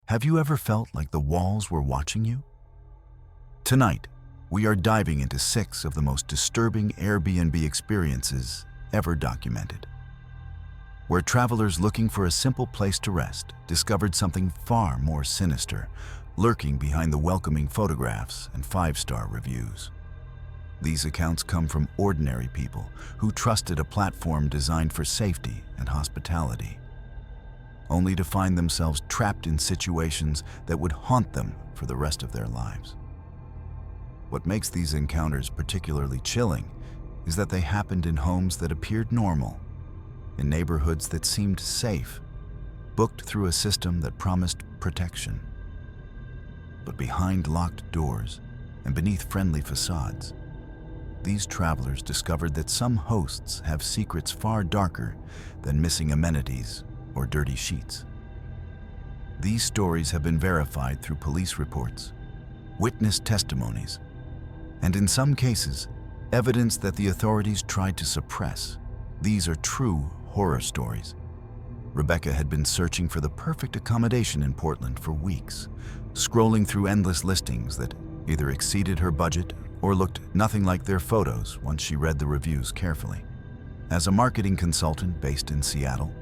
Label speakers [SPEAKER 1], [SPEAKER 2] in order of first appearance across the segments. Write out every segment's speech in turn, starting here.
[SPEAKER 1] Have you ever felt like the walls were watching you? Tonight, we are diving into 6 of the most disturbing Airbnb experiences ever documented, where travelers looking for a simple place to rest discovered something far more sinister lurking behind the welcoming photographs and 5-star reviews. These accounts come from ordinary people who trusted a platform designed for safety and hospitality, only to find themselves trapped in situations that would haunt them for the rest of their lives. What makes these encounters particularly chilling is that they happened in homes that appeared normal, in neighborhoods that seemed safe, booked through a system that promised protection. But behind locked doors and beneath friendly facades, these travelers discovered that some hosts have secrets far darker than missing amenities or dirty sheets. These stories have been verified through police reports, witness testimonies, and in some cases, evidence that the authorities tried to suppress. These are true horror stories. Rebecca had been searching for the perfect accommodation in Portland for weeks, scrolling through endless listings that either exceeded her budget or looked nothing like their photos once she read the reviews carefully. As a marketing consultant based in Seattle,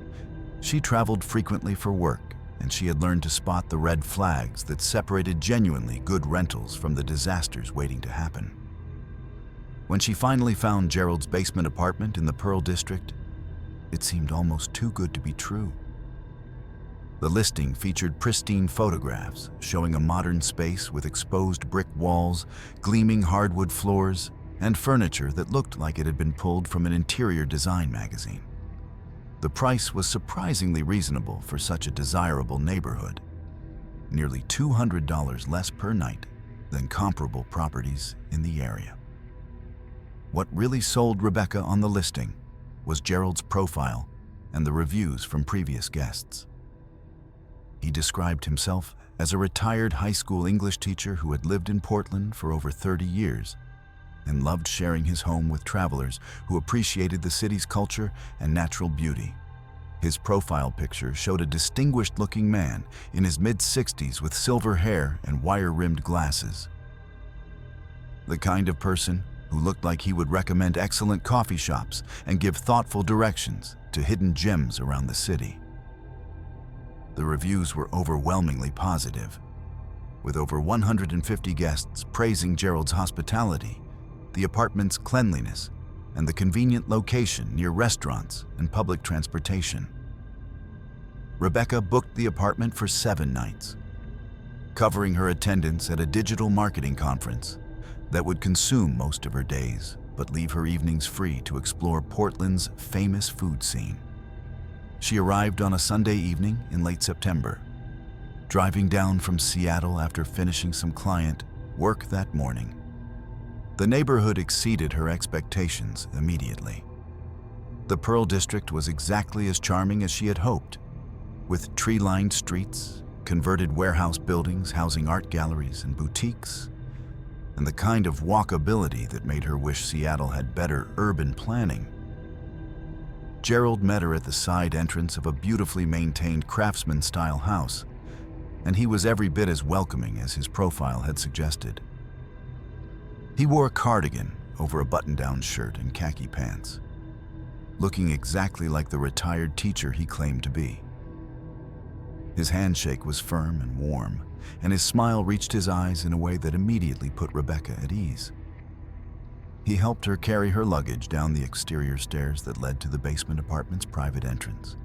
[SPEAKER 1] she traveled frequently for work, and she had learned to spot the red flags that separated genuinely good rentals from the disasters waiting to happen. When she finally found Gerald's basement apartment in the Pearl District, it seemed almost too good to be true. The listing featured pristine photographs showing a modern space with exposed brick walls, gleaming hardwood floors, and furniture that looked like it had been pulled from an interior design magazine. The price was surprisingly reasonable for such a desirable neighborhood, nearly $200 less per night than comparable properties in the area. What really sold Rebecca on the listing was Gerald's profile and the reviews from previous guests. He described himself as a retired high school English teacher who had lived in Portland for over 30 years and loved sharing his home with travelers who appreciated the city's culture and natural beauty. His profile picture showed a distinguished-looking man in his mid-60s with silver hair and wire-rimmed glasses. The kind of person who looked like he would recommend excellent coffee shops and give thoughtful directions to hidden gems around the city. The reviews were overwhelmingly positive, with over 150 guests praising Gerald's hospitality, the apartment's cleanliness, and the convenient location near restaurants and public transportation. Rebecca booked the apartment for 7 nights, covering her attendance at a digital marketing conference that would consume most of her days, but leave her evenings free to explore Portland's famous food scene. She arrived on a Sunday evening in late September, driving down from Seattle after finishing some client work that morning. The neighborhood exceeded her expectations immediately. The Pearl District was exactly as charming as she had hoped, with tree-lined streets, converted warehouse buildings housing art galleries and boutiques, and the kind of walkability that made her wish Seattle had better urban planning. Gerald met her at the side entrance of a beautifully maintained craftsman-style house, and he was every bit as welcoming as his profile had suggested. He wore a cardigan over a button-down shirt and khaki pants, looking exactly like the retired teacher he claimed to be. His handshake was firm and warm, and his smile reached his eyes in a way that immediately put Rebecca at ease. He helped her carry her luggage down the exterior stairs that led to the basement apartment's private entrance,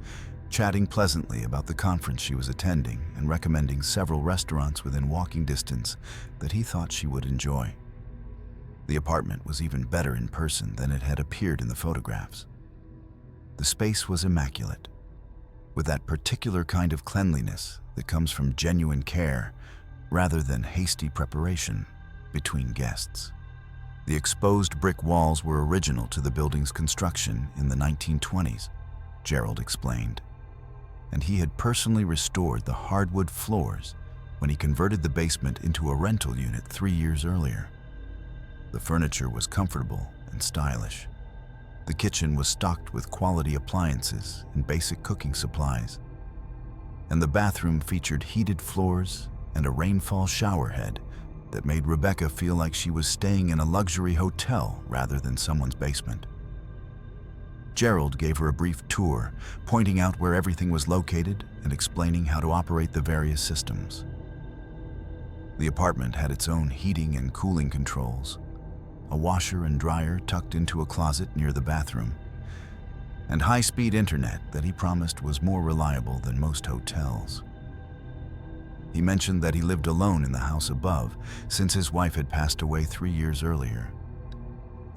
[SPEAKER 1] chatting pleasantly about the conference she was attending and recommending several restaurants within walking distance that he thought she would enjoy. The apartment was even better in person than it had appeared in the photographs. The space was immaculate, with that particular kind of cleanliness that comes from genuine care rather than hasty preparation between guests. The exposed brick walls were original to the building's construction in the 1920s, Gerald explained, and he had personally restored the hardwood floors when he converted the basement into a rental unit 3 years earlier. The furniture was comfortable and stylish. The kitchen was stocked with quality appliances and basic cooking supplies. and the bathroom featured heated floors and a rainfall shower head that made Rebecca feel like she was staying in a luxury hotel rather than someone's basement. Gerald gave her a brief tour, pointing out where everything was located and explaining how to operate the various systems. The apartment had its own heating and cooling controls, a washer and dryer tucked into a closet near the bathroom, and high-speed internet that he promised was more reliable than most hotels. He mentioned that he lived alone in the house above since his wife had passed away 3 years earlier,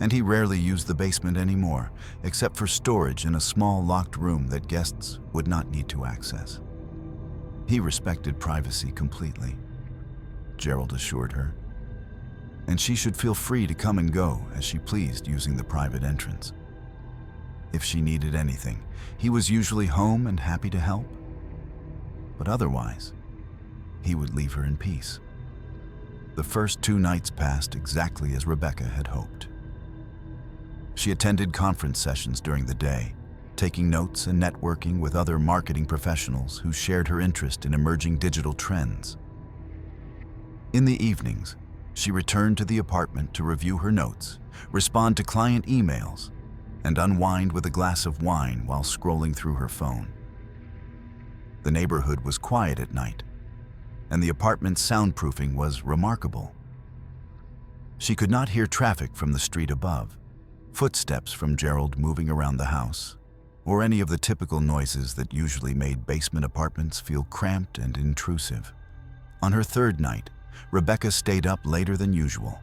[SPEAKER 1] and he rarely used the basement anymore, except for storage in a small locked room that guests would not need to access. He respected privacy completely, Gerald assured her, and she should feel free to come and go as she pleased using the private entrance. If she needed anything, he was usually home and happy to help, but otherwise, he would leave her in peace. The first 2 nights passed exactly as Rebecca had hoped. She attended conference sessions during the day, taking notes and networking with other marketing professionals who shared her interest in emerging digital trends. In the evenings, she returned to the apartment to review her notes, respond to client emails, and unwind with a glass of wine while scrolling through her phone. The neighborhood was quiet at night, and the apartment's soundproofing was remarkable. She could not hear traffic from the street above, footsteps from Gerald moving around the house, or any of the typical noises that usually made basement apartments feel cramped and intrusive. On her 3rd night, Rebecca stayed up later than usual,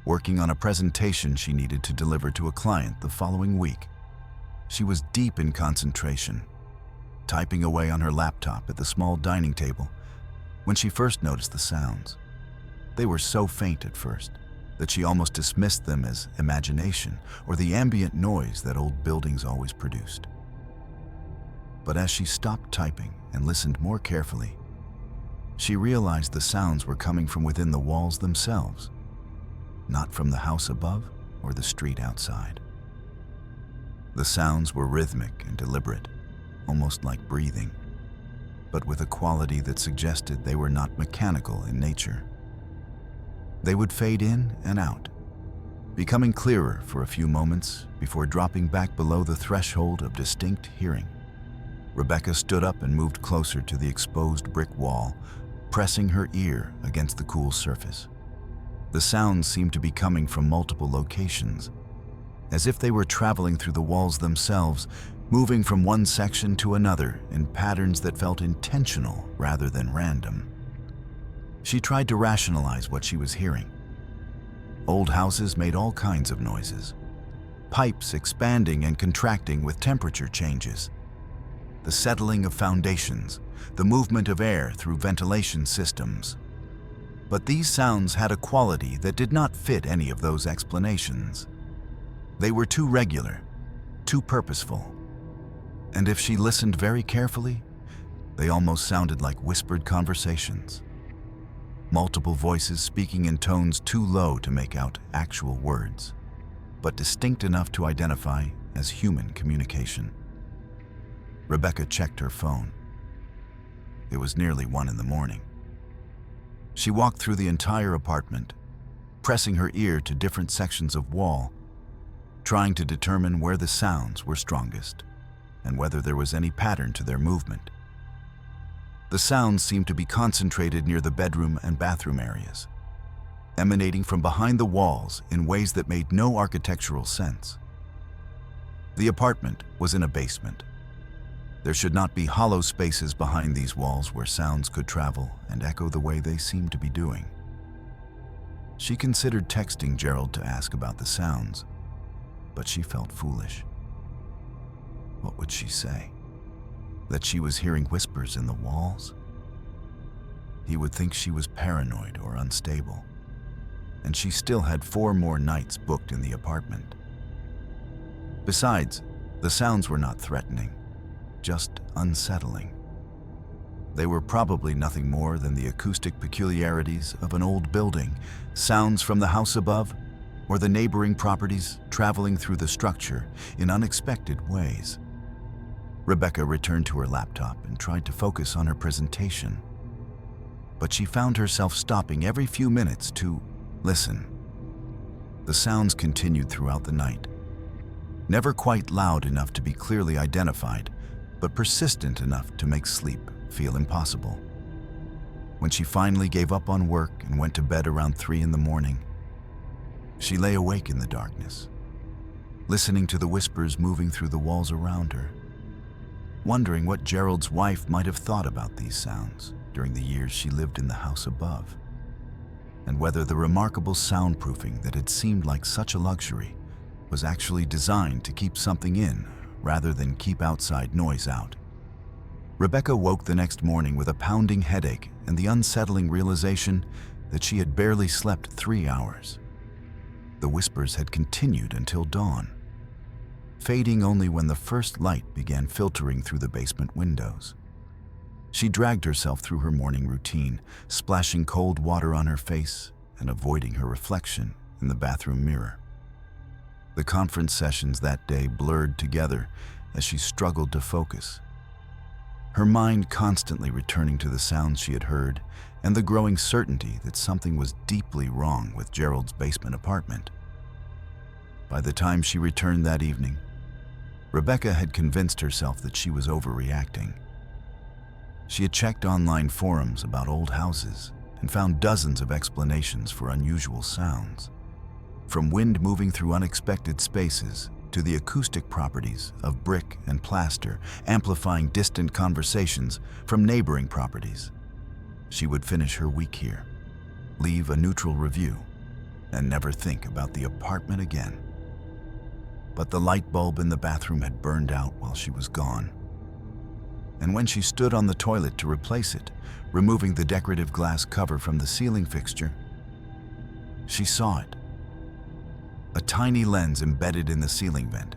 [SPEAKER 1] working on a presentation she needed to deliver to a client the following week. She was deep in concentration, typing away on her laptop at the small dining table when she first noticed the sounds. They were so faint at first that she almost dismissed them as imagination or the ambient noise that old buildings always produced. But as she stopped typing and listened more carefully, she realized the sounds were coming from within the walls themselves, not from the house above or the street outside. The sounds were rhythmic and deliberate, almost like breathing, but with a quality that suggested they were not mechanical in nature. They would fade in and out, becoming clearer for a few moments before dropping back below the threshold of distinct hearing. Rebecca stood up and moved closer to the exposed brick wall, pressing her ear against the cool surface. The sounds seemed to be coming from multiple locations, as if they were traveling through the walls themselves, moving from one section to another in patterns that felt intentional rather than random. She tried to rationalize what she was hearing. Old houses made all kinds of noises, pipes expanding and contracting with temperature changes, the settling of foundations, the movement of air through ventilation systems. But these sounds had a quality that did not fit any of those explanations. They were too regular, too purposeful, and if she listened very carefully, they almost sounded like whispered conversations. Multiple voices speaking in tones too low to make out actual words, but distinct enough to identify as human communication. Rebecca checked her phone. It was nearly 1 in the morning. She walked through the entire apartment, pressing her ear to different sections of wall, trying to determine where the sounds were strongest and whether there was any pattern to their movement. The sounds seemed to be concentrated near the bedroom and bathroom areas, emanating from behind the walls in ways that made no architectural sense. The apartment was in a basement. There should not be hollow spaces behind these walls where sounds could travel and echo the way they seemed to be doing. She considered texting Gerald to ask about the sounds, but she felt foolish. What would she say? That she was hearing whispers in the walls? He would think she was paranoid or unstable, and she still had 4 more nights booked in the apartment. Besides, the sounds were not threatening, just unsettling. They were probably nothing more than the acoustic peculiarities of an old building, sounds from the house above, or the neighboring properties traveling through the structure in unexpected ways. Rebecca returned to her laptop and tried to focus on her presentation. But she found herself stopping every few minutes to listen. The sounds continued throughout the night, never quite loud enough to be clearly identified, but persistent enough to make sleep feel impossible. When she finally gave up on work and went to bed around 3 in the morning, she lay awake in the darkness, listening to the whispers moving through the walls around her, wondering what Gerald's wife might have thought about these sounds during the years she lived in the house above, and whether the remarkable soundproofing that had seemed like such a luxury was actually designed to keep something in rather than keep outside noise out. Rebecca woke the next morning with a pounding headache and the unsettling realization that she had barely slept 3 hours. The whispers had continued until dawn, fading only when the first light began filtering through the basement windows. She dragged herself through her morning routine, splashing cold water on her face and avoiding her reflection in the bathroom mirror. The conference sessions that day blurred together as she struggled to focus, her mind constantly returning to the sounds she had heard and the growing certainty that something was deeply wrong with Gerald's basement apartment. By the time she returned that evening, Rebecca had convinced herself that she was overreacting. She had checked online forums about old houses and found dozens of explanations for unusual sounds, from wind moving through unexpected spaces to the acoustic properties of brick and plaster amplifying distant conversations from neighboring properties. She would finish her week here, leave a neutral review, and never think about the apartment again. But the light bulb in the bathroom had burned out while she was gone. And when she stood on the toilet to replace it, removing the decorative glass cover from the ceiling fixture, she saw it. A tiny lens embedded in the ceiling vent,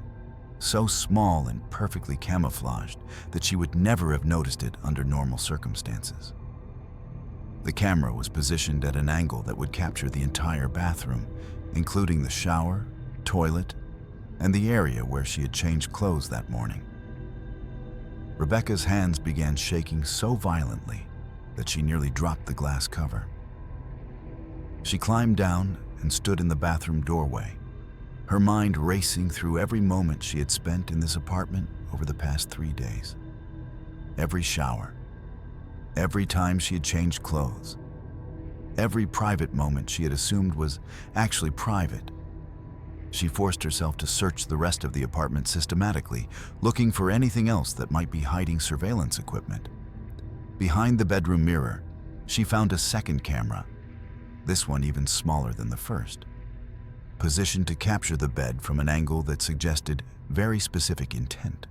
[SPEAKER 1] so small and perfectly camouflaged that she would never have noticed it under normal circumstances. The camera was positioned at an angle that would capture the entire bathroom, including the shower, toilet, and the area where she had changed clothes that morning. Rebecca's hands began shaking so violently that she nearly dropped the glass cover. She climbed down and stood in the bathroom doorway, her mind racing through every moment she had spent in this apartment over the past 3 days. Every shower, every time she had changed clothes, every private moment she had assumed was actually private. She forced herself to search the rest of the apartment systematically, looking for anything else that might be hiding surveillance equipment. Behind the bedroom mirror, she found a second camera, this one even smaller than the first, positioned to capture the bed from an angle that suggested very specific intent.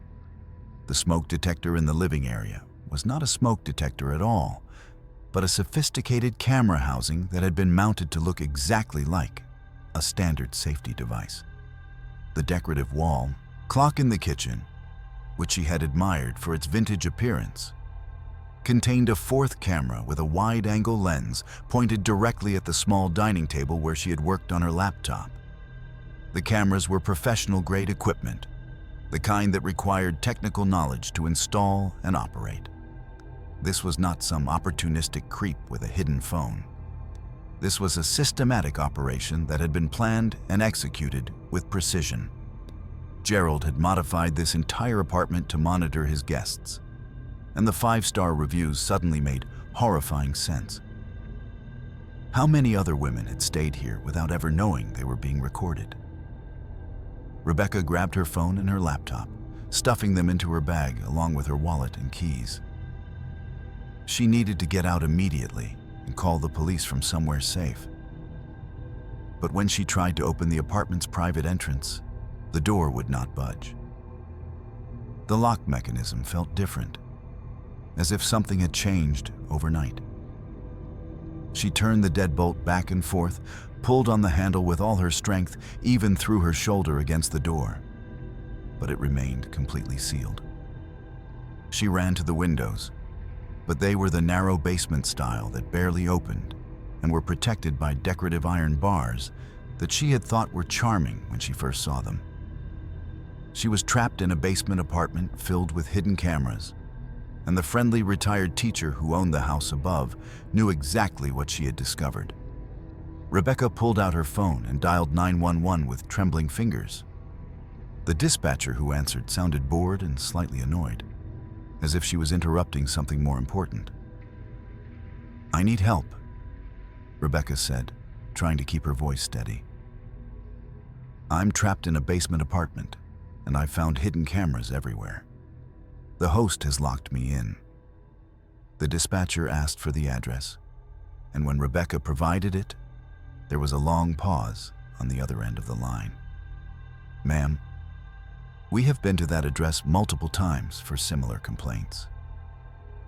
[SPEAKER 1] The smoke detector in the living area was not a smoke detector at all, but a sophisticated camera housing that had been mounted to look exactly like a standard safety device. The decorative wall clock in the kitchen, which she had admired for its vintage appearance, contained a fourth camera with a wide-angle lens pointed directly at the small dining table where she had worked on her laptop. The cameras were professional-grade equipment, the kind that required technical knowledge to install and operate. This was not some opportunistic creep with a hidden phone. This was a systematic operation that had been planned and executed with precision. Gerald had modified this entire apartment to monitor his guests, and the 5-star reviews suddenly made horrifying sense. How many other women had stayed here without ever knowing they were being recorded? Rebecca grabbed her phone and her laptop, stuffing them into her bag along with her wallet and keys. She needed to get out immediately and call the police from somewhere safe. But when she tried to open the apartment's private entrance, the door would not budge. The lock mechanism felt different, as if something had changed overnight. She turned the deadbolt back and forth, pulled on the handle with all her strength, even threw her shoulder against the door, but it remained completely sealed. She ran to the windows, but they were the narrow basement style that barely opened and were protected by decorative iron bars that she had thought were charming when she first saw them. She was trapped in a basement apartment filled with hidden cameras, and the friendly retired teacher who owned the house above knew exactly what she had discovered. Rebecca pulled out her phone and dialed 911 with trembling fingers. The dispatcher who answered sounded bored and slightly annoyed, as if she was interrupting something more important. "I need help," Rebecca said, trying to keep her voice steady. "I'm trapped in a basement apartment, and I've found hidden cameras everywhere. The host has locked me in." The dispatcher asked for the address, and when Rebecca provided it, there was a long pause on the other end of the line. "Ma'am, we have been to that address multiple times for similar complaints,"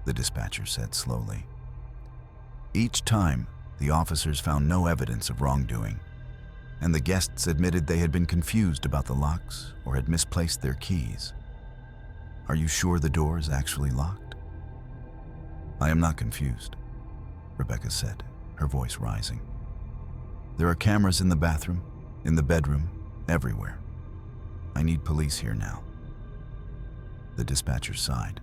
[SPEAKER 1] the dispatcher said slowly. "Each time, the officers found no evidence of wrongdoing, and the guests admitted they had been confused about the locks or had misplaced their keys. Are you sure the door is actually locked?" "I am not confused," Rebecca said, her voice rising. "There are cameras in the bathroom, in the bedroom, everywhere. I need police here now." The dispatcher sighed.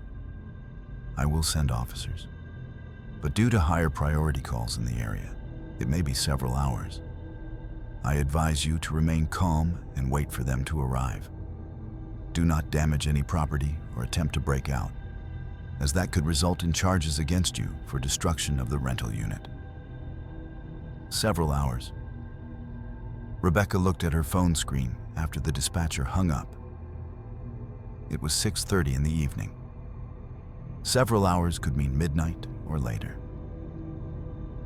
[SPEAKER 1] "I will send officers, but due to higher priority calls in the area, it may be several hours. I advise you to remain calm and wait for them to arrive. Do not damage any property or attempt to break out, as that could result in charges against you for destruction of the rental unit." Several hours. Rebecca looked at her phone screen after the dispatcher hung up. It was 6:30 in the evening. Several hours could mean midnight or later.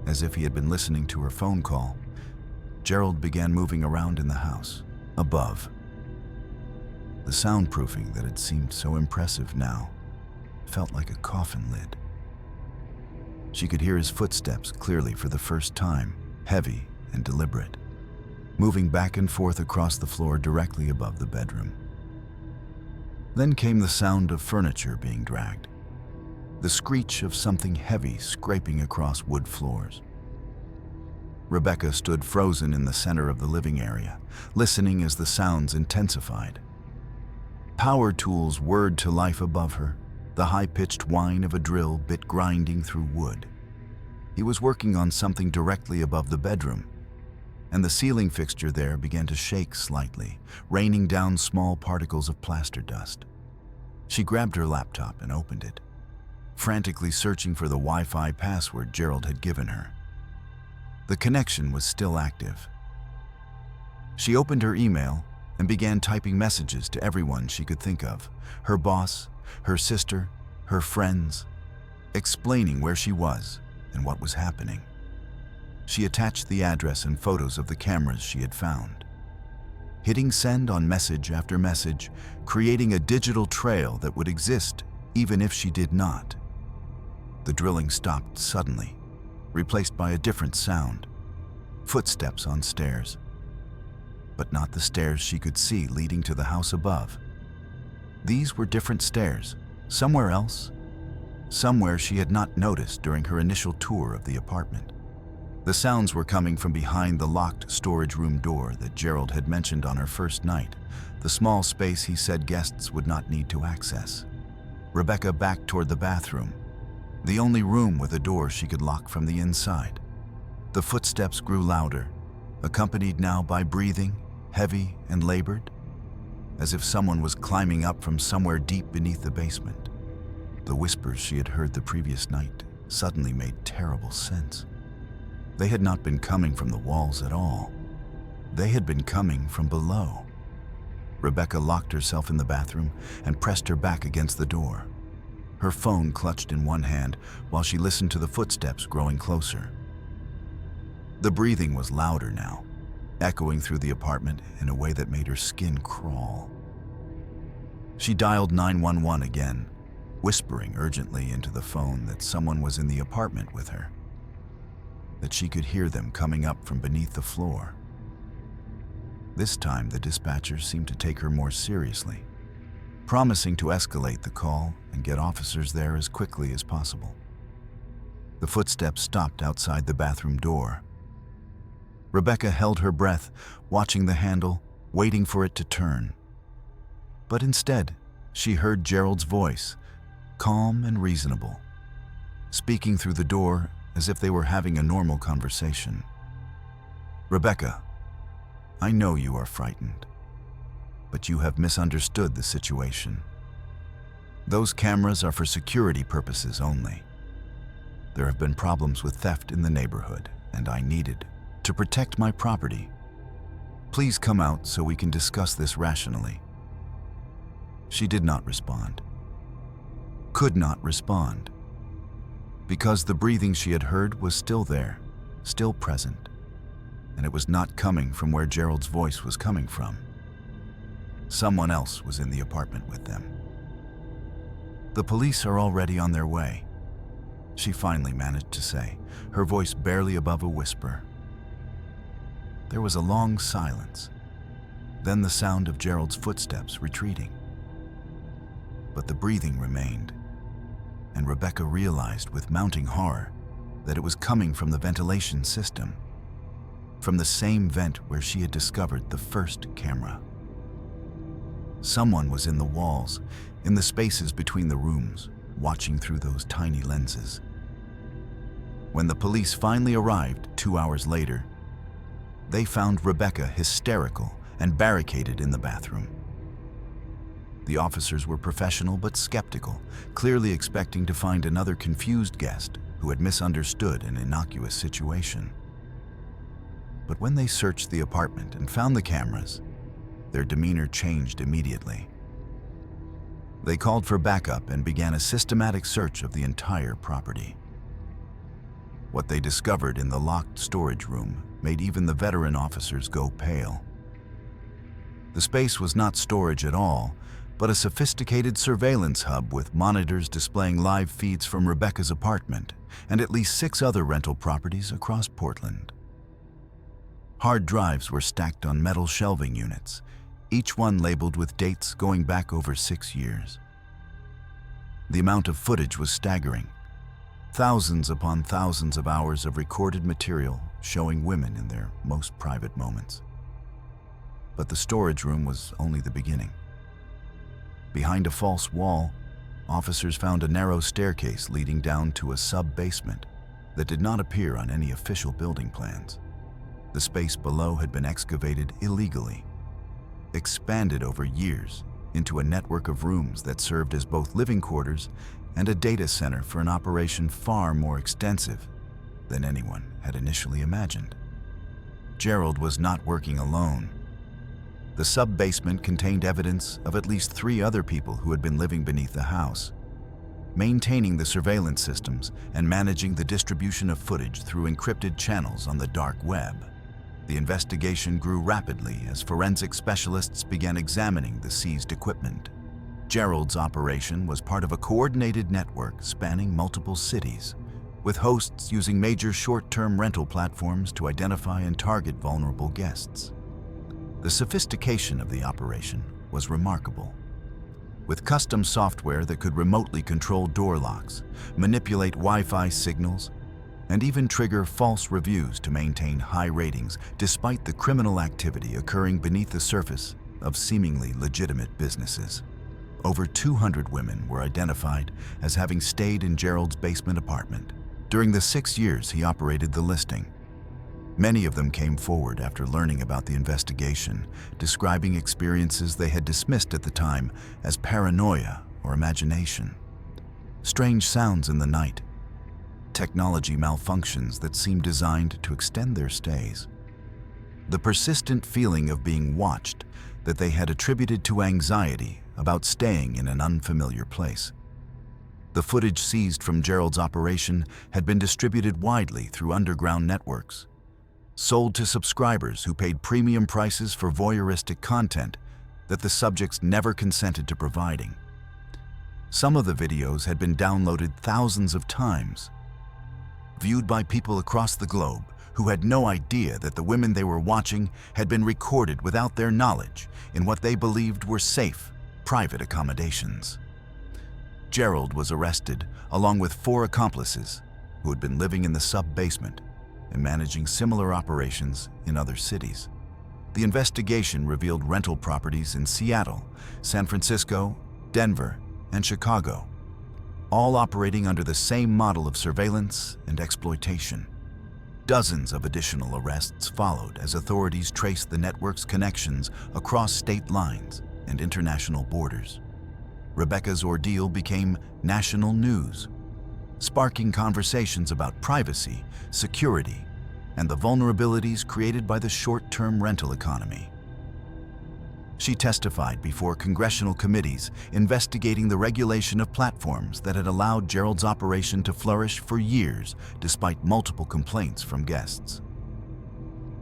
[SPEAKER 1] As if he had been listening to her phone call, Gerald began moving around in the house, above. The soundproofing that had seemed so impressive now felt like a coffin lid. She could hear his footsteps clearly for the first time, heavy and deliberate, moving back and forth across the floor directly above the bedroom. Then came the sound of furniture being dragged, the screech of something heavy scraping across wood floors. Rebecca stood frozen in the center of the living area, listening as the sounds intensified. Power tools whirred to life above her, the high-pitched whine of a drill bit grinding through wood. He was working on something directly above the bedroom, and the ceiling fixture there began to shake slightly, raining down small particles of plaster dust. She grabbed her laptop and opened it, frantically searching for the Wi-Fi password Gerald had given her. The connection was still active. She opened her email and began typing messages to everyone she could think of, her boss, her sister, her friends, explaining where she was and what was happening. She attached the address and photos of the cameras she had found, hitting send on message after message, creating a digital trail that would exist even if she did not. The drilling stopped suddenly, replaced by a different sound, footsteps on stairs. But not the stairs she could see leading to the house above. These were different stairs, somewhere else, somewhere she had not noticed during her initial tour of the apartment. The sounds were coming from behind the locked storage room door that Gerald had mentioned on her first night, the small space he said guests would not need to access. Rebecca backed toward the bathroom, the only room with a door she could lock from the inside. The footsteps grew louder, accompanied now by breathing, heavy and labored, as if someone was climbing up from somewhere deep beneath the basement. The whispers she had heard the previous night suddenly made terrible sense. They had not been coming from the walls at all. They had been coming from below. Rebecca locked herself in the bathroom and pressed her back against the door, her phone clutched in one hand while she listened to the footsteps growing closer. The breathing was louder now, echoing through the apartment in a way that made her skin crawl. She dialed 911 again, whispering urgently into the phone that someone was in the apartment with her, that she could hear them coming up from beneath the floor. This time, the dispatcher seemed to take her more seriously, promising to escalate the call and get officers there as quickly as possible. The footsteps stopped outside the bathroom door. Rebecca held her breath, watching the handle, waiting for it to turn. But instead, she heard Gerald's voice, calm and reasonable, speaking through the door as if they were having a normal conversation. "Rebecca, I know you are frightened, but you have misunderstood the situation. Those cameras are for security purposes only. There have been problems with theft in the neighborhood, and I needed to protect my property. Please come out so we can discuss this rationally." She did not respond. Could not respond. Because the breathing she had heard was still there, still present, and it was not coming from where Gerald's voice was coming from. Someone else was in the apartment with them. "The police are already on their way," she finally managed to say, her voice barely above a whisper. There was a long silence, then the sound of Gerald's footsteps retreating. But the breathing remained, and Rebecca realized with mounting horror that it was coming from the ventilation system, from the same vent where she had discovered the first camera. Someone was in the walls, in the spaces between the rooms, watching through those tiny lenses. When the police finally arrived 2 hours later, they found Rebecca hysterical and barricaded in the bathroom. The officers were professional but skeptical, clearly expecting to find another confused guest who had misunderstood an innocuous situation. But when they searched the apartment and found the cameras, their demeanor changed immediately. They called for backup and began a systematic search of the entire property. What they discovered in the locked storage room made even the veteran officers go pale. The space was not storage at all, but a sophisticated surveillance hub with monitors displaying live feeds from Rebecca's apartment and at least 6 other rental properties across Portland. Hard drives were stacked on metal shelving units, each one labeled with dates going back over 6 years. The amount of footage was staggering. Thousands upon thousands of hours of recorded material showing women in their most private moments. But the storage room was only the beginning. Behind a false wall, officers found a narrow staircase leading down to a sub-basement that did not appear on any official building plans. The space below had been excavated illegally, expanded over years into a network of rooms that served as both living quarters and a data center for an operation far more extensive than anyone had initially imagined. Gerald was not working alone. The sub-basement contained evidence of at least 3 other people who had been living beneath the house, maintaining the surveillance systems and managing the distribution of footage through encrypted channels on the dark web. The investigation grew rapidly as forensic specialists began examining the seized equipment. Gerald's operation was part of a coordinated network spanning multiple cities, with hosts using major short-term rental platforms to identify and target vulnerable guests. The sophistication of the operation was remarkable. With custom software that could remotely control door locks, manipulate Wi-Fi signals, and even trigger false reviews to maintain high ratings despite the criminal activity occurring beneath the surface of seemingly legitimate businesses. Over 200 women were identified as having stayed in Gerald's basement apartment during the 6 years he operated the listing. Many of them came forward after learning about the investigation, describing experiences they had dismissed at the time as paranoia or imagination. Strange sounds in the night, technology malfunctions that seemed designed to extend their stays. The persistent feeling of being watched that they had attributed to anxiety about staying in an unfamiliar place. The footage seized from Gerald's operation had been distributed widely through underground networks, sold to subscribers who paid premium prices for voyeuristic content that the subjects never consented to providing. Some of the videos had been downloaded thousands of times, viewed by people across the globe who had no idea that the women they were watching had been recorded without their knowledge in what they believed were safe, private accommodations. Gerald was arrested along with 4 accomplices who had been living in the sub-basement and managing similar operations in other cities. The investigation revealed rental properties in Seattle, San Francisco, Denver, and Chicago, all operating under the same model of surveillance and exploitation. Dozens of additional arrests followed as authorities traced the network's connections across state lines and international borders. Rebecca's ordeal became national news, sparking conversations about privacy, security, and the vulnerabilities created by the short-term rental economy. She testified before congressional committees investigating the regulation of platforms that had allowed Gerald's operation to flourish for years despite multiple complaints from guests.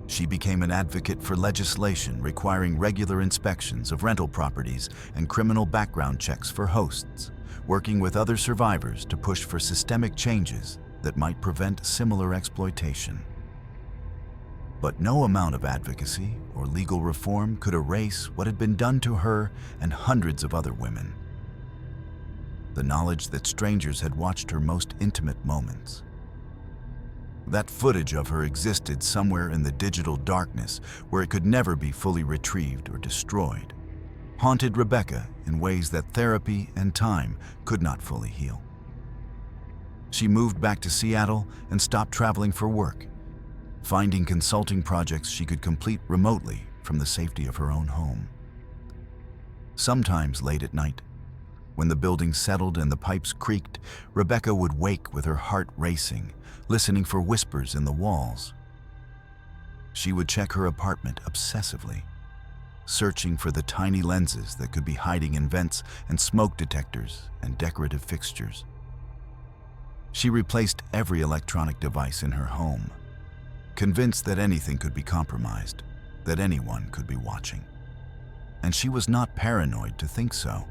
[SPEAKER 1] She became an advocate for legislation requiring regular inspections of rental properties and criminal background checks for hosts, working with other survivors to push for systemic changes that might prevent similar exploitation. But no amount of advocacy or legal reform could erase what had been done to her and hundreds of other women. The knowledge that strangers had watched her most intimate moments. That footage of her existed somewhere in the digital darkness where it could never be fully retrieved or destroyed, haunted Rebecca in ways that therapy and time could not fully heal. She moved back to Seattle and stopped traveling for work, finding consulting projects she could complete remotely from the safety of her own home. Sometimes late at night, when the building settled and the pipes creaked, Rebecca would wake with her heart racing, listening for whispers in the walls. She would check her apartment obsessively, searching for the tiny lenses that could be hiding in vents and smoke detectors and decorative fixtures. She replaced every electronic device in her home, convinced that anything could be compromised, that anyone could be watching. And she was not paranoid to think so,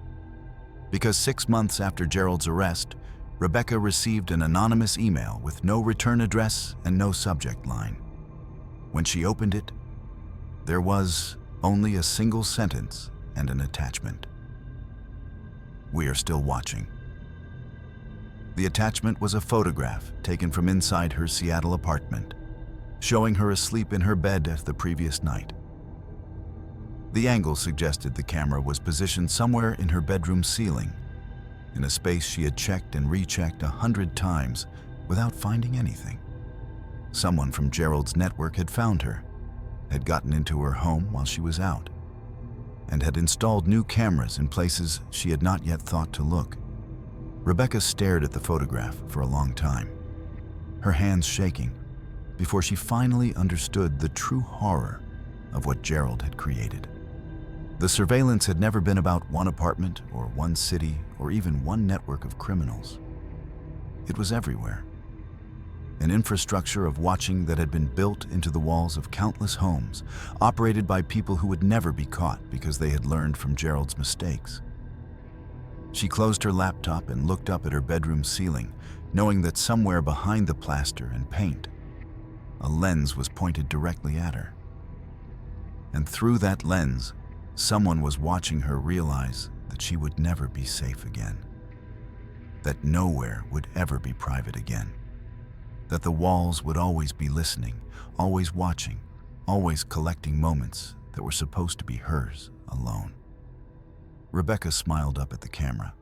[SPEAKER 1] because 6 months after Gerald's arrest, Rebecca received an anonymous email with no return address and no subject line. When she opened it, there was only a single sentence and an attachment. "We are still watching." The attachment was a photograph taken from inside her Seattle apartment, showing her asleep in her bed the previous night. The angle suggested the camera was positioned somewhere in her bedroom ceiling, in a space she had checked and rechecked 100 times without finding anything. Someone from Gerald's network had found her, had gotten into her home while she was out, and had installed new cameras in places she had not yet thought to look. Rebecca stared at the photograph for a long time, her hands shaking, before she finally understood the true horror of what Gerald had created. The surveillance had never been about one apartment or one city or even one network of criminals. It was everywhere. An infrastructure of watching that had been built into the walls of countless homes, operated by people who would never be caught because they had learned from Gerald's mistakes. She closed her laptop and looked up at her bedroom ceiling, knowing that somewhere behind the plaster and paint, a lens was pointed directly at her. And through that lens, someone was watching her realize that she would never be safe again, that nowhere would ever be private again, that the walls would always be listening, always watching, always collecting moments that were supposed to be hers alone. Rebecca smiled up at the camera,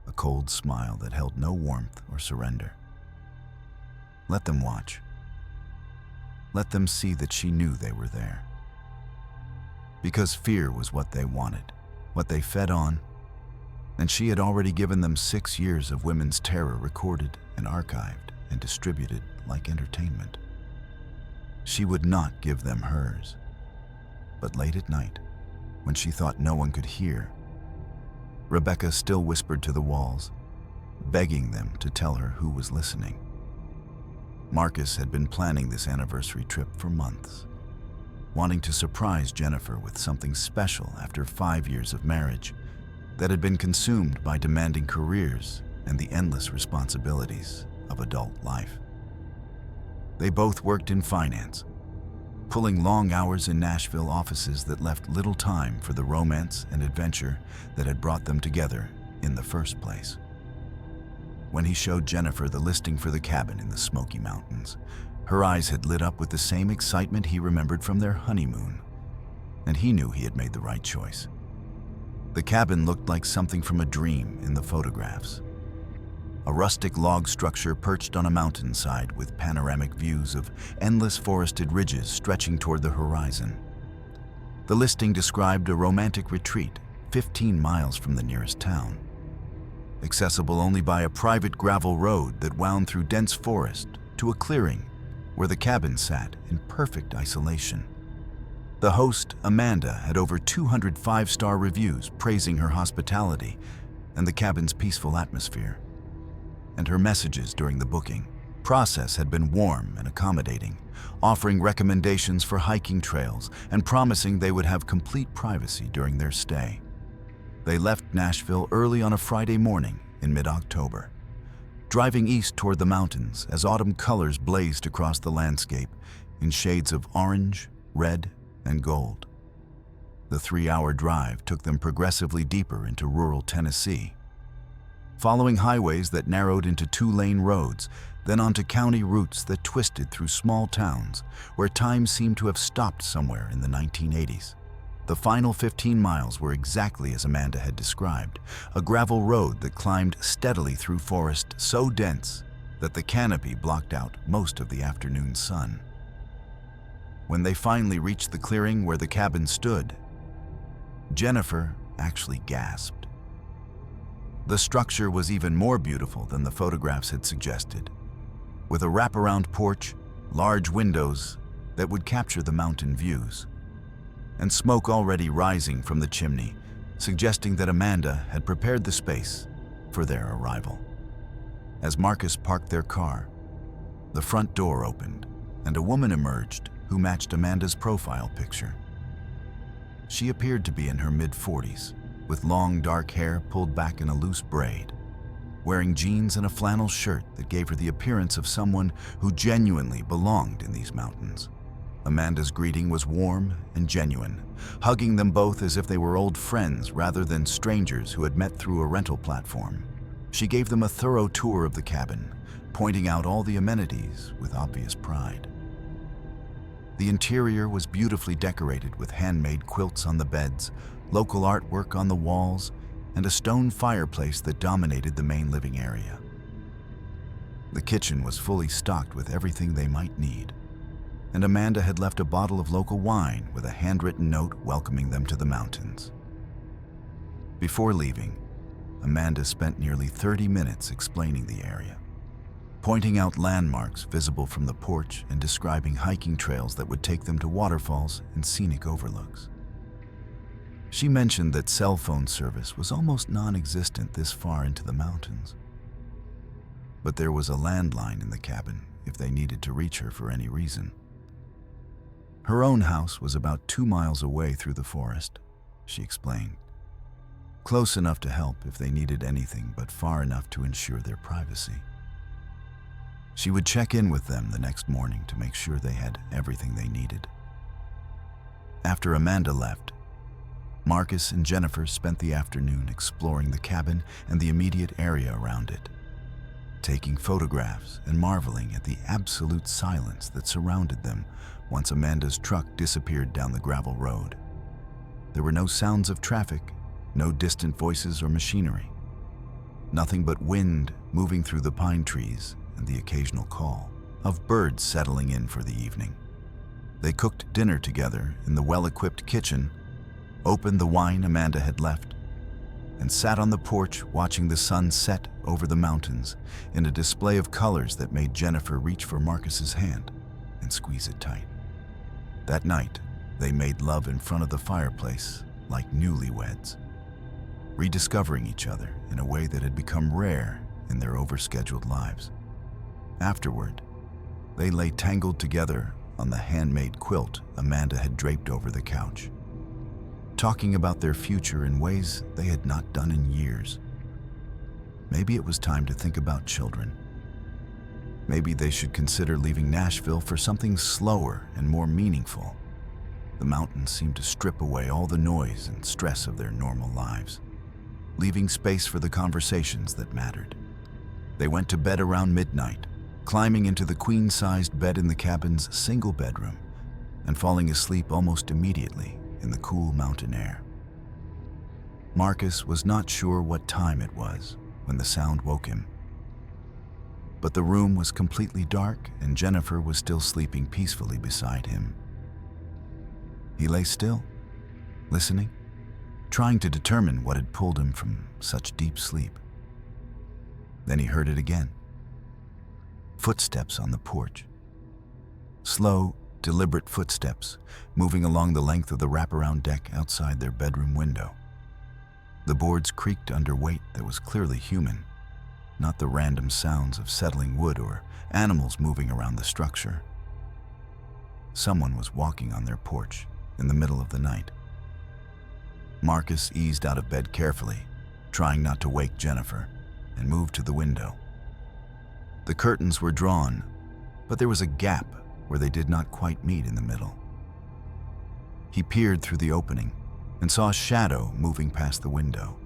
[SPEAKER 1] a cold smile that held no warmth or surrender. Let them watch. Let them see that she knew they were there. Because fear was what they wanted, what they fed on, and she had already given them 6 years of women's terror recorded and archived and distributed like entertainment. She would not give them hers. But late at night, when she thought no one could hear, Rebecca still whispered to the walls, begging them to tell her who was listening. Marcus had been planning this anniversary trip for months, wanting to surprise Jennifer with something special after 5 years of marriage that had been consumed by demanding careers and the endless responsibilities of adult life. They both worked in finance, pulling long hours in Nashville offices that left little time for the romance and adventure that had brought them together in the first place. When he showed Jennifer the listing for the cabin in the Smoky Mountains, her eyes had lit up with the same excitement he remembered from their honeymoon. and he knew he had made the right choice. The cabin looked like something from a dream in the photographs. A rustic log structure perched on a mountainside with panoramic views of endless forested ridges stretching toward the horizon. The listing described a romantic retreat 15 miles from the nearest town, accessible only by a private gravel road that wound through dense forest to a clearing where the cabin sat in perfect isolation. The host, Amanda, had over 200 five-star reviews praising her hospitality and the cabin's peaceful atmosphere. And her messages during the booking process had been warm and accommodating, offering recommendations for hiking trails and promising they would have complete privacy during their stay. They left Nashville early on a Friday morning in mid-October, driving east toward the mountains as autumn colors blazed across the landscape in shades of orange, red, and gold. The 3-hour drive took them progressively deeper into rural Tennessee, following highways that narrowed into 2-lane roads, then onto county routes that twisted through small towns where time seemed to have stopped somewhere in the 1980s. The final 15 miles were exactly as Amanda had described, a gravel road that climbed steadily through forest so dense that the canopy blocked out most of the afternoon sun. When they finally reached the clearing where the cabin stood, Jennifer actually gasped. The structure was even more beautiful than the photographs had suggested, with a wraparound porch, large windows that would capture the mountain views, and smoke already rising from the chimney, suggesting that Amanda had prepared the space for their arrival. As Marcus parked their car, the front door opened and a woman emerged who matched Amanda's profile picture. She appeared to be in her mid-40s, with long dark hair pulled back in a loose braid, wearing jeans and a flannel shirt that gave her the appearance of someone who genuinely belonged in these mountains. Amanda's greeting was warm and genuine, hugging them both as if they were old friends rather than strangers who had met through a rental platform. She gave them a thorough tour of the cabin, pointing out all the amenities with obvious pride. The interior was beautifully decorated with handmade quilts on the beds, local artwork on the walls, and a stone fireplace that dominated the main living area. The kitchen was fully stocked with everything they might need, and Amanda had left a bottle of local wine with a handwritten note welcoming them to the mountains. Before leaving, Amanda spent nearly 30 minutes explaining the area, pointing out landmarks visible from the porch and describing hiking trails that would take them to waterfalls and scenic overlooks. She mentioned that cell phone service was almost non-existent this far into the mountains, but there was a landline in the cabin if they needed to reach her for any reason. Her own house was about 2 miles away through the forest, she explained, close enough to help if they needed anything, but far enough to ensure their privacy. She would check in with them the next morning to make sure they had everything they needed. After Amanda left, Marcus and Jennifer spent the afternoon exploring the cabin and the immediate area around it, taking photographs and marveling at the absolute silence that surrounded them once Amanda's truck disappeared down the gravel road. There were no sounds of traffic, no distant voices or machinery. Nothing but wind moving through the pine trees and the occasional call of birds settling in for the evening. They cooked dinner together in the well-equipped kitchen, opened the wine Amanda had left, and sat on the porch watching the sun set over the mountains in a display of colors that made Jennifer reach for Marcus's hand and squeeze it tight. That night, they made love in front of the fireplace like newlyweds, rediscovering each other in a way that had become rare in their overscheduled lives. Afterward, they lay tangled together on the handmade quilt Amanda had draped over the couch, talking about their future in ways they had not done in years. Maybe it was time to think about children. Maybe they should consider leaving Nashville for something slower and more meaningful. The mountains seemed to strip away all the noise and stress of their normal lives, leaving space for the conversations that mattered. They went to bed around midnight, climbing into the queen-sized bed in the cabin's single bedroom and falling asleep almost immediately in the cool mountain air. Marcus was not sure what time it was when the sound woke him. But the room was completely dark and Jennifer was still sleeping peacefully beside him. He lay still, listening, trying to determine what had pulled him from such deep sleep. Then he heard it again. Footsteps on the porch. Slow, deliberate footsteps moving along the length of the wraparound deck outside their bedroom window. The boards creaked under weight that was clearly human, not the random sounds of settling wood or animals moving around the structure. Someone was walking on their porch in the middle of the night. Marcus eased out of bed carefully, trying not to wake Jennifer, and moved to the window. The curtains were drawn, but there was a gap where they did not quite meet in the middle. He peered through the opening and saw a shadow moving past the window.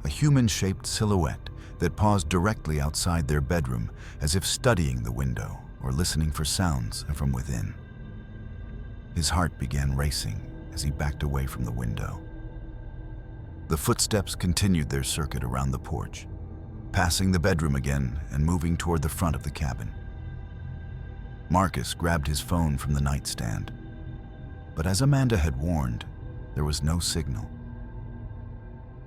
[SPEAKER 1] A human-shaped silhouette that paused directly outside their bedroom as if studying the window or listening for sounds from within. His heart began racing as he backed away from the window. The footsteps continued their circuit around the porch, passing the bedroom again and moving toward the front of the cabin. Marcus grabbed his phone from the nightstand, but as Amanda had warned, there was no signal.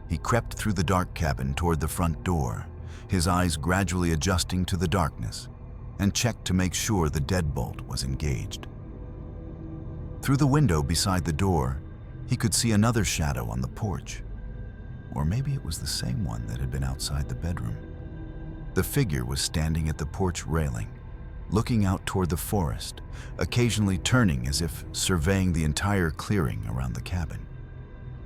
[SPEAKER 1] He crept through the dark cabin toward the front door, his eyes gradually adjusting to the darkness, and checked to make sure the deadbolt was engaged. Through the window beside the door, he could see another shadow on the porch. Or maybe it was the same one that had been outside the bedroom. The figure was standing at the porch railing, looking out toward the forest, occasionally turning as if surveying the entire clearing around the cabin.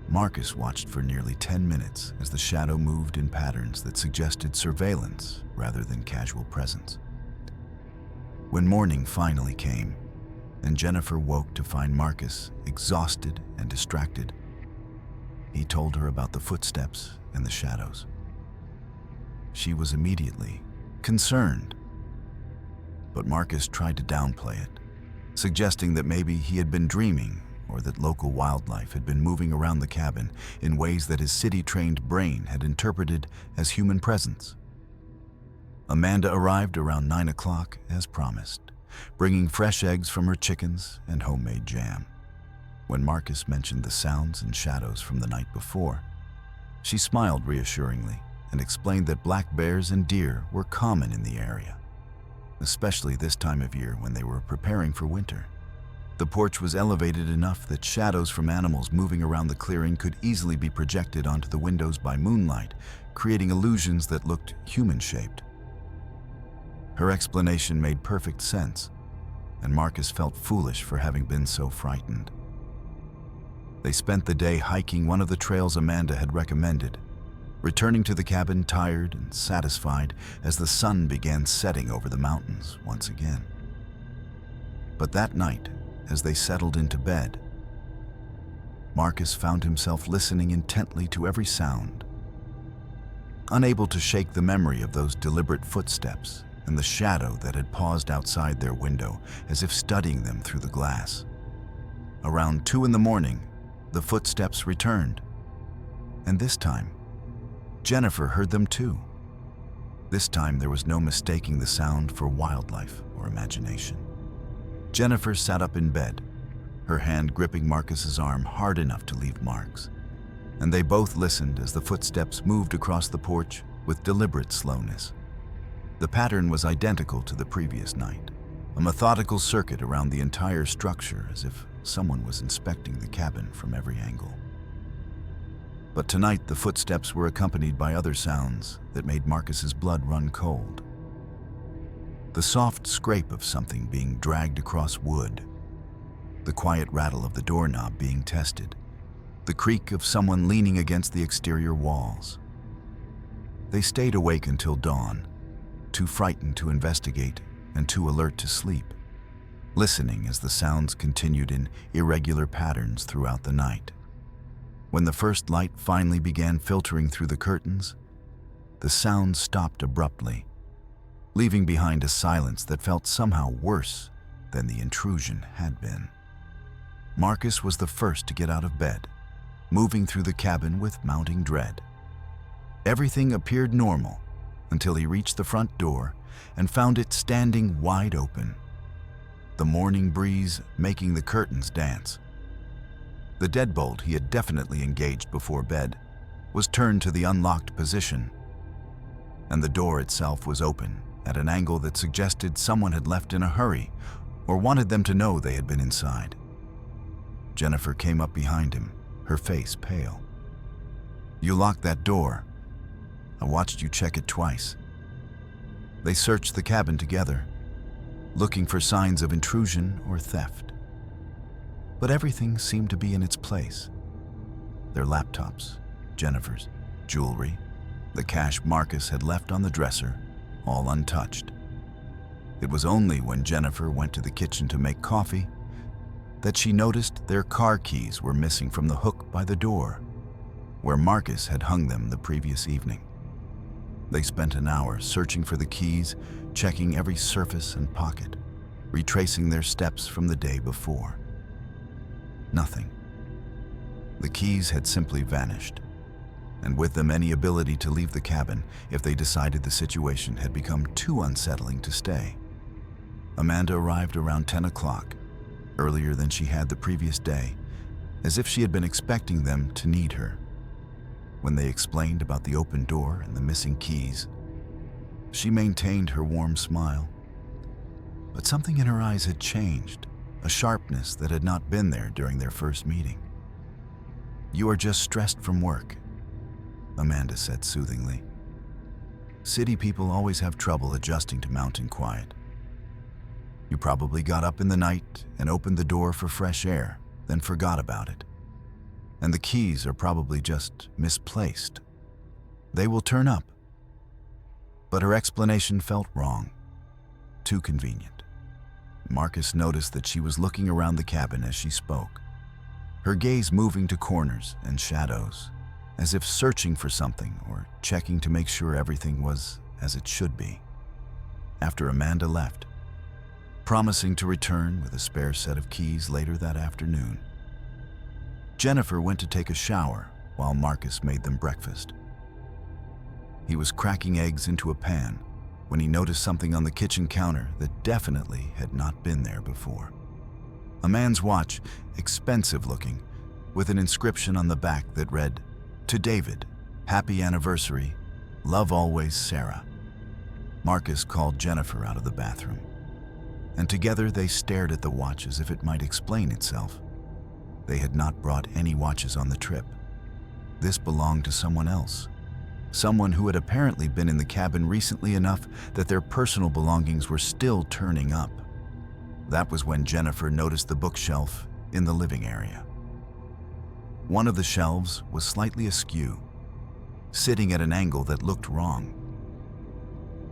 [SPEAKER 1] Marcus watched for nearly 10 minutes as the shadow moved in patterns that suggested surveillance rather than casual presence. When morning finally came, and Jennifer woke to find Marcus exhausted and distracted, he told her about the footsteps and the shadows. She was immediately concerned, but Marcus tried to downplay it, suggesting that maybe he had been dreaming or that local wildlife had been moving around the cabin in ways that his city-trained brain had interpreted as human presence. Amanda arrived around 9 o'clock as promised, bringing fresh eggs from her chickens and homemade jam. When Marcus mentioned the sounds and shadows from the night before, she smiled reassuringly and explained that black bears and deer were common in the area, especially this time of year when they were preparing for winter. The porch was elevated enough that shadows from animals moving around the clearing could easily be projected onto the windows by moonlight, creating illusions that looked human-shaped. Her explanation made perfect sense, and Marcus felt foolish for having been so frightened. They spent the day hiking one of the trails Amanda had recommended, returning to the cabin tired and satisfied as the sun began setting over the mountains once again. But that night, as they settled into bed, Marcus found himself listening intently to every sound, unable to shake the memory of those deliberate footsteps and the shadow that had paused outside their window as if studying them through the glass. Around 2 in the morning, the footsteps returned, and this time, Jennifer heard them too. This time there was no mistaking the sound for wildlife or imagination. Jennifer sat up in bed, her hand gripping Marcus's arm hard enough to leave marks, and they both listened as the footsteps moved across the porch with deliberate slowness. The pattern was identical to the previous night, a methodical circuit around the entire structure as if someone was inspecting the cabin from every angle. But tonight the footsteps were accompanied by other sounds that made Marcus's blood run cold. The soft scrape of something being dragged across wood, the quiet rattle of the doorknob being tested, the creak of someone leaning against the exterior walls. They stayed awake until dawn, too frightened to investigate and too alert to sleep, listening as the sounds continued in irregular patterns throughout the night. When the first light finally began filtering through the curtains, the sounds stopped abruptly, leaving behind a silence that felt somehow worse than the intrusion had been. Marcus was the first to get out of bed, moving through the cabin with mounting dread. Everything appeared normal until he reached the front door and found it standing wide open, the morning breeze making the curtains dance. The deadbolt he had definitely engaged before bed was turned to the unlocked position, and the door itself was open at an angle that suggested someone had left in a hurry or wanted them to know they had been inside. Jennifer came up behind him, her face pale. "You locked that door. I watched you check it twice." They searched the cabin together, looking for signs of intrusion or theft. But everything seemed to be in its place. Their laptops, Jennifer's, jewelry, the cash Marcus had left on the dresser, all untouched. It was only when Jennifer went to the kitchen to make coffee that she noticed their car keys were missing from the hook by the door, where Marcus had hung them the previous evening. They spent an hour searching for the keys, checking every surface and pocket, retracing their steps from the day before. Nothing. The keys had simply vanished, and with them any ability to leave the cabin if they decided the situation had become too unsettling to stay. Amanda arrived around 10 o'clock, earlier than she had the previous day, as if she had been expecting them to need her. When they explained about the open door and the missing keys, she maintained her warm smile. But something in her eyes had changed, a sharpness that had not been there during their first meeting. "You are just stressed from work," Amanda said soothingly. "City people always have trouble adjusting to mountain quiet. You probably got up in the night and opened the door for fresh air, then forgot about it. And the keys are probably just misplaced. They will turn up." But her explanation felt wrong, too convenient. Marcus noticed that she was looking around the cabin as she spoke, her gaze moving to corners and shadows, as if searching for something or checking to make sure everything was as it should be. After Amanda left, promising to return with a spare set of keys later that afternoon, Jennifer went to take a shower while Marcus made them breakfast. He was cracking eggs into a pan when he noticed something on the kitchen counter that definitely had not been there before. A man's watch, expensive looking, with an inscription on the back that read, "To David, happy anniversary, love always, Sarah." Marcus called Jennifer out of the bathroom, and together they stared at the watch as if it might explain itself. They had not brought any watches on the trip. This belonged to someone else, someone who had apparently been in the cabin recently enough that their personal belongings were still turning up. That was when Jennifer noticed the bookshelf in the living area. One of the shelves was slightly askew, sitting at an angle that looked wrong.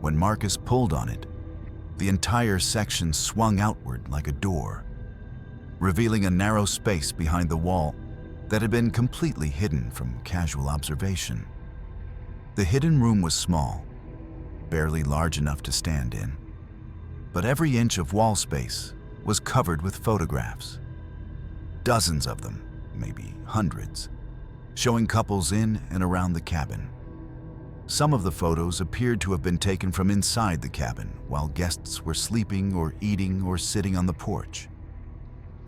[SPEAKER 1] When Marcus pulled on it, the entire section swung outward like a door, revealing a narrow space behind the wall that had been completely hidden from casual observation. The hidden room was small, barely large enough to stand in, but every inch of wall space was covered with photographs. Dozens of them, maybe hundreds, showing couples in and around the cabin. Some of the photos appeared to have been taken from inside the cabin while guests were sleeping or eating or sitting on the porch.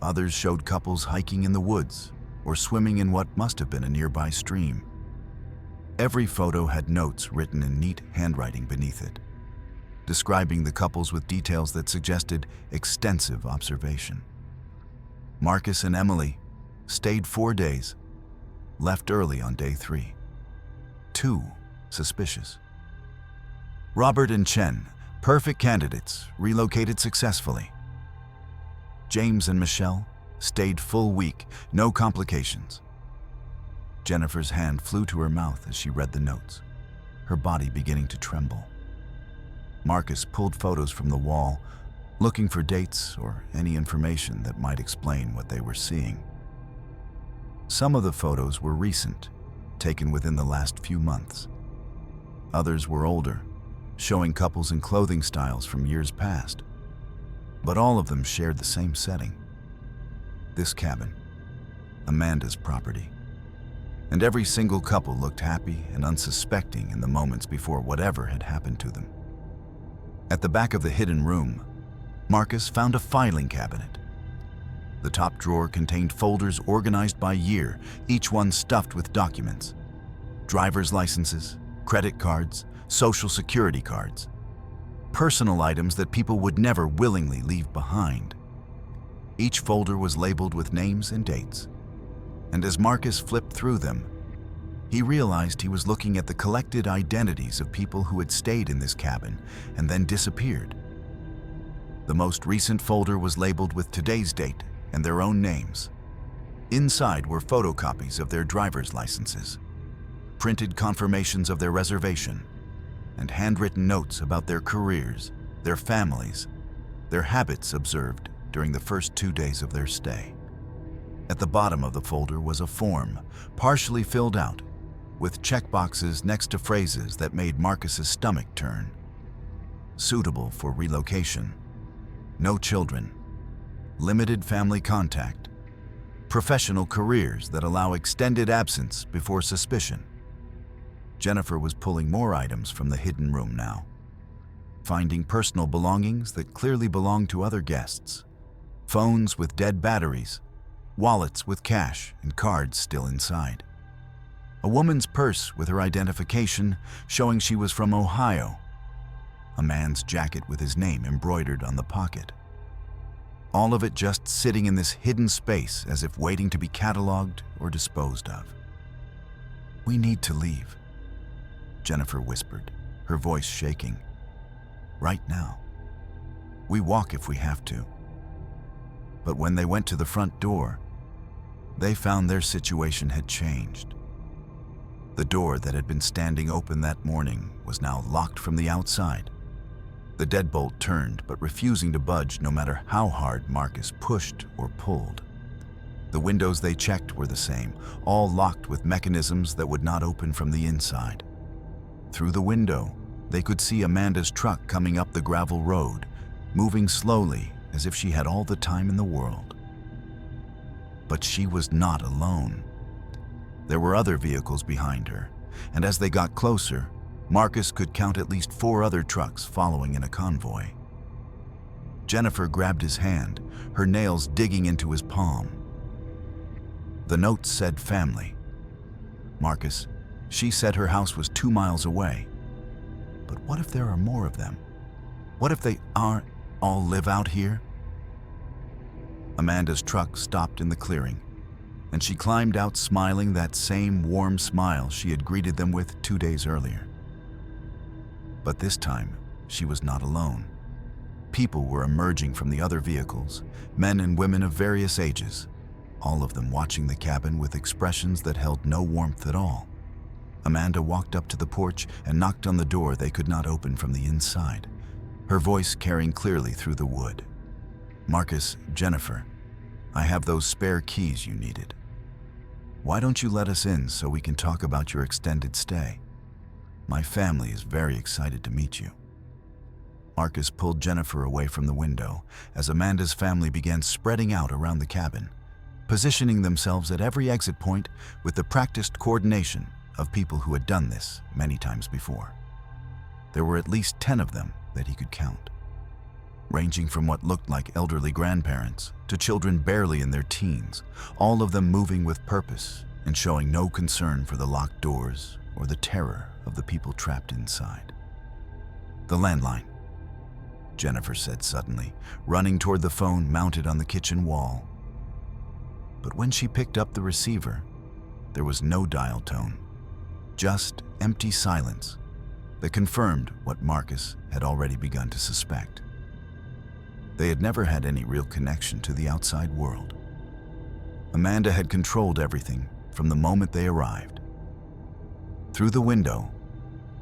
[SPEAKER 1] Others showed couples hiking in the woods or swimming in what must have been a nearby stream. Every photo had notes written in neat handwriting beneath it, describing the couples with details that suggested extensive observation. Marcus and Emily stayed 4 days, left early on day 3. Too suspicious. Robert and Chen, perfect candidates, relocated successfully. James and Michelle stayed full week, no complications. Jennifer's hand flew to her mouth as she read the notes, her body beginning to tremble. Marcus pulled photos from the wall, looking for dates or any information that might explain what they were seeing. Some of the photos were recent, taken within the last few months. Others were older, showing couples in clothing styles from years past. But all of them shared the same setting. This cabin, Amanda's property. And every single couple looked happy and unsuspecting in the moments before whatever had happened to them. At the back of the hidden room, Marcus found a filing cabinet. The top drawer contained folders organized by year, each one stuffed with documents. Driver's licenses, credit cards, social security cards. Personal items that people would never willingly leave behind. Each folder was labeled with names and dates. And as Marcus flipped through them, he realized he was looking at the collected identities of people who had stayed in this cabin and then disappeared. The most recent folder was labeled with today's date and their own names. Inside were photocopies of their driver's licenses, printed confirmations of their reservation, and handwritten notes about their careers, their families, their habits observed during the first 2 days of their stay. At the bottom of the folder was a form, partially filled out, with checkboxes next to phrases that made Marcus's stomach turn. Suitable for relocation. No children. Limited family contact. Professional careers that allow extended absence before suspicion. Jennifer was pulling more items from the hidden room now, finding personal belongings that clearly belonged to other guests. Phones with dead batteries, wallets with cash and cards still inside. A woman's purse with her identification showing she was from Ohio. A man's jacket with his name embroidered on the pocket. All of it just sitting in this hidden space as if waiting to be cataloged or disposed of. "We need to leave," Jennifer whispered, her voice shaking. "Right now. We walk if we have to." But when they went to the front door, they found their situation had changed. The door that had been standing open that morning was now locked from the outside. The deadbolt turned, but refusing to budge no matter how hard Marcus pushed or pulled. The windows they checked were the same, all locked with mechanisms that would not open from the inside. Through the window, they could see Amanda's truck coming up the gravel road, moving slowly as if she had all the time in the world. But she was not alone. There were other vehicles behind her, and as they got closer, Marcus could count at least 4 other trucks following in a convoy. Jennifer grabbed his hand, her nails digging into his palm. The note said family. Marcus, she said her house was 2 miles away. But what if there are more of them? What if they aren't all live out here? Amanda's truck stopped in the clearing, and she climbed out smiling that same warm smile she had greeted them with 2 days earlier. But this time, she was not alone. People were emerging from the other vehicles, men and women of various ages, all of them watching the cabin with expressions that held no warmth at all. Amanda walked up to the porch and knocked on the door they could not open from the inside, her voice carrying clearly through the wood. "Marcus, Jennifer, I have those spare keys you needed. Why don't you let us in so we can talk about your extended stay? My family is very excited to meet you." Marcus pulled Jennifer away from the window as Amanda's family began spreading out around the cabin, positioning themselves at every exit point with the practiced coordination of people who had done this many times before. There were at least 10 of them that he could count, ranging from what looked like elderly grandparents to children barely in their teens, all of them moving with purpose and showing no concern for the locked doors or the terror of the people trapped inside. "The landline," Jennifer said suddenly, running toward the phone mounted on the kitchen wall. But when she picked up the receiver, there was no dial tone, just empty silence that confirmed what Marcus had already begun to suspect. They had never had any real connection to the outside world. Amanda had controlled everything from the moment they arrived. Through the window,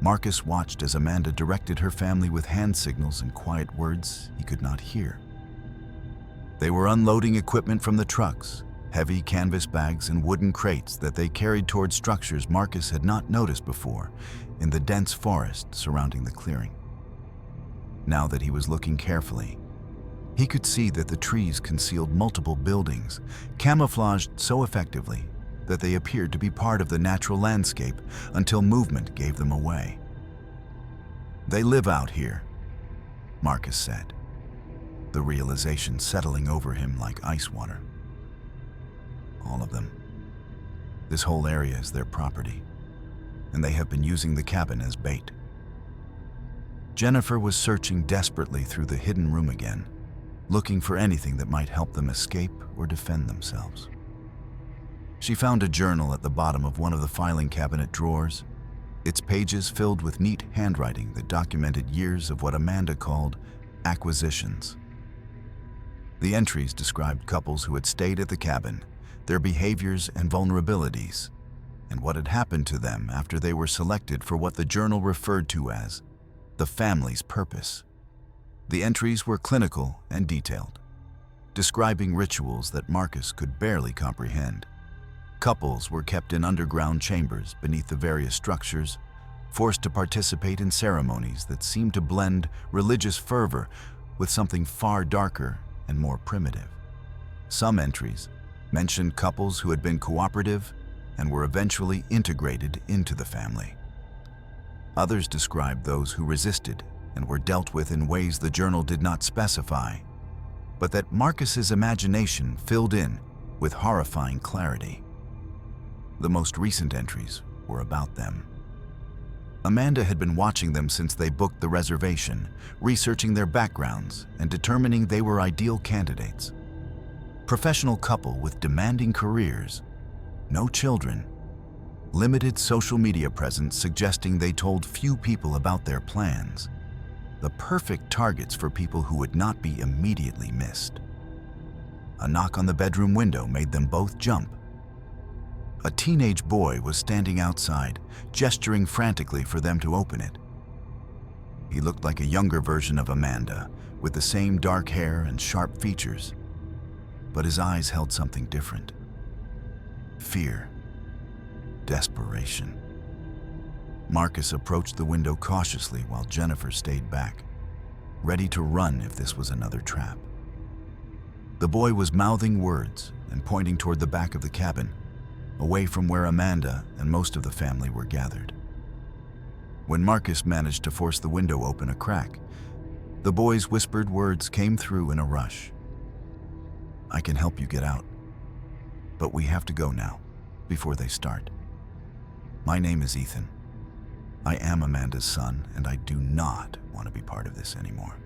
[SPEAKER 1] Marcus watched as Amanda directed her family with hand signals and quiet words he could not hear. They were unloading equipment from the trucks, heavy canvas bags and wooden crates that they carried toward structures Marcus had not noticed before in the dense forest surrounding the clearing. Now that he was looking carefully, He could see that the trees concealed multiple buildings, camouflaged so effectively that they appeared to be part of the natural landscape until movement gave them away. "They live out here," Marcus said, the realization settling over him like ice water. "All of them. This whole area is their property, and they have been using the cabin as bait." Jennifer was searching desperately through the hidden room again, looking for anything that might help them escape or defend themselves. She found a journal at the bottom of one of the filing cabinet drawers, its pages filled with neat handwriting that documented years of what Amanda called acquisitions. The entries described couples who had stayed at the cabin, their behaviors and vulnerabilities, and what had happened to them after they were selected for what the journal referred to as the family's purpose. The entries were clinical and detailed, describing rituals that Marcus could barely comprehend. Couples were kept in underground chambers beneath the various structures, forced to participate in ceremonies that seemed to blend religious fervor with something far darker and more primitive. Some entries mentioned couples who had been cooperative and were eventually integrated into the family. Others described those who resisted and were dealt with in ways the journal did not specify, but that Marcus's imagination filled in with horrifying clarity. The most recent entries were about them. Amanda had been watching them since they booked the reservation, researching their backgrounds and determining they were ideal candidates. Professional couple with demanding careers, no children, limited social media presence suggesting they told few people about their plans. The perfect targets for people who would not be immediately missed. A knock on the bedroom window made them both jump. A teenage boy was standing outside, gesturing frantically for them to open it. He looked like a younger version of Amanda, with the same dark hair and sharp features, but his eyes held something different. Fear. Desperation. Marcus approached the window cautiously while Jennifer stayed back, ready to run if this was another trap. The boy was mouthing words and pointing toward the back of the cabin, away from where Amanda and most of the family were gathered. When Marcus managed to force the window open a crack, the boy's whispered words came through in a rush. "I can help you get out, but we have to go now, before they start. My name is Ethan. I am Amanda's son, and I do not want to be part of this anymore."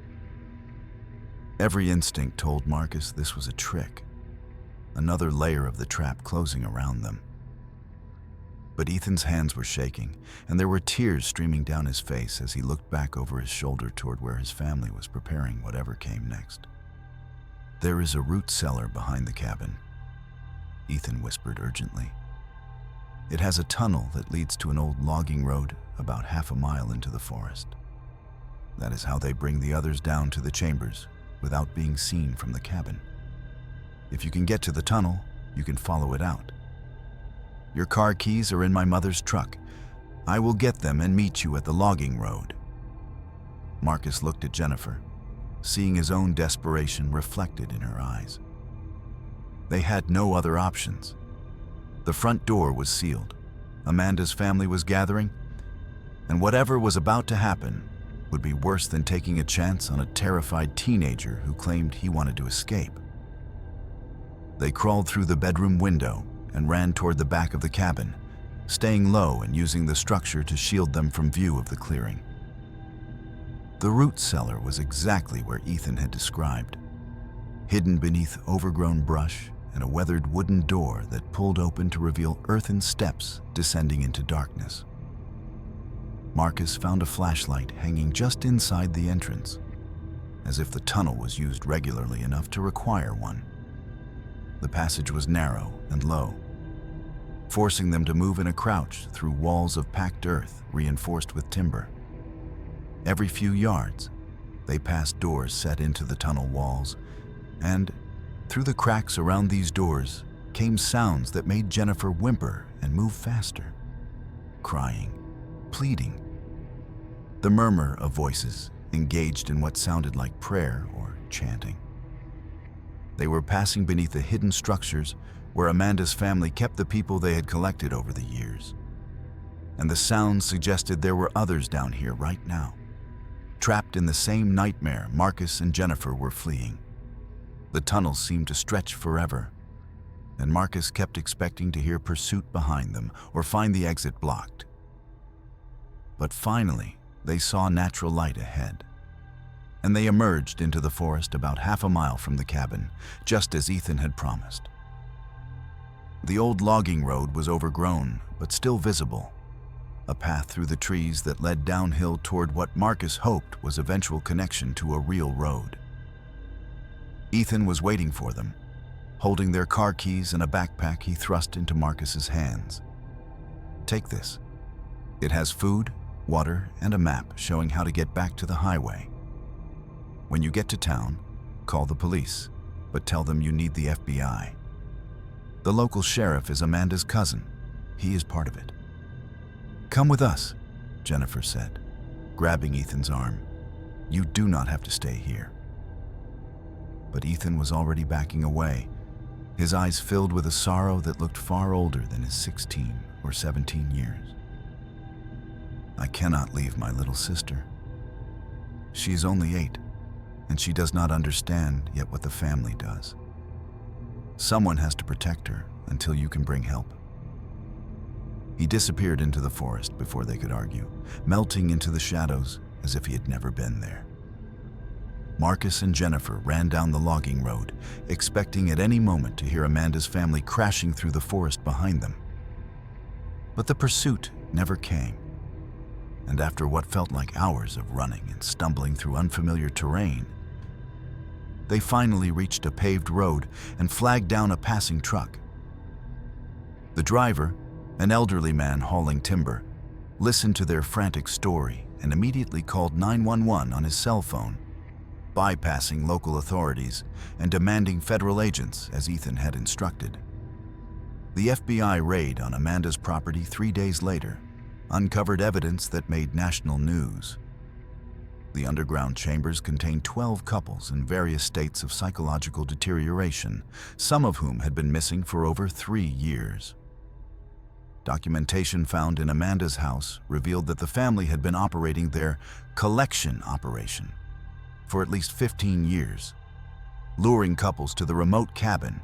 [SPEAKER 1] Every instinct told Marcus this was a trick, another layer of the trap closing around them. But Ethan's hands were shaking, and there were tears streaming down his face as he looked back over his shoulder toward where his family was preparing whatever came next. "There is a root cellar behind the cabin," Ethan whispered urgently. "It has a tunnel that leads to an old logging road about half a mile into the forest. That is how they bring the others down to the chambers without being seen from the cabin. If you can get to the tunnel, you can follow it out. Your car keys are in my mother's truck. I will get them and meet you at the logging road." Marcus looked at Jennifer, seeing his own desperation reflected in her eyes. They had no other options. The front door was sealed. Amanda's family was gathering, and whatever was about to happen would be worse than taking a chance on a terrified teenager who claimed he wanted to escape. They crawled through the bedroom window and ran toward the back of the cabin, staying low and using the structure to shield them from view of the clearing. The root cellar was exactly where Ethan had described, hidden beneath overgrown brush and a weathered wooden door that pulled open to reveal earthen steps descending into darkness. Marcus found a flashlight hanging just inside the entrance, as if the tunnel was used regularly enough to require one. The passage was narrow and low, forcing them to move in a crouch through walls of packed earth reinforced with timber. Every few yards, they passed doors set into the tunnel walls, and through the cracks around these doors came sounds that made Jennifer whimper and move faster, crying, pleading. The murmur of voices engaged in what sounded like prayer or chanting. They were passing beneath the hidden structures where Amanda's family kept the people they had collected over the years. And the sounds suggested there were others down here right now, trapped in the same nightmare Marcus and Jennifer were fleeing. The tunnels seemed to stretch forever, and Marcus kept expecting to hear pursuit behind them or find the exit blocked. But finally, they saw natural light ahead, and they emerged into the forest about half a mile from the cabin, just as Ethan had promised. The old logging road was overgrown, but still visible, a path through the trees that led downhill toward what Marcus hoped was eventual connection to a real road. Ethan was waiting for them, holding their car keys and a backpack he thrust into Marcus's hands. "Take this. It has food, water, and a map showing how to get back to the highway. When you get to town, call the police, but tell them you need the FBI. The local sheriff is Amanda's cousin. He is part of it." "Come with us," Jennifer said, grabbing Ethan's arm. "You do not have to stay here." But Ethan was already backing away, his eyes filled with a sorrow that looked far older than his 16 or 17 years. "I cannot leave my little sister. She is only 8, and she does not understand yet what the family does. Someone has to protect her until you can bring help." He disappeared into the forest before they could argue, melting into the shadows as if he had never been there. Marcus and Jennifer ran down the logging road, expecting at any moment to hear Amanda's family crashing through the forest behind them. But the pursuit never came, and after what felt like hours of running and stumbling through unfamiliar terrain, they finally reached a paved road and flagged down a passing truck. The driver, an elderly man hauling timber, listened to their frantic story and immediately called 911 on his cell phone, bypassing local authorities and demanding federal agents as Ethan had instructed. The FBI raid on Amanda's property 3 days later uncovered evidence that made national news. The underground chambers contained 12 couples in various states of psychological deterioration, some of whom had been missing for over 3 years. Documentation found in Amanda's house revealed that the family had been operating their collection operation for at least 15 years, luring couples to the remote cabin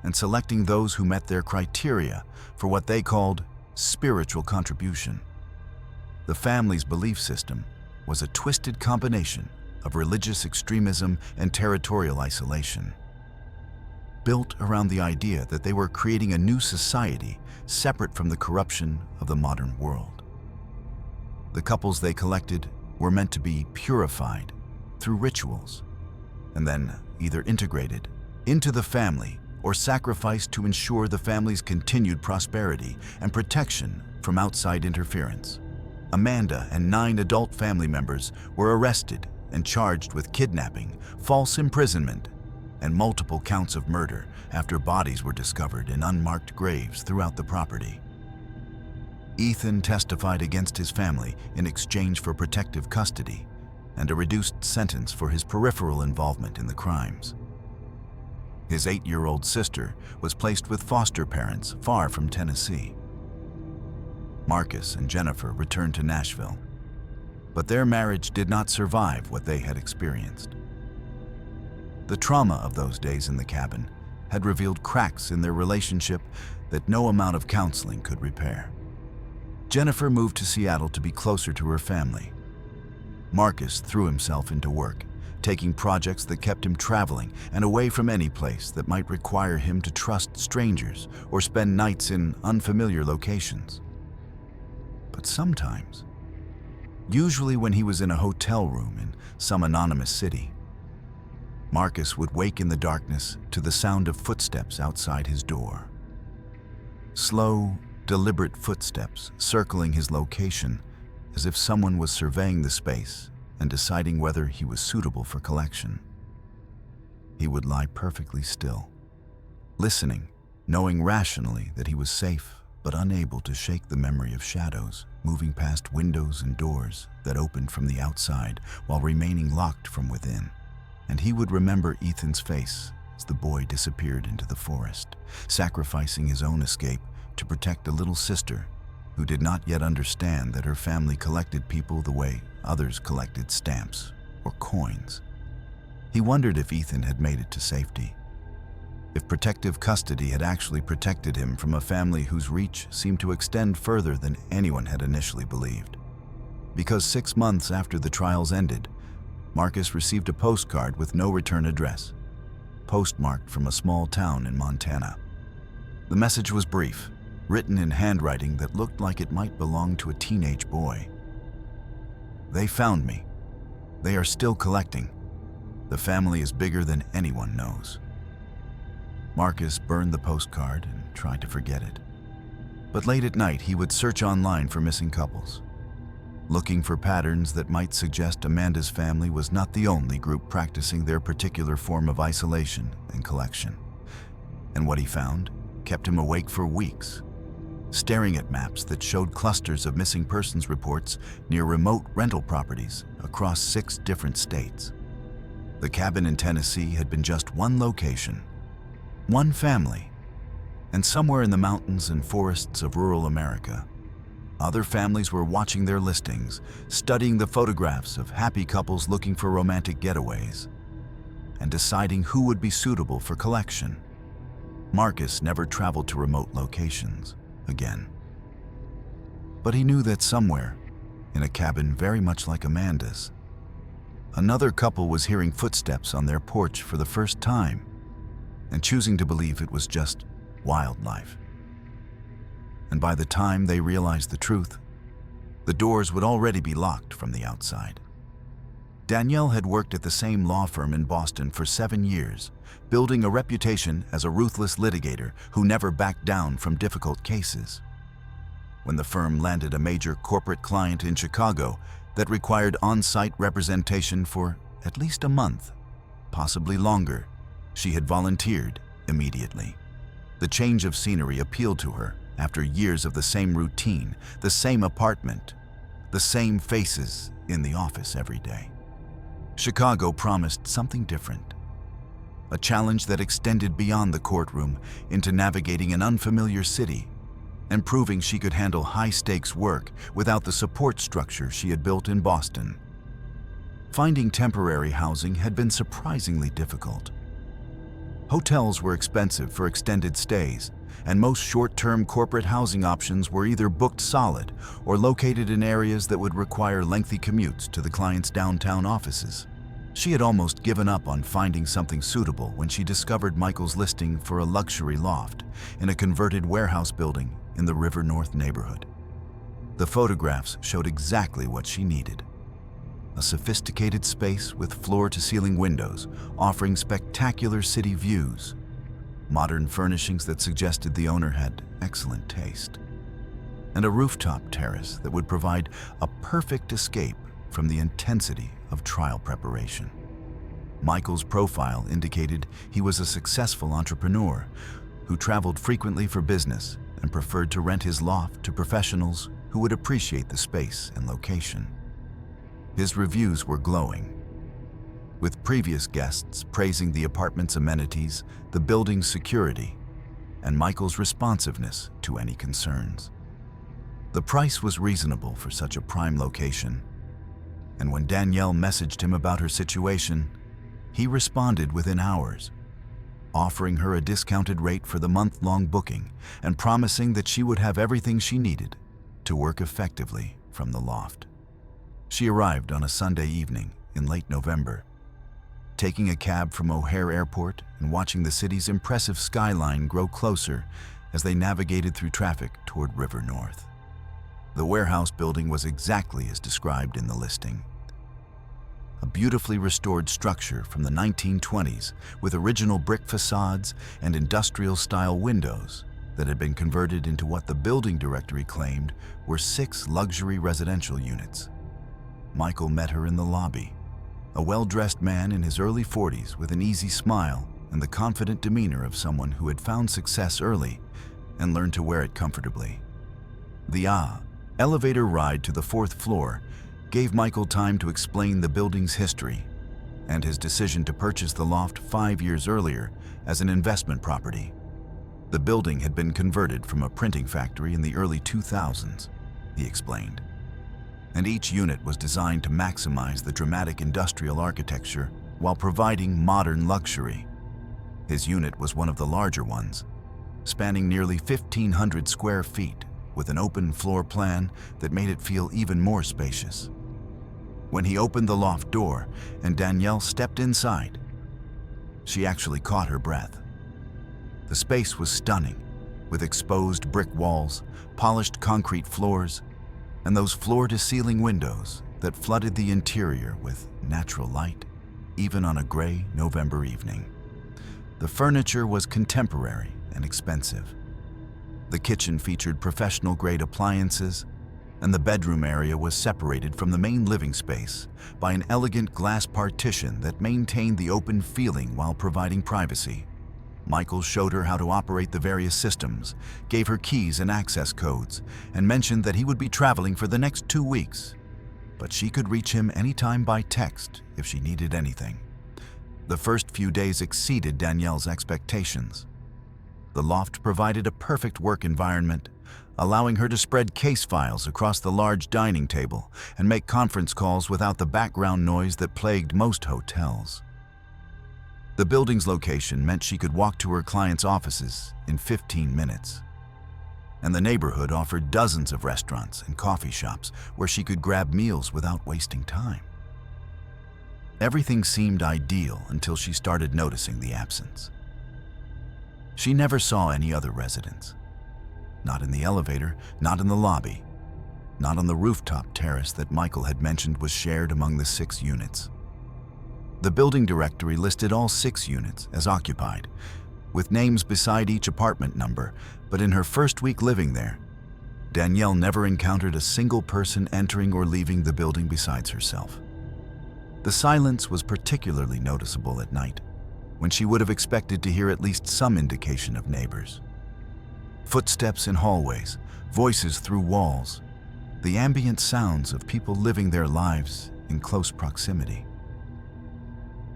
[SPEAKER 1] and selecting those who met their criteria for what they called spiritual contribution. The family's belief system was a twisted combination of religious extremism and territorial isolation, built around the idea that they were creating a new society separate from the corruption of the modern world. The couples they collected were meant to be purified through rituals, and then either integrated into the family or sacrificed to ensure the family's continued prosperity and protection from outside interference. Amanda and 9 adult family members were arrested and charged with kidnapping, false imprisonment, and multiple counts of murder after bodies were discovered in unmarked graves throughout the property. Ethan testified against his family in exchange for protective custody and a reduced sentence for his peripheral involvement in the crimes. His 8-year-old sister was placed with foster parents far from Tennessee. Marcus and Jennifer returned to Nashville, but their marriage did not survive what they had experienced. The trauma of those days in the cabin had revealed cracks in their relationship that no amount of counseling could repair. Jennifer moved to Seattle to be closer to her family. Marcus threw himself into work, taking projects that kept him traveling and away from any place that might require him to trust strangers or spend nights in unfamiliar locations. But sometimes, usually when he was in a hotel room in some anonymous city, Marcus would wake in the darkness to the sound of footsteps outside his door. Slow, deliberate footsteps circling his location as if someone was surveying the space and deciding whether he was suitable for collection. He would lie perfectly still, listening, knowing rationally that he was safe but unable to shake the memory of shadows moving past windows and doors that opened from the outside while remaining locked from within. And he would remember Ethan's face as the boy disappeared into the forest, sacrificing his own escape to protect a little sister who did not yet understand that her family collected people the way others collected stamps or coins. He wondered if Ethan had made it to safety, if protective custody had actually protected him from a family whose reach seemed to extend further than anyone had initially believed. Because 6 months after the trials ended, Marcus received a postcard with no return address, postmarked from a small town in Montana. The message was brief, written in handwriting that looked like it might belong to a teenage boy. "They found me. They are still collecting. The family is bigger than anyone knows." Marcus burned the postcard and tried to forget it. But late at night, he would search online for missing couples, looking for patterns that might suggest Amanda's family was not the only group practicing their particular form of isolation and collection. And what he found kept him awake for weeks, staring at maps that showed clusters of missing persons reports near remote rental properties across 6 different states. The cabin in Tennessee had been just one location, one family, and somewhere in the mountains and forests of rural America, other families were watching their listings, studying the photographs of happy couples looking for romantic getaways, and deciding who would be suitable for collection. Marcus never traveled to remote locations again. But he knew that somewhere, in a cabin very much like Amanda's, another couple was hearing footsteps on their porch for the first time and choosing to believe it was just wildlife. And by the time they realized the truth, the doors would already be locked from the outside. Danielle had worked at the same law firm in Boston for 7 years, building a reputation as a ruthless litigator who never backed down from difficult cases. When the firm landed a major corporate client in Chicago that required on-site representation for at least a month, possibly longer, she had volunteered immediately. The change of scenery appealed to her after years of the same routine, the same apartment, the same faces in the office every day. Chicago promised something different, a challenge that extended beyond the courtroom into navigating an unfamiliar city and proving she could handle high-stakes work without the support structure she had built in Boston. Finding temporary housing had been surprisingly difficult. Hotels were expensive for extended stays, and most short-term corporate housing options were either booked solid or located in areas that would require lengthy commutes to the client's downtown offices. She had almost given up on finding something suitable when she discovered Michael's listing for a luxury loft in a converted warehouse building in the River North neighborhood. The photographs showed exactly what she needed: a sophisticated space with floor-to-ceiling windows offering spectacular city views, modern furnishings that suggested the owner had excellent taste, and a rooftop terrace that would provide a perfect escape from the intensity of trial preparation. Michael's profile indicated he was a successful entrepreneur who traveled frequently for business and preferred to rent his loft to professionals who would appreciate the space and location. His reviews were glowing, with previous guests praising the apartment's amenities, the building's security, and Michael's responsiveness to any concerns. The price was reasonable for such a prime location, and when Danielle messaged him about her situation, he responded within hours, offering her a discounted rate for the month-long booking and promising that she would have everything she needed to work effectively from the loft. She arrived on a Sunday evening in late November, taking a cab from O'Hare Airport and watching the city's impressive skyline grow closer as they navigated through traffic toward River North. The warehouse building was exactly as described in the listing. A beautifully restored structure from the 1920s with original brick facades and industrial-style windows that had been converted into what the building directory claimed were 6 luxury residential units. Michael met her in the lobby, a well-dressed man in his early 40s with an easy smile and the confident demeanor of someone who had found success early and learned to wear it comfortably. The elevator ride to the 4th floor gave Michael time to explain the building's history, and his decision to purchase the loft 5 years earlier as an investment property. The building had been converted from a printing factory in the early 2000s, he explained, and each unit was designed to maximize the dramatic industrial architecture while providing modern luxury. His unit was one of the larger ones, spanning nearly 1,500 square feet, with an open floor plan that made it feel even more spacious. When he opened the loft door and Danielle stepped inside, she actually caught her breath. The space was stunning, with exposed brick walls, polished concrete floors, and those floor-to-ceiling windows that flooded the interior with natural light, even on a gray November evening. The furniture was contemporary and expensive. The kitchen featured professional-grade appliances, and the bedroom area was separated from the main living space by an elegant glass partition that maintained the open feeling while providing privacy. Michael showed her how to operate the various systems, gave her keys and access codes, and mentioned that he would be traveling for the next 2 weeks, but she could reach him anytime by text if she needed anything. The first few days exceeded Danielle's expectations. The loft provided a perfect work environment, allowing her to spread case files across the large dining table and make conference calls without the background noise that plagued most hotels. The building's location meant she could walk to her clients' offices in 15 minutes. And the neighborhood offered dozens of restaurants and coffee shops where she could grab meals without wasting time. Everything seemed ideal until she started noticing the absence. She never saw any other residents. Not in the elevator, not in the lobby, not on the rooftop terrace that Michael had mentioned was shared among the 6 units. The building directory listed all 6 units as occupied, with names beside each apartment number, but in her first week living there, Danielle never encountered a single person entering or leaving the building besides herself. The silence was particularly noticeable at night, when she would have expected to hear at least some indication of neighbors. Footsteps in hallways, voices through walls, the ambient sounds of people living their lives in close proximity.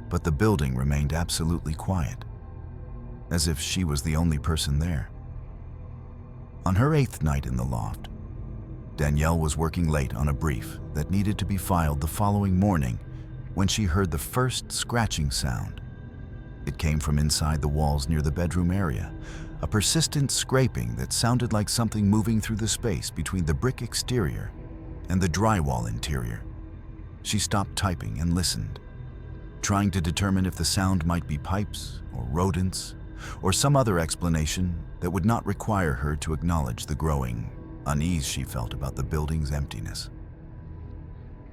[SPEAKER 1] But the building remained absolutely quiet, as if she was the only person there. On her 8th night in the loft, Danielle was working late on a brief that needed to be filed the following morning when she heard the first scratching sound. It came from inside the walls near the bedroom area, a persistent scraping that sounded like something moving through the space between the brick exterior and the drywall interior. She stopped typing and listened, trying to determine if the sound might be pipes or rodents or some other explanation that would not require her to acknowledge the growing unease she felt about the building's emptiness.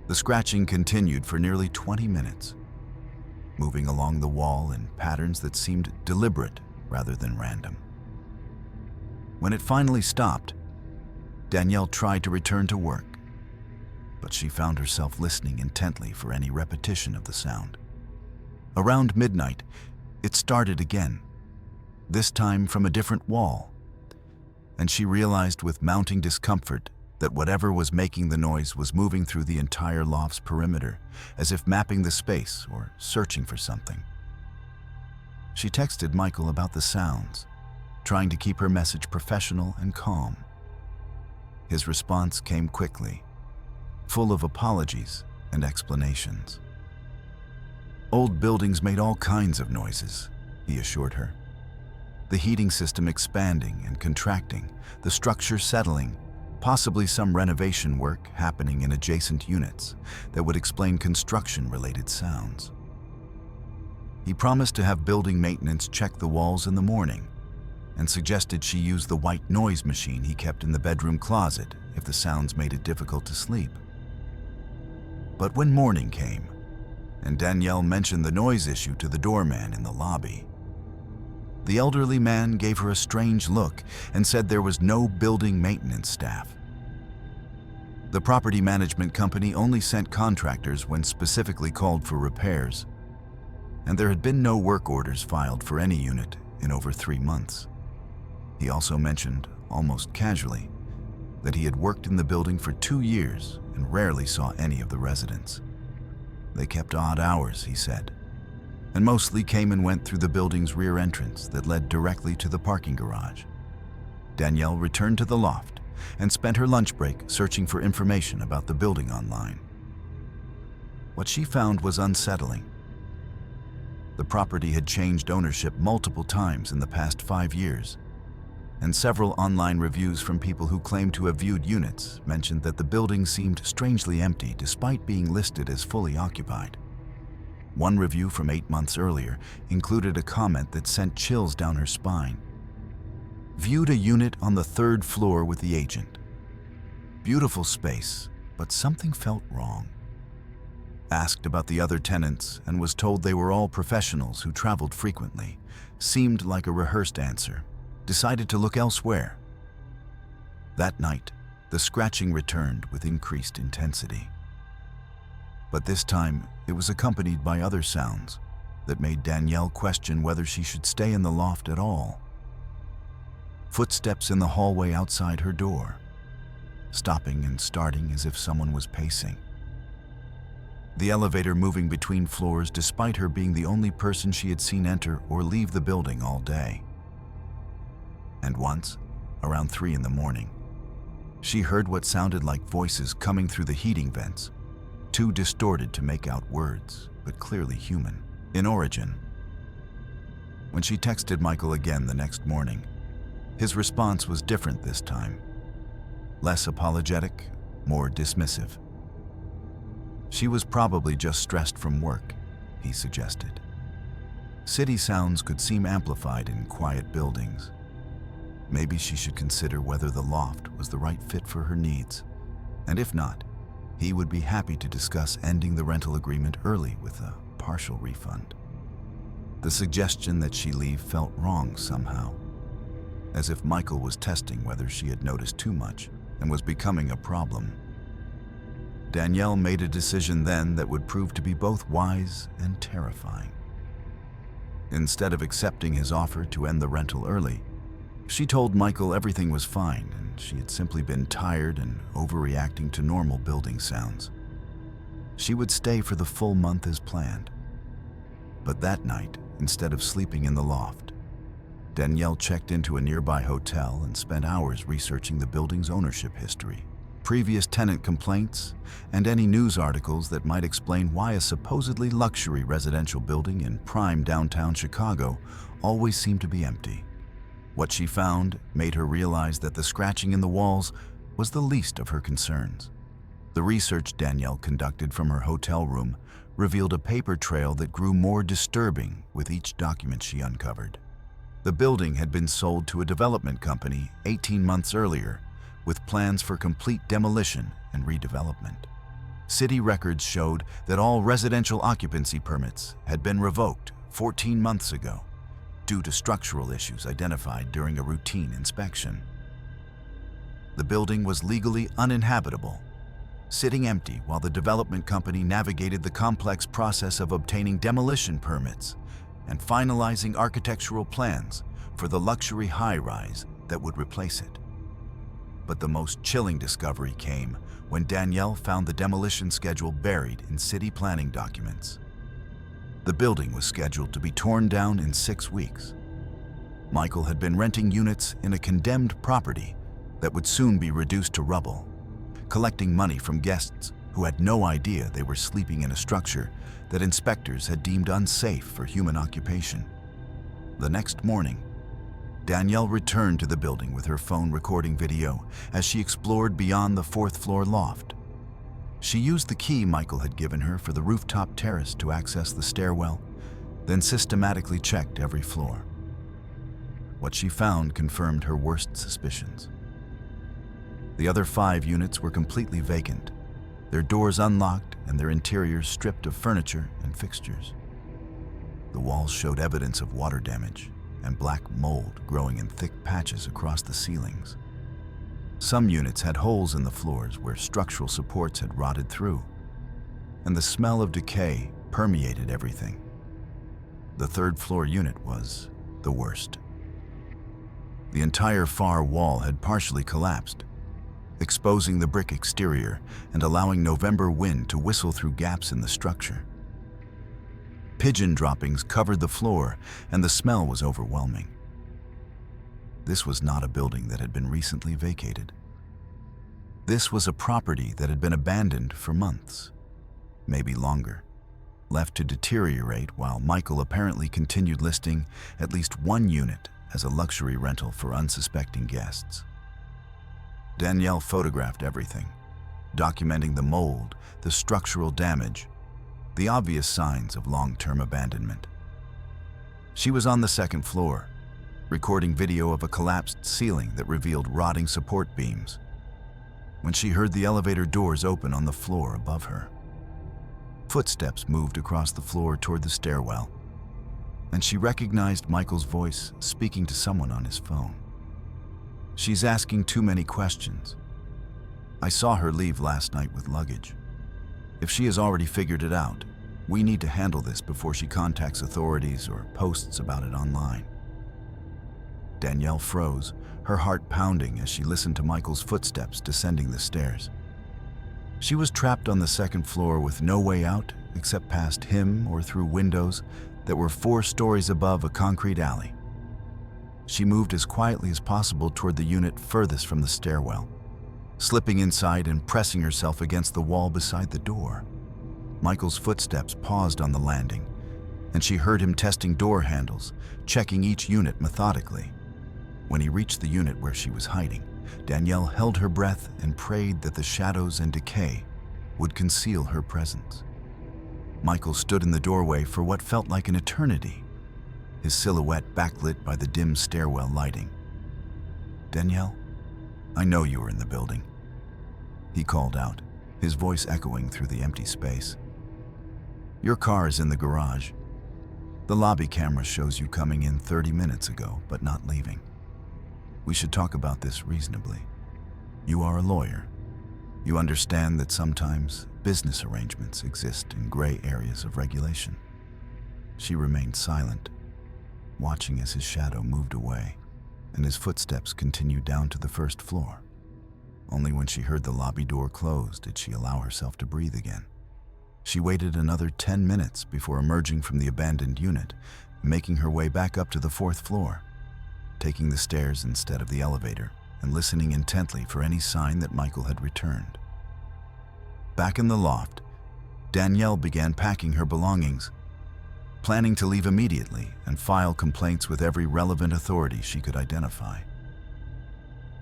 [SPEAKER 1] The scratching continued for nearly 20 minutes, moving along the wall in patterns that seemed deliberate rather than random. When it finally stopped, Danielle tried to return to work, but she found herself listening intently for any repetition of the sound. Around midnight, it started again, this time from a different wall, and she realized with mounting discomfort that whatever was making the noise was moving through the entire loft's perimeter, as if mapping the space or searching for something. She texted Michael about the sounds, trying to keep her message professional and calm. His response came quickly, full of apologies and explanations. Old buildings made all kinds of noises, he assured her. The heating system expanding and contracting, the structure settling, possibly some renovation work happening in adjacent units that would explain construction-related sounds. He promised to have building maintenance check the walls in the morning and suggested she use the white noise machine he kept in the bedroom closet if the sounds made it difficult to sleep. But when morning came, and Danielle mentioned the noise issue to the doorman in the lobby, the elderly man gave her a strange look and said there was no building maintenance staff. The property management company only sent contractors when specifically called for repairs, and there had been no work orders filed for any unit in over 3 months. He also mentioned, almost casually, that he had worked in the building for 2 years and rarely saw any of the residents. They kept odd hours, he said, and mostly came and went through the building's rear entrance that led directly to the parking garage. Danielle returned to the loft and spent her lunch break searching for information about the building online. What she found was unsettling. The property had changed ownership multiple times in the past 5 years, and several online reviews from people who claimed to have viewed units mentioned that the building seemed strangely empty despite being listed as fully occupied. One review from 8 months earlier included a comment that sent chills down her spine. Viewed a unit on the 3rd floor with the agent. Beautiful space, but something felt wrong. Asked about the other tenants and was told they were all professionals who traveled frequently. Seemed like a rehearsed answer. Decided to look elsewhere. That night, the scratching returned with increased intensity. But this time, it was accompanied by other sounds that made Danielle question whether she should stay in the loft at all. Footsteps in the hallway outside her door, stopping and starting as if someone was pacing. The elevator moving between floors despite her being the only person she had seen enter or leave the building all day. And once, around 3 in the morning, she heard what sounded like voices coming through the heating vents, too distorted to make out words, but clearly human in origin. When she texted Michael again the next morning, his response was different this time. Less apologetic, more dismissive. She was probably just stressed from work, he suggested. City sounds could seem amplified in quiet buildings. Maybe she should consider whether the loft was the right fit for her needs, and if not, he would be happy to discuss ending the rental agreement early with a partial refund. The suggestion that she leave felt wrong somehow, as if Michael was testing whether she had noticed too much and was becoming a problem. Danielle made a decision then that would prove to be both wise and terrifying. Instead of accepting his offer to end the rental early, she told Michael everything was fine and she had simply been tired and overreacting to normal building sounds. She would stay for the full month as planned. But that night, instead of sleeping in the loft, Danielle checked into a nearby hotel and spent hours researching the building's ownership history, previous tenant complaints, and any news articles that might explain why a supposedly luxury residential building in prime downtown Chicago always seemed to be empty. What she found made her realize that the scratching in the walls was the least of her concerns. The research Danielle conducted from her hotel room revealed a paper trail that grew more disturbing with each document she uncovered. The building had been sold to a development company 18 months earlier, with plans for complete demolition and redevelopment. City records showed that all residential occupancy permits had been revoked 14 months ago due to structural issues identified during a routine inspection. The building was legally uninhabitable, sitting empty while the development company navigated the complex process of obtaining demolition permits and finalizing architectural plans for the luxury high-rise that would replace it. But the most chilling discovery came when Danielle found the demolition schedule buried in city planning documents. The building was scheduled to be torn down in 6 weeks. Michael had been renting units in a condemned property that would soon be reduced to rubble, collecting money from guests who had no idea they were sleeping in a structure that inspectors had deemed unsafe for human occupation. The next morning, Danielle returned to the building with her phone recording video as she explored beyond the 4th floor loft. She used the key Michael had given her for the rooftop terrace to access the stairwell, then systematically checked every floor. What she found confirmed her worst suspicions. The other 5 units were completely vacant, their doors unlocked and their interiors stripped of furniture and fixtures. The walls showed evidence of water damage and black mold growing in thick patches across the ceilings. Some units had holes in the floors where structural supports had rotted through, and the smell of decay permeated everything. The 3rd floor unit was the worst. The entire far wall had partially collapsed, exposing the brick exterior and allowing November wind to whistle through gaps in the structure. Pigeon droppings covered the floor, and the smell was overwhelming. This was not a building that had been recently vacated. This was a property that had been abandoned for months, maybe longer, left to deteriorate while Michael apparently continued listing at least one unit as a luxury rental for unsuspecting guests. Danielle photographed everything, documenting the mold, the structural damage, the obvious signs of long-term abandonment. She was on the second floor, recording video of a collapsed ceiling that revealed rotting support beams, when she heard the elevator doors open on the floor above her. Footsteps moved across the floor toward the stairwell, and she recognized Michael's voice speaking to someone on his phone. "She's asking too many questions. I saw her leave last night with luggage. If she has already figured it out, we need to handle this before she contacts authorities or posts about it online." Danielle froze, her heart pounding as she listened to Michael's footsteps descending the stairs. She was trapped on the second floor with no way out except past him or through windows that were 4 stories above a concrete alley. She moved as quietly as possible toward the unit furthest from the stairwell, slipping inside and pressing herself against the wall beside the door. Michael's footsteps paused on the landing, and she heard him testing door handles, checking each unit methodically. When he reached the unit where she was hiding, Danielle held her breath and prayed that the shadows and decay would conceal her presence. Michael stood in the doorway for what felt like an eternity, his silhouette backlit by the dim stairwell lighting. "Danielle, I know you were in the building," he called out, his voice echoing through the empty space. "Your car is in the garage. The lobby camera shows you coming in 30 minutes ago, but not leaving. We should talk about this reasonably. You are a lawyer. You understand that sometimes business arrangements exist in gray areas of regulation." She remained silent, watching as his shadow moved away and his footsteps continued down to the first floor. Only when she heard the lobby door close did she allow herself to breathe again. She waited another 10 minutes before emerging from the abandoned unit and making her way back up to the 4th floor, taking the stairs instead of the elevator and listening intently for any sign that Michael had returned. Back in the loft, Danielle began packing her belongings, planning to leave immediately and file complaints with every relevant authority she could identify.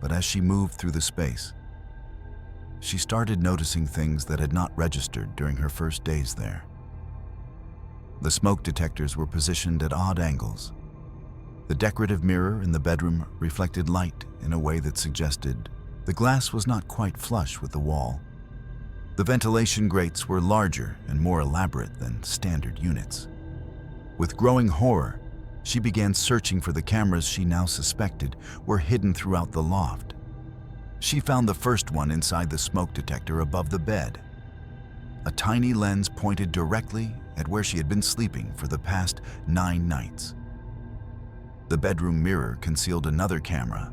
[SPEAKER 1] But as she moved through the space, she started noticing things that had not registered during her first days there. The smoke detectors were positioned at odd angles. The decorative mirror in the bedroom reflected light in a way that suggested the glass was not quite flush with the wall. The ventilation grates were larger and more elaborate than standard units. With growing horror, she began searching for the cameras she now suspected were hidden throughout the loft. She found the first one inside the smoke detector above the bed. A tiny lens pointed directly at where she had been sleeping for the past 9 nights. The bedroom mirror concealed another camera,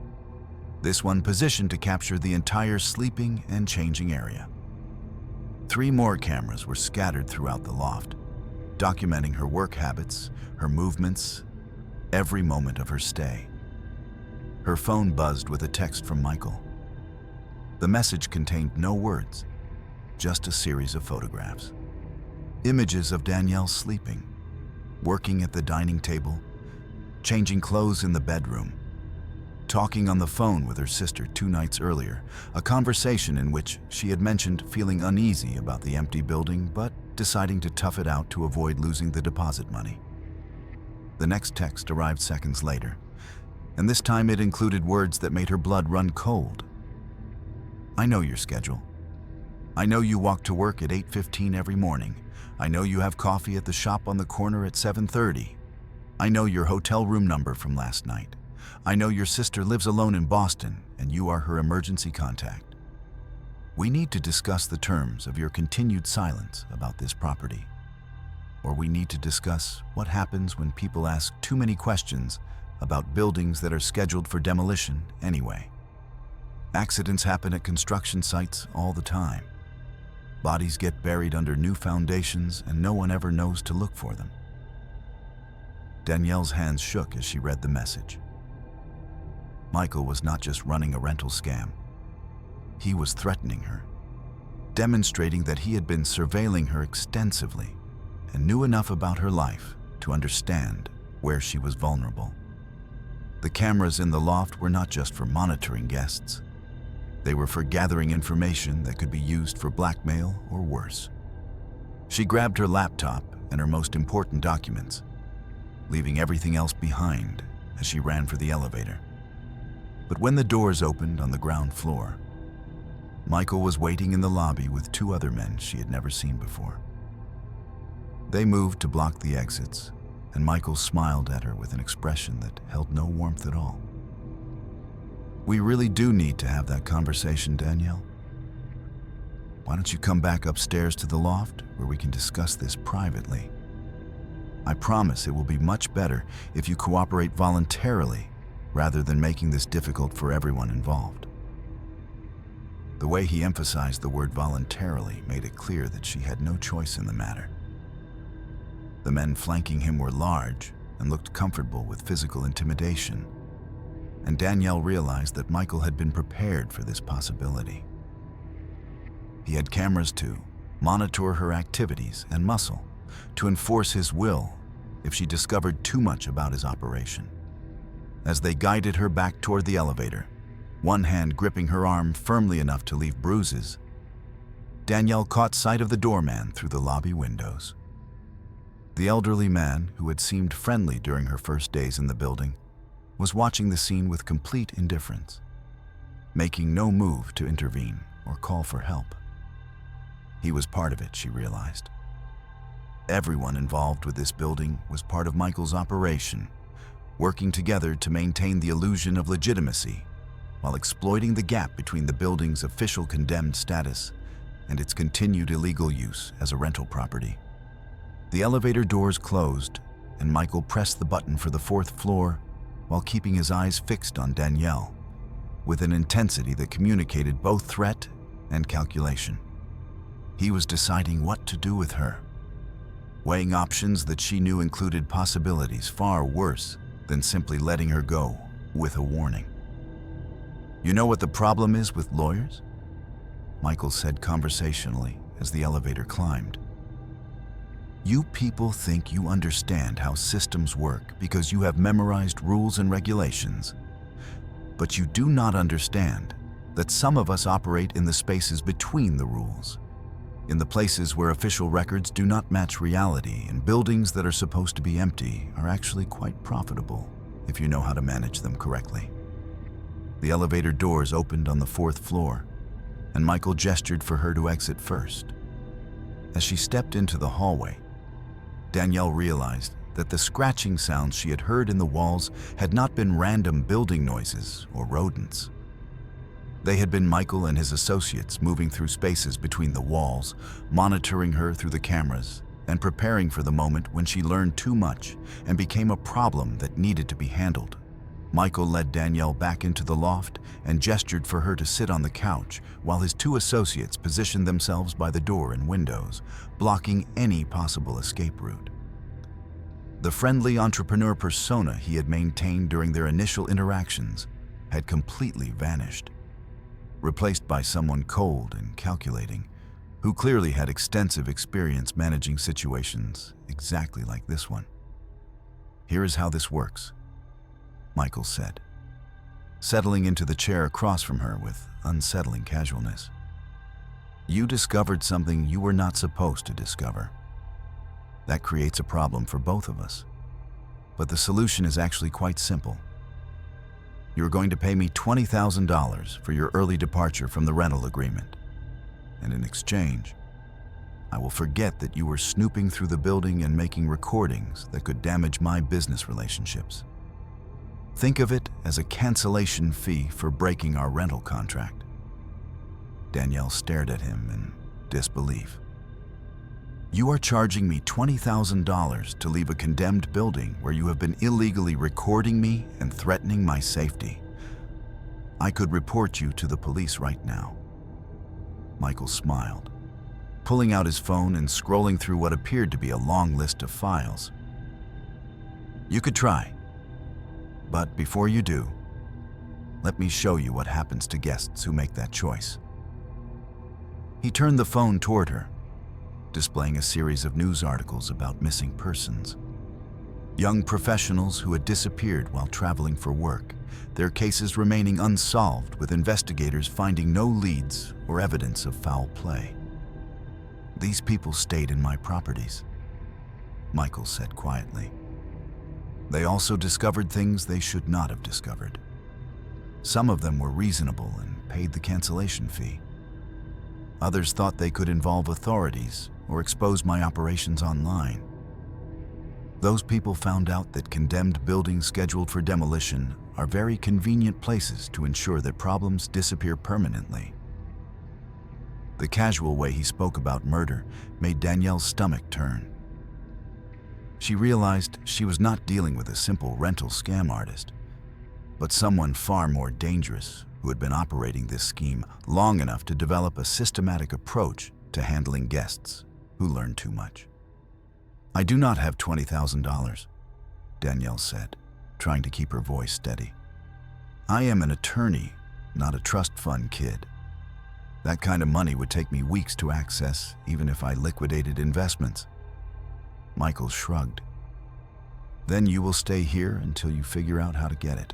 [SPEAKER 1] this one positioned to capture the entire sleeping and changing area. 3 more cameras were scattered throughout the loft, documenting her work habits, her movements, every moment of her stay. Her phone buzzed with a text from Michael. The message contained no words, just a series of photographs. Images of Danielle sleeping, working at the dining table, changing clothes in the bedroom, talking on the phone with her sister 2 nights earlier, a conversation in which she had mentioned feeling uneasy about the empty building but deciding to tough it out to avoid losing the deposit money. The next text arrived seconds later, and this time it included words that made her blood run cold. "I know your schedule. I know you walk to work at 8:15 every morning. I know you have coffee at the shop on the corner at 7:30. I know your hotel room number from last night. I know your sister lives alone in Boston and you are her emergency contact. We need to discuss the terms of your continued silence about this property. Or we need to discuss what happens when people ask too many questions about buildings that are scheduled for demolition anyway." Accidents happen at construction sites all the time. Bodies get buried under new foundations and no one ever knows to look for them. Danielle's hands shook as she read the message. Michael was not just running a rental scam. He was threatening her, demonstrating that he had been surveilling her extensively and knew enough about her life to understand where she was vulnerable. The cameras in the loft were not just for monitoring guests. They were for gathering information that could be used for blackmail or worse. She grabbed her laptop and her most important documents, leaving everything else behind as she ran for the elevator. But when the doors opened on the ground floor, Michael was waiting in the lobby with two other men she had never seen before. They moved to block the exits, and Michael smiled at her with an expression that held no warmth at all. "We really do need to have that conversation, Danielle. Why don't you come back upstairs to the loft where we can discuss this privately? I promise it will be much better if you cooperate voluntarily rather than making this difficult for everyone involved." The way he emphasized the word voluntarily made it clear that she had no choice in the matter. The men flanking him were large and looked comfortable with physical intimidation, and Danielle realized that Michael had been prepared for this possibility. He had cameras to monitor her activities and muscle, to enforce his will if she discovered too much about his operation. As they guided her back toward the elevator, one hand gripping her arm firmly enough to leave bruises, Danielle caught sight of the doorman through the lobby windows. The elderly man, who had seemed friendly during her first days in the building, was watching the scene with complete indifference, making no move to intervene or call for help. He was part of it, she realized. Everyone involved with this building was part of Michael's operation, working together to maintain the illusion of legitimacy while exploiting the gap between the building's official condemned status and its continued illegal use as a rental property. The elevator doors closed, and Michael pressed the button for the 4th floor while keeping his eyes fixed on Danielle, with an intensity that communicated both threat and calculation. He was deciding what to do with her, weighing options that she knew included possibilities far worse than simply letting her go with a warning. "You know what the problem is with lawyers?" Michael said conversationally as the elevator climbed. "You people think you understand how systems work because you have memorized rules and regulations. But you do not understand that some of us operate in the spaces between the rules, in the places where official records do not match reality, and buildings that are supposed to be empty are actually quite profitable if you know how to manage them correctly." The elevator doors opened on the 4th floor, and Michael gestured for her to exit first. As she stepped into the hallway, Danielle realized that the scratching sounds she had heard in the walls had not been random building noises or rodents. They had been Michael and his associates moving through spaces between the walls, monitoring her through the cameras, and preparing for the moment when she learned too much and became a problem that needed to be handled. Michael led Danielle back into the loft and gestured for her to sit on the couch while his two associates positioned themselves by the door and windows, blocking any possible escape route. The friendly entrepreneur persona he had maintained during their initial interactions had completely vanished, replaced by someone cold and calculating, who clearly had extensive experience managing situations exactly like this one. "Here is how this works," Michael said, settling into the chair across from her with unsettling casualness. "You discovered something you were not supposed to discover. That creates a problem for both of us. But the solution is actually quite simple. You're going to pay me $20,000 for your early departure from the rental agreement. And in exchange, I will forget that you were snooping through the building and making recordings that could damage my business relationships. Think of it as a cancellation fee for breaking our rental contract." Danielle stared at him in disbelief. "You are charging me $20,000 to leave a condemned building where you have been illegally recording me and threatening my safety. I could report you to the police right now." Michael smiled, pulling out his phone and scrolling through what appeared to be a long list of files. "You could try, but before you do, let me show you what happens to guests who make that choice." He turned the phone toward her, displaying a series of news articles about missing persons. Young professionals who had disappeared while traveling for work, their cases remaining unsolved with investigators finding no leads or evidence of foul play. "These people stayed in my properties," Michael said quietly. "They also discovered things they should not have discovered. Some of them were reasonable and paid the cancellation fee. Others thought they could involve authorities or expose my operations online. Those people found out that condemned buildings scheduled for demolition are very convenient places to ensure that problems disappear permanently." The casual way he spoke about murder made Danielle's stomach turn. She realized she was not dealing with a simple rental scam artist, but someone far more dangerous who had been operating this scheme long enough to develop a systematic approach to handling guests who learned too much. "I do not have $20,000, Danielle said, trying to keep her voice steady. "I am an attorney, not a trust fund kid. That kind of money would take me weeks to access, even if I liquidated investments." Michael shrugged. "Then you will stay here until you figure out how to get it.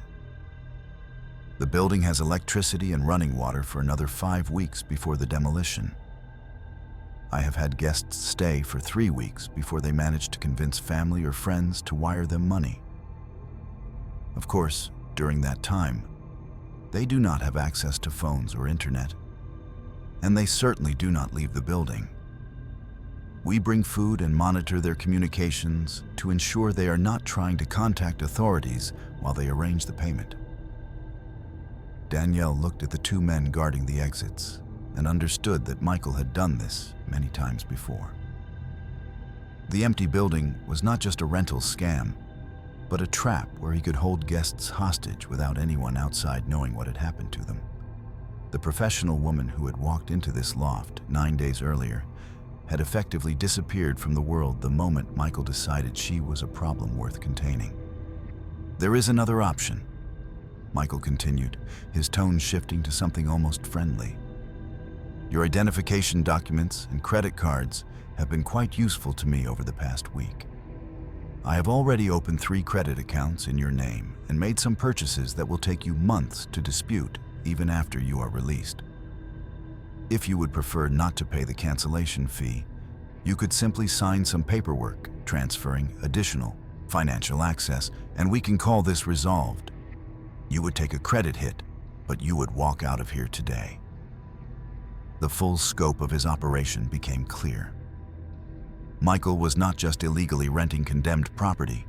[SPEAKER 1] The building has electricity and running water for another 5 weeks before the demolition. I have had guests stay for 3 weeks before they managed to convince family or friends to wire them money. Of course, during that time, they do not have access to phones or internet, and they certainly do not leave the building. We bring food and monitor their communications to ensure they are not trying to contact authorities while they arrange the payment." Danielle looked at the 2 men guarding the exits and understood that Michael had done this many times before. The empty building was not just a rental scam, but a trap where he could hold guests hostage without anyone outside knowing what had happened to them. The professional woman who had walked into this loft 9 days earlier had effectively disappeared from the world the moment Michael decided she was a problem worth containing. "There is another option," Michael continued, his tone shifting to something almost friendly. "Your identification documents and credit cards have been quite useful to me over the past week. I have already opened 3 credit accounts in your name and made some purchases that will take you months to dispute even after you are released. If you would prefer not to pay the cancellation fee, you could simply sign some paperwork transferring additional financial access, and we can call this resolved. You would take a credit hit, but you would walk out of here today." The full scope of his operation became clear. Michael was not just illegally renting condemned property.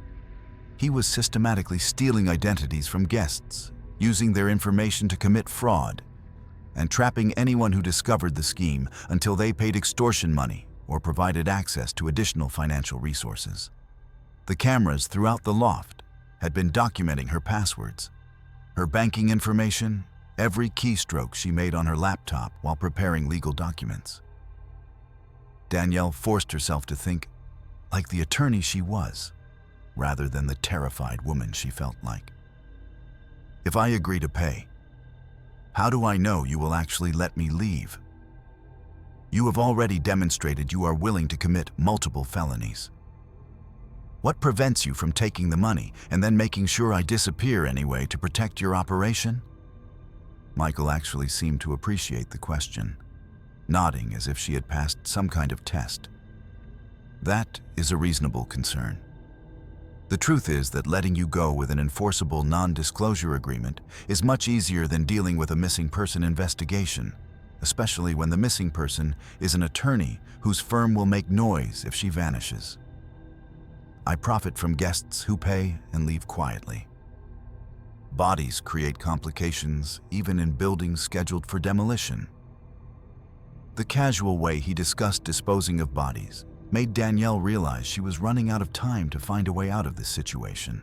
[SPEAKER 1] He was systematically stealing identities from guests, using their information to commit fraud, and trapping anyone who discovered the scheme until they paid extortion money or provided access to additional financial resources. The cameras throughout the loft had been documenting her passwords, her banking information, every keystroke she made on her laptop while preparing legal documents. Danielle forced herself to think like the attorney she was, rather than the terrified woman she felt like. "If I agree to pay, how do I know you will actually let me leave? You have already demonstrated you are willing to commit multiple felonies. What prevents you from taking the money and then making sure I disappear anyway to protect your operation?" Michael actually seemed to appreciate the question, nodding as if she had passed some kind of test. "That is a reasonable concern. The truth is that letting you go with an enforceable non-disclosure agreement is much easier than dealing with a missing person investigation, especially when the missing person is an attorney whose firm will make noise if she vanishes. I profit from guests who pay and leave quietly. Bodies create complications even in buildings scheduled for demolition." The casual way he discussed disposing of bodies made Danielle realize she was running out of time to find a way out of this situation.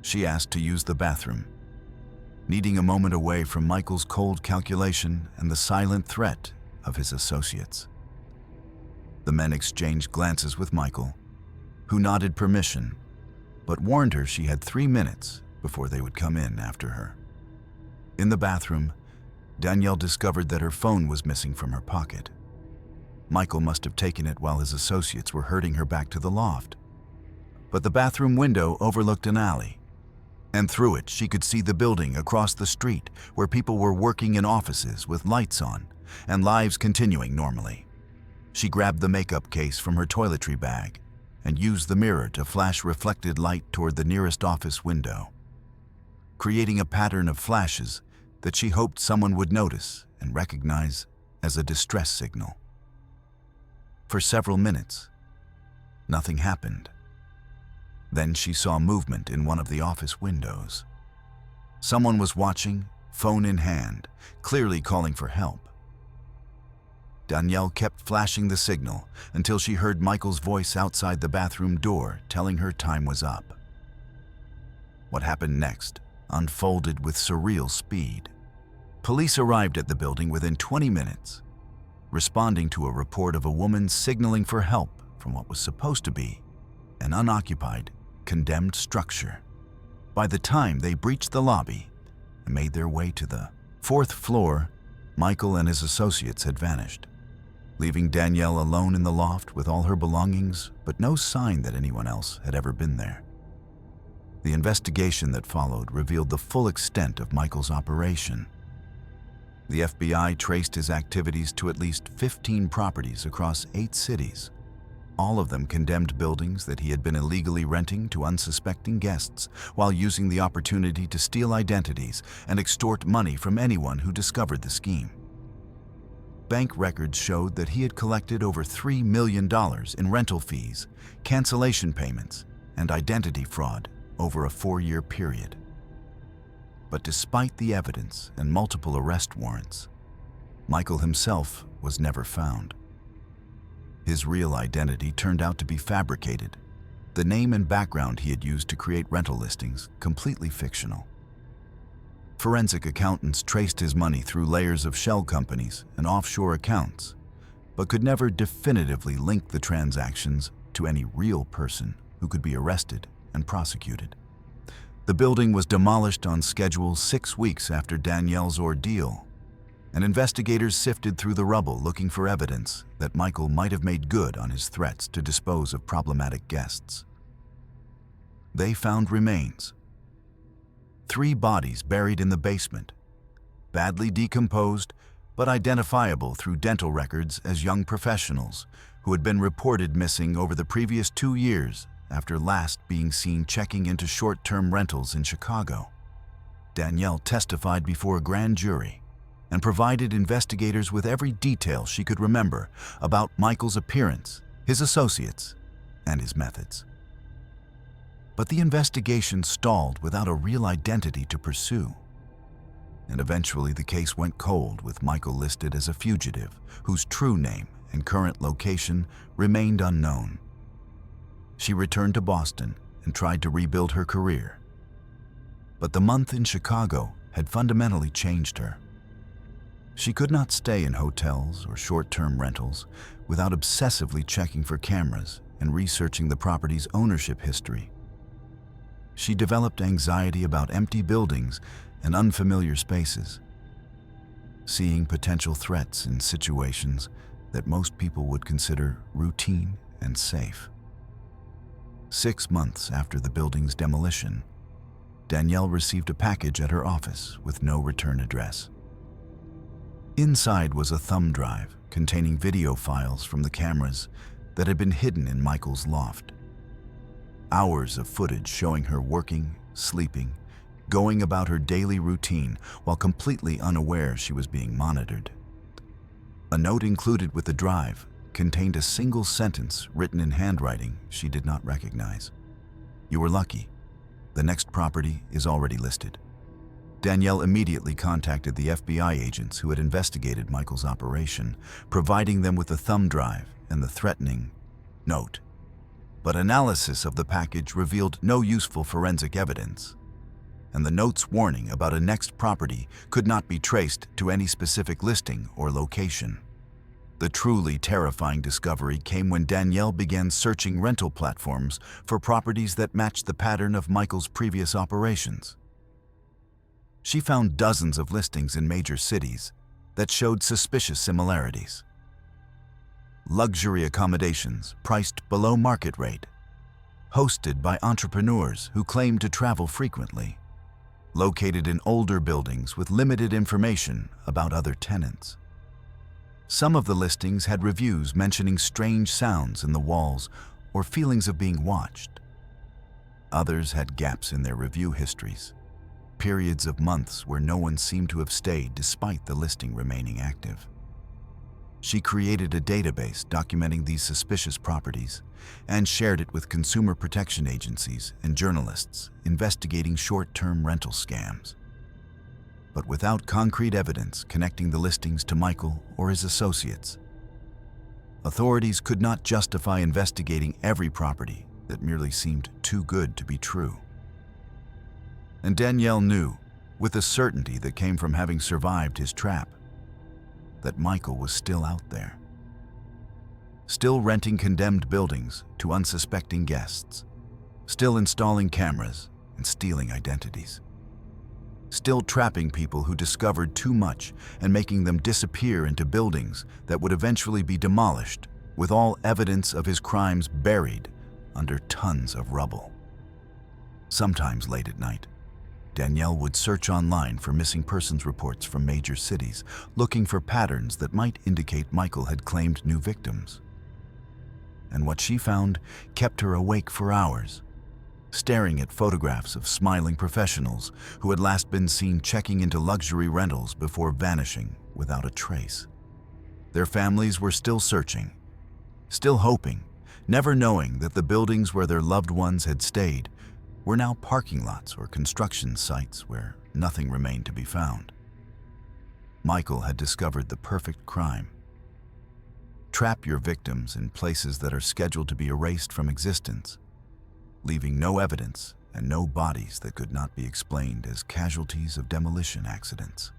[SPEAKER 1] She asked to use the bathroom, needing a moment away from Michael's cold calculation and the silent threat of his associates. The men exchanged glances with Michael, who nodded permission, but warned her she had 3 minutes before they would come in after her. In the bathroom, Danielle discovered that her phone was missing from her pocket. Michael must have taken it while his associates were herding her back to the loft. But the bathroom window overlooked an alley, and through it she could see the building across the street where people were working in offices with lights on and lives continuing normally. She grabbed the makeup case from her toiletry bag and used the mirror to flash reflected light toward the nearest office window, creating a pattern of flashes that she hoped someone would notice and recognize as a distress signal. For several minutes, nothing happened. Then she saw movement in one of the office windows. Someone was watching, phone in hand, clearly calling for help. Danielle kept flashing the signal until she heard Michael's voice outside the bathroom door telling her time was up. What happened next unfolded with surreal speed. Police arrived at the building within 20 minutes, responding to a report of a woman signaling for help from what was supposed to be an unoccupied, condemned structure. By the time they breached the lobby and made their way to the 4th floor, Michael and his associates had vanished, leaving Danielle alone in the loft with all her belongings, but no sign that anyone else had ever been there. The investigation that followed revealed the full extent of Michael's operation. The FBI traced his activities to at least 15 properties across 8 cities, all of them condemned buildings that he had been illegally renting to unsuspecting guests while using the opportunity to steal identities and extort money from anyone who discovered the scheme. Bank records showed that he had collected over $3 million in rental fees, cancellation payments, and identity fraud over a 4-year period. But despite the evidence and multiple arrest warrants, Michael himself was never found. His real identity turned out to be fabricated, the name and background he had used to create rental listings completely fictional. Forensic accountants traced his money through layers of shell companies and offshore accounts, but could never definitively link the transactions to any real person who could be arrested and prosecuted. The building was demolished on schedule 6 weeks after Danielle's ordeal, and investigators sifted through the rubble looking for evidence that Michael might have made good on his threats to dispose of problematic guests. They found remains. 3 bodies buried in the basement, badly decomposed but identifiable through dental records as young professionals who had been reported missing over the previous 2 years after last being seen checking into short-term rentals in Chicago. Danielle testified before a grand jury and provided investigators with every detail she could remember about Michael's appearance, his associates, and his methods. But the investigation stalled without a real identity to pursue. And eventually the case went cold with Michael listed as a fugitive whose true name and current location remained unknown. She returned to Boston and tried to rebuild her career. But the month in Chicago had fundamentally changed her. She could not stay in hotels or short-term rentals without obsessively checking for cameras and researching the property's ownership history. She developed anxiety about empty buildings and unfamiliar spaces, seeing potential threats in situations that most people would consider routine and safe. 6 months after the building's demolition, Danielle received a package at her office with no return address. Inside was a thumb drive containing video files from the cameras that had been hidden in Michael's loft. Hours of footage showing her working, sleeping, going about her daily routine while completely unaware she was being monitored. A note included with the drive contained a single sentence written in handwriting she did not recognize. "You were lucky. The next property is already listed." Danielle immediately contacted the FBI agents who had investigated Michael's operation, providing them with the thumb drive and the threatening note. But analysis of the package revealed no useful forensic evidence, and the note's warning about a next property could not be traced to any specific listing or location. The truly terrifying discovery came when Danielle began searching rental platforms for properties that matched the pattern of Michael's previous operations. She found dozens of listings in major cities that showed suspicious similarities. Luxury accommodations priced below market rate, hosted by entrepreneurs who claimed to travel frequently, located in older buildings with limited information about other tenants. Some of the listings had reviews mentioning strange sounds in the walls or feelings of being watched. Others had gaps in their review histories, periods of months where no one seemed to have stayed despite the listing remaining active. She created a database documenting these suspicious properties and shared it with consumer protection agencies and journalists investigating short-term rental scams. But without concrete evidence connecting the listings to Michael or his associates, authorities could not justify investigating every property that merely seemed too good to be true. And Danielle knew, with the certainty that came from having survived his trap, that Michael was still out there, still renting condemned buildings to unsuspecting guests, still installing cameras and stealing identities, still trapping people who discovered too much and making them disappear into buildings that would eventually be demolished, with all evidence of his crimes buried under tons of rubble. Sometimes late at night, Danielle would search online for missing persons reports from major cities, looking for patterns that might indicate Michael had claimed new victims. And what she found kept her awake for hours, staring at photographs of smiling professionals who had last been seen checking into luxury rentals before vanishing without a trace. Their families were still searching, still hoping, never knowing that the buildings where their loved ones had stayed were now parking lots or construction sites where nothing remained to be found. Michael had discovered the perfect crime. Trap your victims in places that are scheduled to be erased from existence, leaving no evidence and no bodies that could not be explained as casualties of demolition accidents.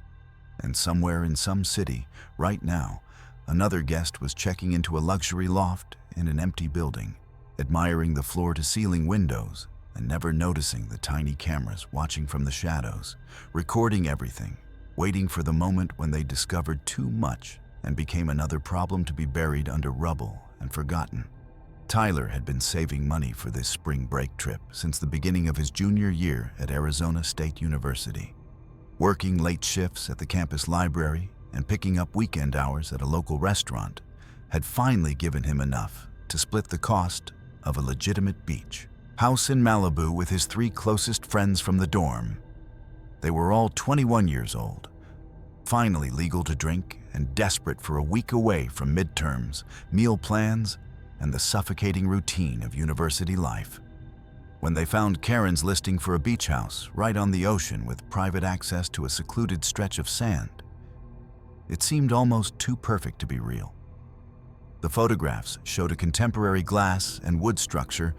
[SPEAKER 1] And somewhere in some city, right now, another guest was checking into a luxury loft in an empty building, admiring the floor-to-ceiling windows and never noticing the tiny cameras watching from the shadows, recording everything, waiting for the moment when they discovered too much and became another problem to be buried under rubble and forgotten. Tyler had been saving money for this spring break trip since the beginning of his junior year at Arizona State University. Working late shifts at the campus library and picking up weekend hours at a local restaurant had finally given him enough to split the cost of a legitimate beach house in Malibu with his 3 closest friends from the dorm. They were all 21 years old, finally legal to drink and desperate for a week away from midterms, meal plans, and the suffocating routine of university life. When they found Karen's listing for a beach house right on the ocean with private access to a secluded stretch of sand, it seemed almost too perfect to be real. The photographs showed a contemporary glass and wood structure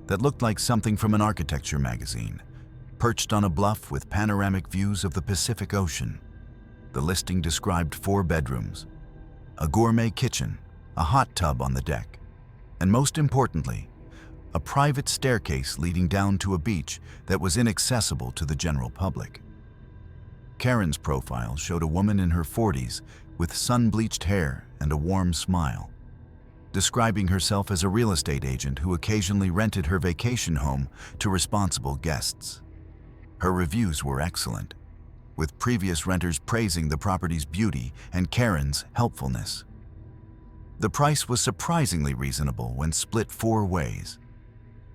[SPEAKER 1] that looked like something from an architecture magazine, perched on a bluff with panoramic views of the Pacific Ocean. The listing described 4 bedrooms, a gourmet kitchen, a hot tub on the deck, and most importantly, a private staircase leading down to a beach that was inaccessible to the general public. Karen's profile showed a woman in her 40s with sun-bleached hair and a warm smile, describing herself as a real estate agent who occasionally rented her vacation home to responsible guests. Her reviews were excellent, with previous renters praising the property's beauty and Karen's helpfulness. The price was surprisingly reasonable when split 4 ways,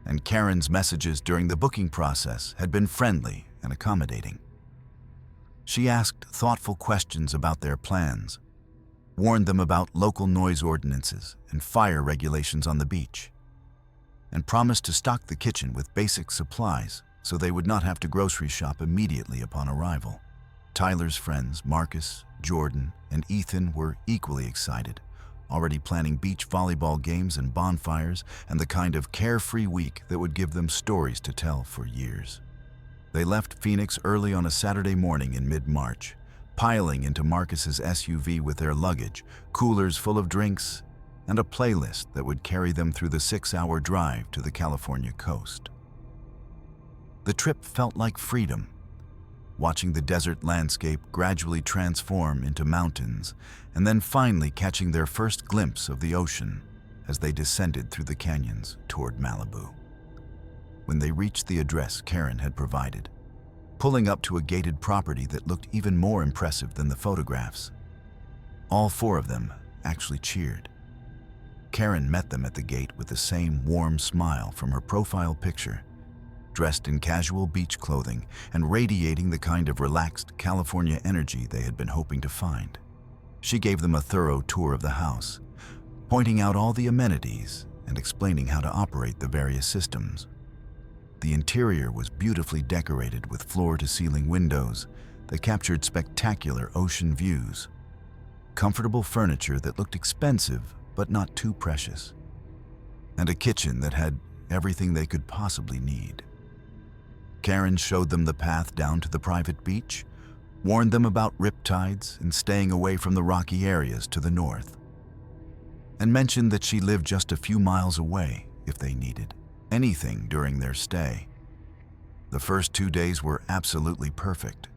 [SPEAKER 1] and Karen's messages during the booking process had been friendly and accommodating. She asked thoughtful questions about their plans, warned them about local noise ordinances and fire regulations on the beach, and promised to stock the kitchen with basic supplies so they would not have to grocery shop immediately upon arrival. Tyler's friends, Marcus, Jordan, and Ethan, were equally excited, already planning beach volleyball games and bonfires and the kind of carefree week that would give them stories to tell for years. They left Phoenix early on a Saturday morning in mid-March, piling into Marcus's SUV with their luggage, coolers full of drinks, and a playlist that would carry them through the 6-hour drive to the California coast. The trip felt like freedom, watching the desert landscape gradually transform into mountains, and then finally catching their first glimpse of the ocean as they descended through the canyons toward Malibu. When they reached the address Karen had provided, pulling up to a gated property that looked even more impressive than the photographs, all 4 of them actually cheered. Karen met them at the gate with the same warm smile from her profile picture, dressed in casual beach clothing and radiating the kind of relaxed California energy they had been hoping to find. She gave them a thorough tour of the house, pointing out all the amenities and explaining how to operate the various systems. The interior was beautifully decorated with floor-to-ceiling windows that captured spectacular ocean views, comfortable furniture that looked expensive but not too precious, and a kitchen that had everything they could possibly need. Karen showed them the path down to the private beach, warned them about riptides and staying away from the rocky areas to the north, and mentioned that she lived just a few miles away if they needed anything during their stay. The first 2 days were absolutely perfect.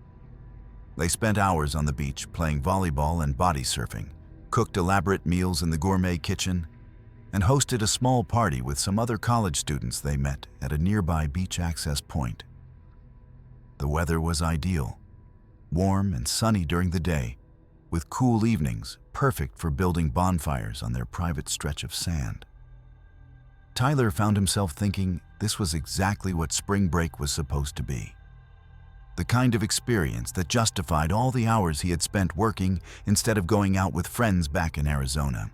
[SPEAKER 1] They spent hours on the beach playing volleyball and body surfing, cooked elaborate meals in the gourmet kitchen, and hosted a small party with some other college students they met at a nearby beach access point. The weather was ideal, warm and sunny during the day, with cool evenings perfect for building bonfires on their private stretch of sand. Tyler found himself thinking this was exactly what spring break was supposed to be. The kind of experience that justified all the hours he had spent working instead of going out with friends back in Arizona.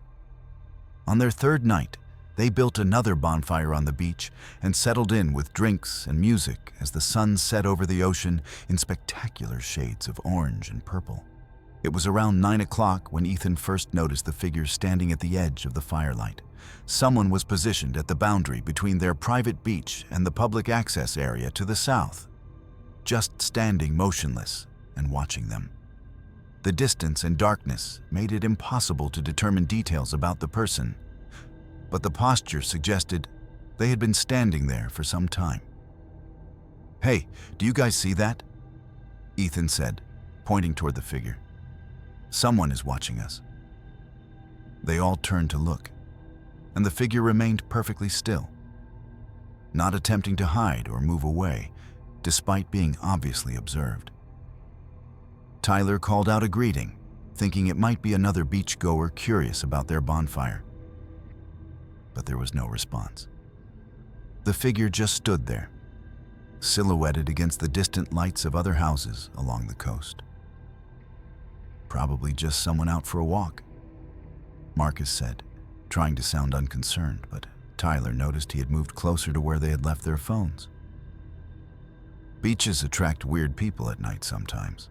[SPEAKER 1] On their 3rd night, they built another bonfire on the beach and settled in with drinks and music as the sun set over the ocean in spectacular shades of orange and purple. It was around 9 o'clock when Ethan first noticed the figure standing at the edge of the firelight. Someone was positioned at the boundary between their private beach and the public access area to the south, just standing motionless and watching them. The distance and darkness made it impossible to determine details about the person, but the posture suggested they had been standing there for some time. "Hey, do you guys see that?" Ethan said, pointing toward the figure. "Someone is watching us." They all turned to look, and the figure remained perfectly still, not attempting to hide or move away, despite being obviously observed. Tyler called out a greeting, thinking it might be another beachgoer curious about their bonfire. But there was no response. The figure just stood there, silhouetted against the distant lights of other houses along the coast. "Probably just someone out for a walk," Marcus said, trying to sound unconcerned, but Tyler noticed he had moved closer to where they had left their phones. Beaches attract weird people at night sometimes.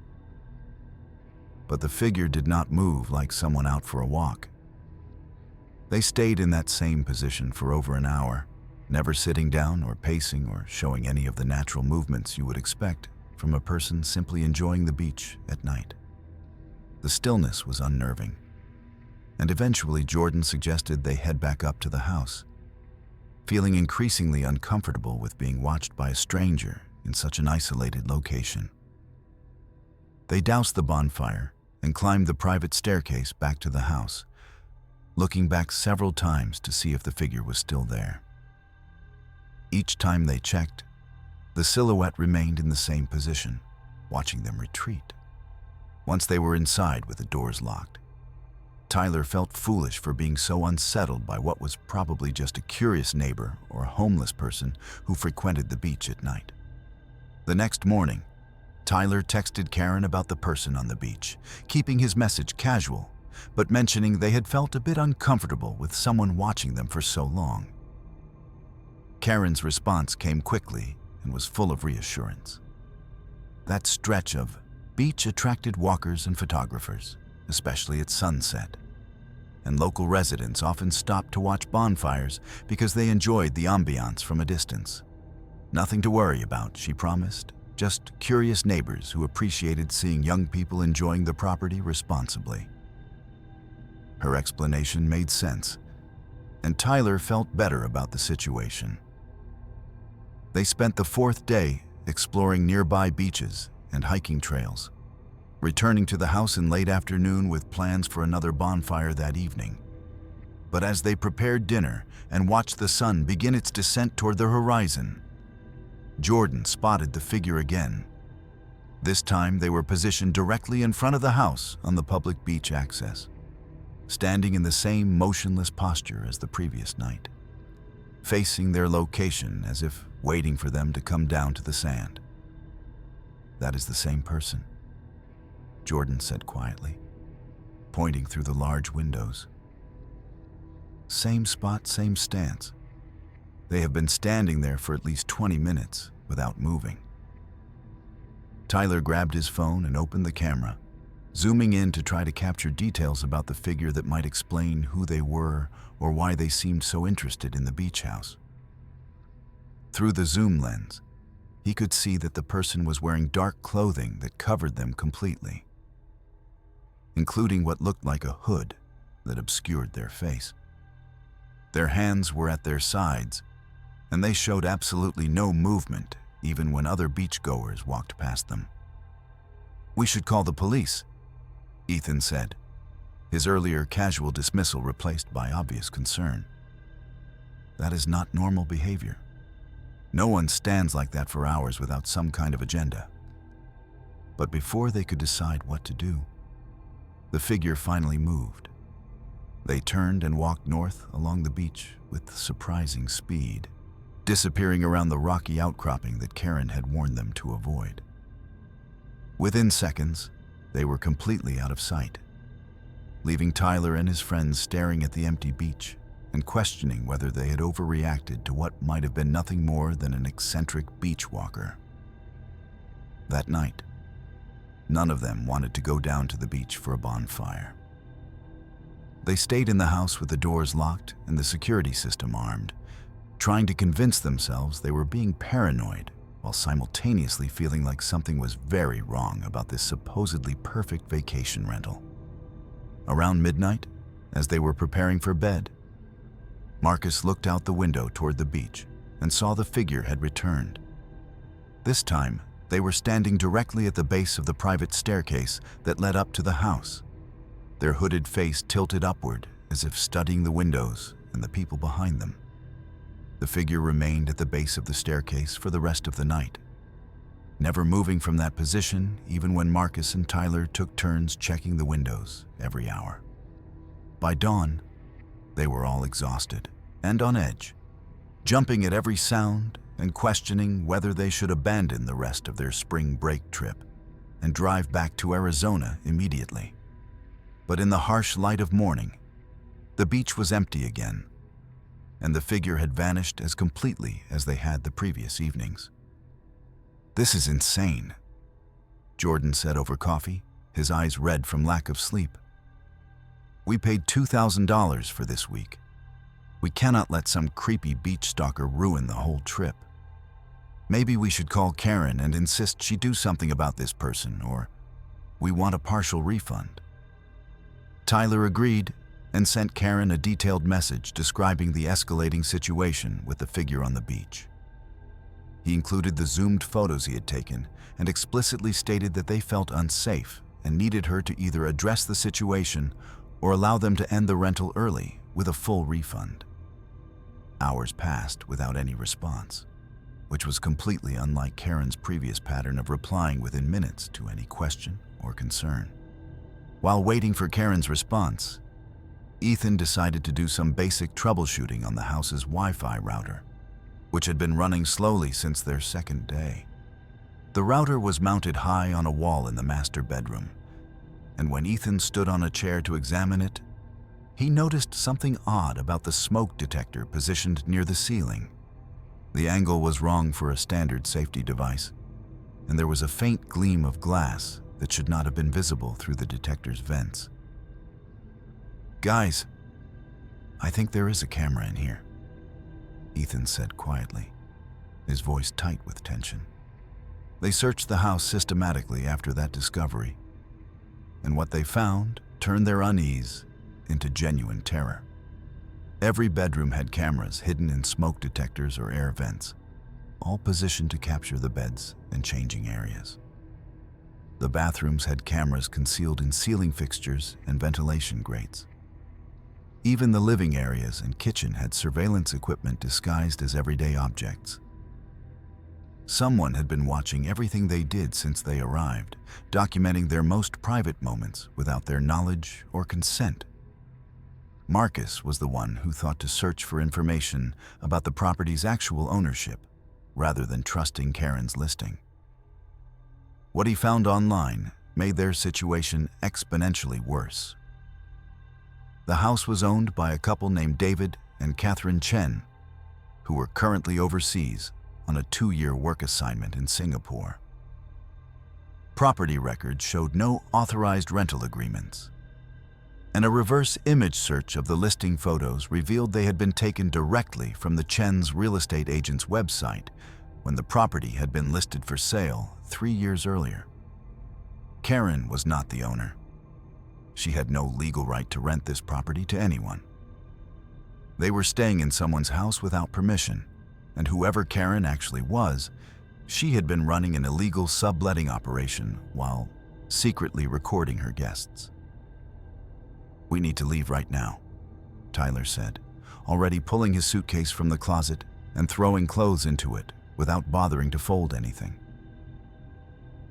[SPEAKER 1] But the figure did not move like someone out for a walk. They stayed in that same position for over an hour, never sitting down or pacing or showing any of the natural movements you would expect from a person simply enjoying the beach at night. The stillness was unnerving, and eventually Jordan suggested they head back up to the house, feeling increasingly uncomfortable with being watched by a stranger in such an isolated location. They doused the bonfire and climbed the private staircase back to the house, looking back several times to see if the figure was still there. Each time they checked, the silhouette remained in the same position, watching them retreat. Once they were inside with the doors locked, Tyler felt foolish for being so unsettled by what was probably just a curious neighbor or a homeless person who frequented the beach at night. The next morning, Tyler texted Karen about the person on the beach, keeping his message casual, but mentioning they had felt a bit uncomfortable with someone watching them for so long. Karen's response came quickly and was full of reassurance. That stretch of beach attracted walkers and photographers, especially at sunset, and local residents often stopped to watch bonfires because they enjoyed the ambiance from a distance. "Nothing to worry about," she promised. just curious neighbors who appreciated seeing young people enjoying the property responsibly. Her explanation made sense, and Tyler felt better about the situation. They spent the fourth day exploring nearby beaches and hiking trails, returning to the house in late afternoon with plans for another bonfire that evening. But as they prepared dinner and watched the sun begin its descent toward the horizon, Jordan spotted the figure again. This time they were positioned directly in front of the house on the public beach access, standing in the same motionless posture as the previous night, facing their location as if waiting for them to come down to the sand. "That is the same person," Jordan said quietly, pointing through the large windows. "Same spot, same stance. They have been standing there for at least 20 minutes without moving." Tyler grabbed his phone and opened the camera, zooming in to try to capture details about the figure that might explain who they were or why they seemed so interested in the beach house. Through the zoom lens, he could see that the person was wearing dark clothing that covered them completely, including what looked like a hood that obscured their face. Their hands were at their sides, and they showed absolutely no movement even when other beachgoers walked past them. "We should call the police," Ethan said, his earlier casual dismissal replaced by obvious concern. "That is not normal behavior. No one stands like that for hours without some kind of agenda." But before they could decide what to do, the figure finally moved. They turned and walked north along the beach with surprising speed, disappearing around the rocky outcropping that Karen had warned them to avoid. Within seconds, they were completely out of sight, leaving Tyler and his friends staring at the empty beach and questioning whether they had overreacted to what might have been nothing more than an eccentric beach walker. That night, none of them wanted to go down to the beach for a bonfire. They stayed in the house with the doors locked and the security system armed, trying to convince themselves they were being paranoid while simultaneously feeling like something was very wrong about this supposedly perfect vacation rental. Around midnight, as they were preparing for bed, Marcus looked out the window toward the beach and saw the figure had returned. This time, they were standing directly at the base of the private staircase that led up to the house, their hooded face tilted upward as if studying the windows and the people behind them. The figure remained at the base of the staircase for the rest of the night, never moving from that position even when Marcus and Tyler took turns checking the windows every hour. By dawn, they were all exhausted and on edge, jumping at every sound and questioning whether they should abandon the rest of their spring break trip and drive back to Arizona immediately. But in the harsh light of morning, the beach was empty again, and the figure had vanished as completely as they had the previous evenings. "This is insane," Jordan said over coffee, his eyes red from lack of sleep. "We paid $2,000 for this week. We cannot let some creepy beach stalker ruin the whole trip. Maybe we should call Karen and insist she do something about this person, or we want a partial refund." Tyler agreed and sent Karen a detailed message describing the escalating situation with the figure on the beach. He included the zoomed photos he had taken and explicitly stated that they felt unsafe and needed her to either address the situation or allow them to end the rental early with a full refund. Hours passed without any response, which was completely unlike Karen's previous pattern of replying within minutes to any question or concern. While waiting for Karen's response, Ethan decided to do some basic troubleshooting on the house's Wi-Fi router, which had been running slowly since their second day. The router was mounted high on a wall in the master bedroom, and when Ethan stood on a chair to examine it, he noticed something odd about the smoke detector positioned near the ceiling. The angle was wrong for a standard safety device, and there was a faint gleam of glass that should not have been visible through the detector's vents. "Guys, I think there is a camera in here," Ethan said quietly, his voice tight with tension. They searched the house systematically after that discovery, and what they found turned their unease into genuine terror. Every bedroom had cameras hidden in smoke detectors or air vents, all positioned to capture the beds and changing areas. The bathrooms had cameras concealed in ceiling fixtures and ventilation grates. Even the living areas and kitchen had surveillance equipment disguised as everyday objects. Someone had been watching everything they did since they arrived, documenting their most private moments without their knowledge or consent. Marcus was the one who thought to search for information about the property's actual ownership, rather than trusting Karen's listing. What he found online made their situation exponentially worse. The house was owned by a couple named David and Catherine Chen, who were currently overseas on a 2-year work assignment in Singapore. Property records showed no authorized rental agreements, and a reverse image search of the listing photos revealed they had been taken directly from the Chen's real estate agent's website when the property had been listed for sale 3 years earlier. Karen was not the owner. She had no legal right to rent this property to anyone. They were staying in someone's house without permission, and whoever Karen actually was, she had been running an illegal subletting operation while secretly recording her guests. "We need to leave right now," Tyler said, already pulling his suitcase from the closet and throwing clothes into it without bothering to fold anything.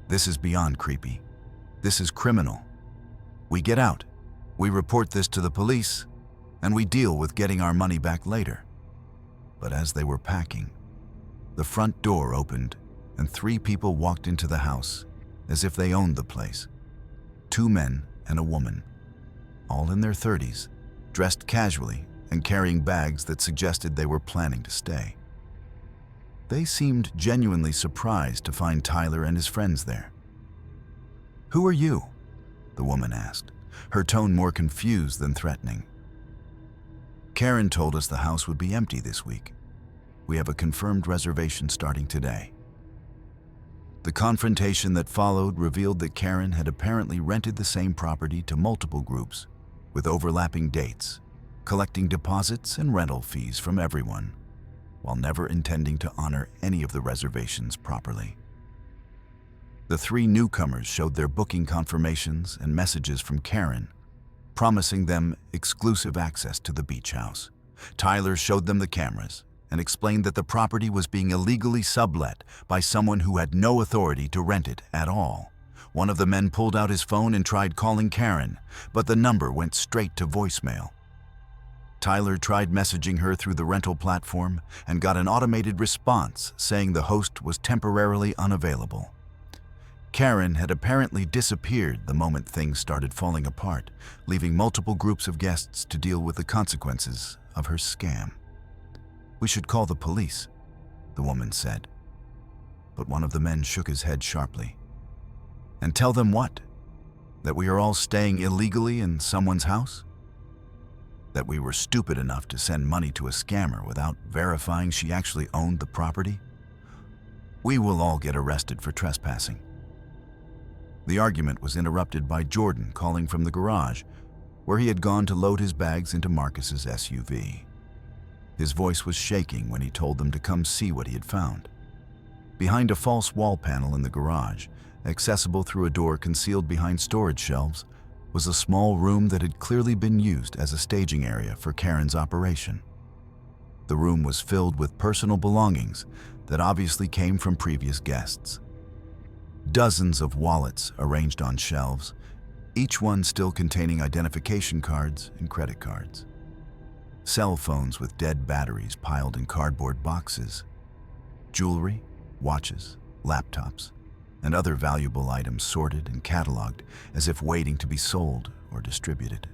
[SPEAKER 1] "This is beyond creepy. This is criminal. We get out, we report this to the police, and we deal with getting our money back later." But as they were packing, the front door opened and 3 people walked into the house as if they owned the place. 2 men and a woman, all in their 30s, dressed casually and carrying bags that suggested they were planning to stay. They seemed genuinely surprised to find Tyler and his friends there. "Who are you?" the woman asked, her tone more confused than threatening. "Karen told us the house would be empty this week. We have a confirmed reservation starting today." The confrontation that followed revealed that Karen had apparently rented the same property to multiple groups with overlapping dates, collecting deposits and rental fees from everyone, while never intending to honor any of the reservations properly. The 3 newcomers showed their booking confirmations and messages from Karen, promising them exclusive access to the beach house. Tyler showed them the cameras and explained that the property was being illegally sublet by someone who had no authority to rent it at all. One of the men pulled out his phone and tried calling Karen, but the number went straight to voicemail. Tyler tried messaging her through the rental platform and got an automated response saying the host was temporarily unavailable. Karen had apparently disappeared the moment things started falling apart, leaving multiple groups of guests to deal with the consequences of her scam. "We should call the police," the woman said. But one of the men shook his head sharply. "And tell them what? That we are all staying illegally in someone's house? That we were stupid enough to send money to a scammer without verifying she actually owned the property? We will all get arrested for trespassing." The argument was interrupted by Jordan calling from the garage, where he had gone to load his bags into Marcus's SUV. His voice was shaking when he told them to come see what he had found. Behind a false wall panel in the garage, accessible through a door concealed behind storage shelves, was a small room that had clearly been used as a staging area for Karen's operation. The room was filled with personal belongings that obviously came from previous guests. Dozens of wallets arranged on shelves, each one still containing identification cards and credit cards. Cell phones with dead batteries piled in cardboard boxes. Jewelry, watches, laptops, and other valuable items sorted and cataloged as if waiting to be sold or distributed.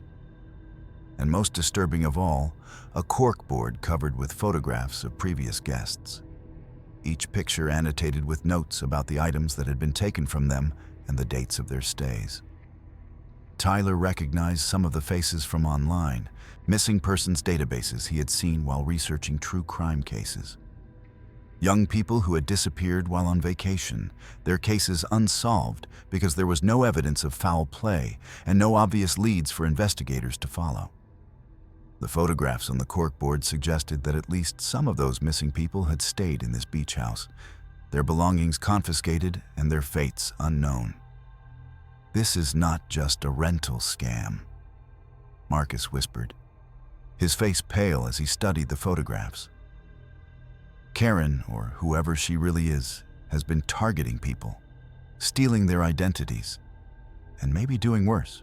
[SPEAKER 1] And most disturbing of all, a corkboard covered with photographs of previous guests. Each picture annotated with notes about the items that had been taken from them and the dates of their stays. Tyler recognized some of the faces from online, missing persons databases he had seen while researching true crime cases. Young people who had disappeared while on vacation, their cases unsolved because there was no evidence of foul play and no obvious leads for investigators to follow. The photographs on the corkboard suggested that at least some of those missing people had stayed in this beach house, their belongings confiscated and their fates unknown. "This is not just a rental scam," Marcus whispered, his face pale as he studied the photographs. "Karen, or whoever she really is, has been targeting people, stealing their identities, and maybe doing worse.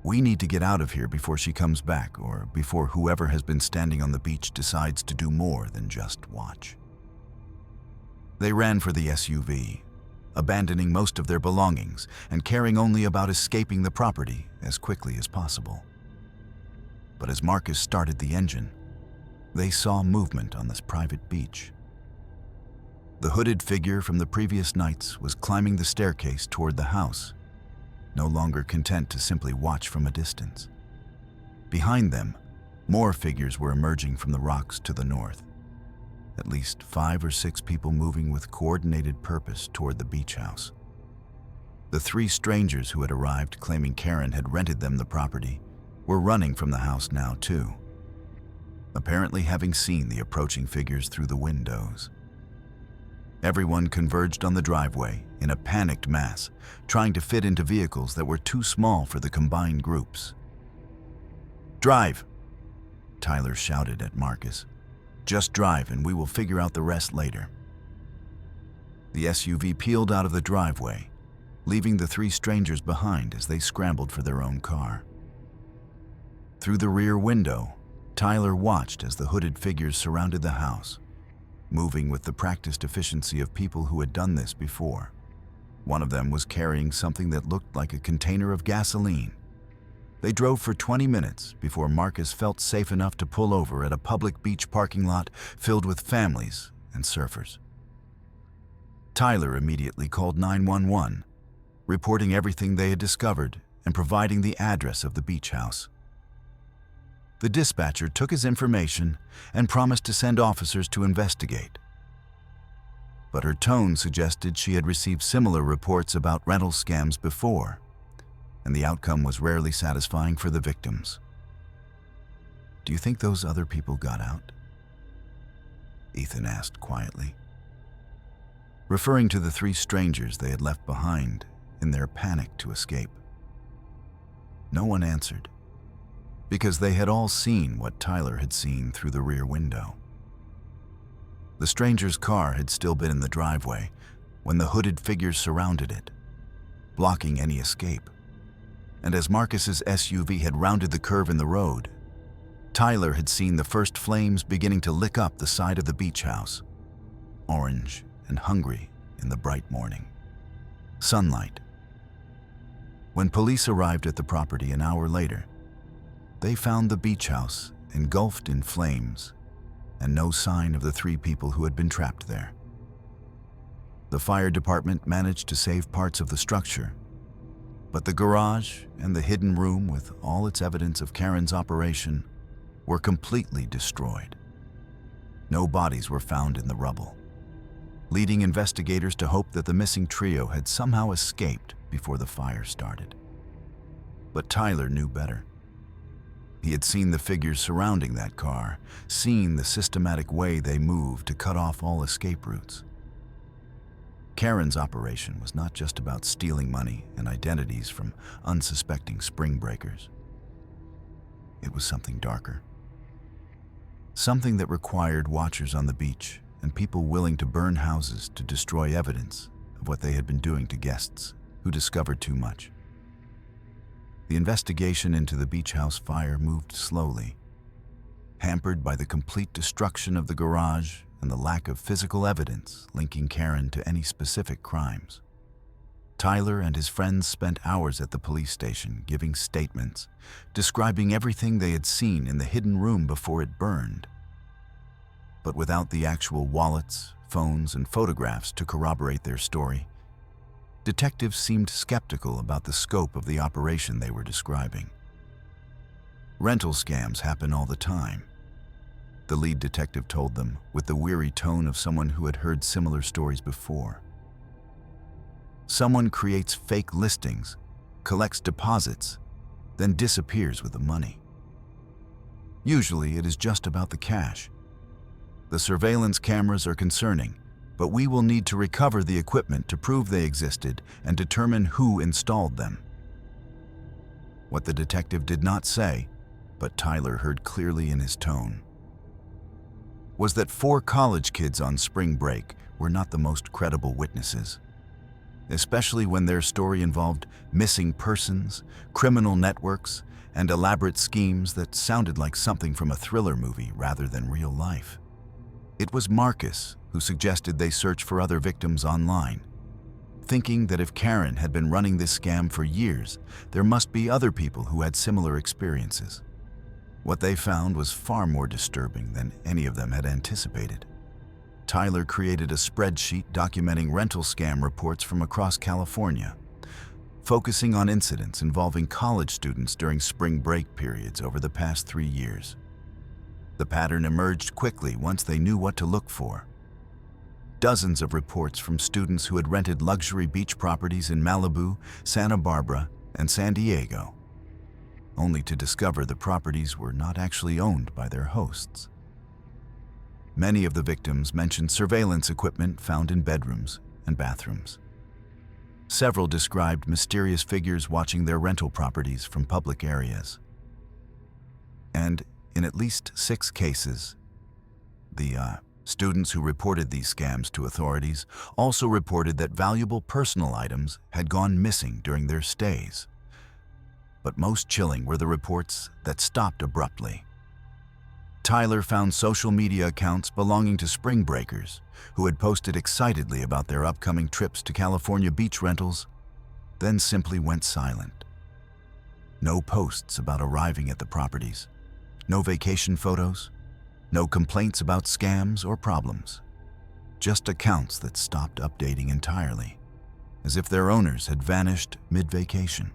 [SPEAKER 1] We need to get out of here before she comes back or before whoever has been standing on the beach decides to do more than just watch." They ran for the SUV, abandoning most of their belongings and caring only about escaping the property as quickly as possible. But as Marcus started the engine, they saw movement on this private beach. The hooded figure from the previous nights was climbing the staircase toward the house, no longer content to simply watch from a distance. Behind them, more figures were emerging from the rocks to the north, at least 5 or 6 people moving with coordinated purpose toward the beach house. The 3 strangers who had arrived claiming Karen had rented them the property were running from the house now too, apparently having seen the approaching figures through the windows. Everyone converged on the driveway in a panicked mass, trying to fit into vehicles that were too small for the combined groups. "Drive!" Tyler shouted at Marcus. "Just drive and we will figure out the rest later." The SUV peeled out of the driveway, leaving the 3 strangers behind as they scrambled for their own car. Through the rear window, Tyler watched as the hooded figures surrounded the house, moving with the practiced efficiency of people who had done this before. One of them was carrying something that looked like a container of gasoline. They drove for 20 minutes before Marcus felt safe enough to pull over at a public beach parking lot filled with families and surfers. Tyler immediately called 911, reporting everything they had discovered and providing the address of the beach house. The dispatcher took his information and promised to send officers to investigate. But her tone suggested she had received similar reports about rental scams before, and the outcome was rarely satisfying for the victims. "Do you think those other people got out?" Ethan asked quietly, referring to the 3 strangers they had left behind in their panic to escape. No one answered, because they had all seen what Tyler had seen through the rear window. The stranger's car had still been in the driveway when the hooded figures surrounded it, blocking any escape. And as Marcus's SUV had rounded the curve in the road, Tyler had seen the first flames beginning to lick up the side of the beach house, orange and hungry in the bright morning sunlight. When police arrived at the property an hour later, they found the beach house engulfed in flames and no sign of the 3 people who had been trapped there. The fire department managed to save parts of the structure, but the garage and the hidden room with all its evidence of Karen's operation were completely destroyed. No bodies were found in the rubble, leading investigators to hope that the missing trio had somehow escaped before the fire started. But Tyler knew better. He had seen the figures surrounding that car, seen the systematic way they moved to cut off all escape routes. Karen's operation was not just about stealing money and identities from unsuspecting spring breakers. It was something darker. Something that required watchers on the beach and people willing to burn houses to destroy evidence of what they had been doing to guests who discovered too much. The investigation into the beach house fire moved slowly, hampered by the complete destruction of the garage and the lack of physical evidence linking Karen to any specific crimes. Tyler and his friends spent hours at the police station giving statements, describing everything they had seen in the hidden room before it burned. But without the actual wallets, phones, and photographs to corroborate their story, detectives seemed skeptical about the scope of the operation they were describing. Rental scams happen all the time. the lead detective told them, with the weary tone of someone who had heard similar stories before. Someone creates fake listings, collects deposits, then disappears with the money. Usually, it is just about the cash. The surveillance cameras are concerning, but we will need to recover the equipment to prove they existed and determine who installed them. What the detective did not say, but Tyler heard clearly in his tone, was that 4 college kids on spring break were not the most credible witnesses, especially when their story involved missing persons, criminal networks, and elaborate schemes that sounded like something from a thriller movie rather than real life. It was Marcus who suggested they search for other victims online, thinking that if Karen had been running this scam for years, there must be other people who had similar experiences. What they found was far more disturbing than any of them had anticipated. Tyler created a spreadsheet documenting rental scam reports from across California, focusing on incidents involving college students during spring break periods over the past 3 years. The pattern emerged quickly once they knew what to look for. Dozens of reports from students who had rented luxury beach properties in Malibu, Santa Barbara, and San Diego, only to discover the properties were not actually owned by their hosts. Many of the victims mentioned surveillance equipment found in bedrooms and bathrooms. Several described mysterious figures watching their rental properties from public areas. And in at least 6 cases, the students who reported these scams to authorities also reported that valuable personal items had gone missing during their stays. But most chilling were the reports that stopped abruptly. Tyler found social media accounts belonging to spring breakers who had posted excitedly about their upcoming trips to California beach rentals, then simply went silent. No posts about arriving at the properties, no vacation photos, no complaints about scams or problems, just accounts that stopped updating entirely, as if their owners had vanished mid-vacation.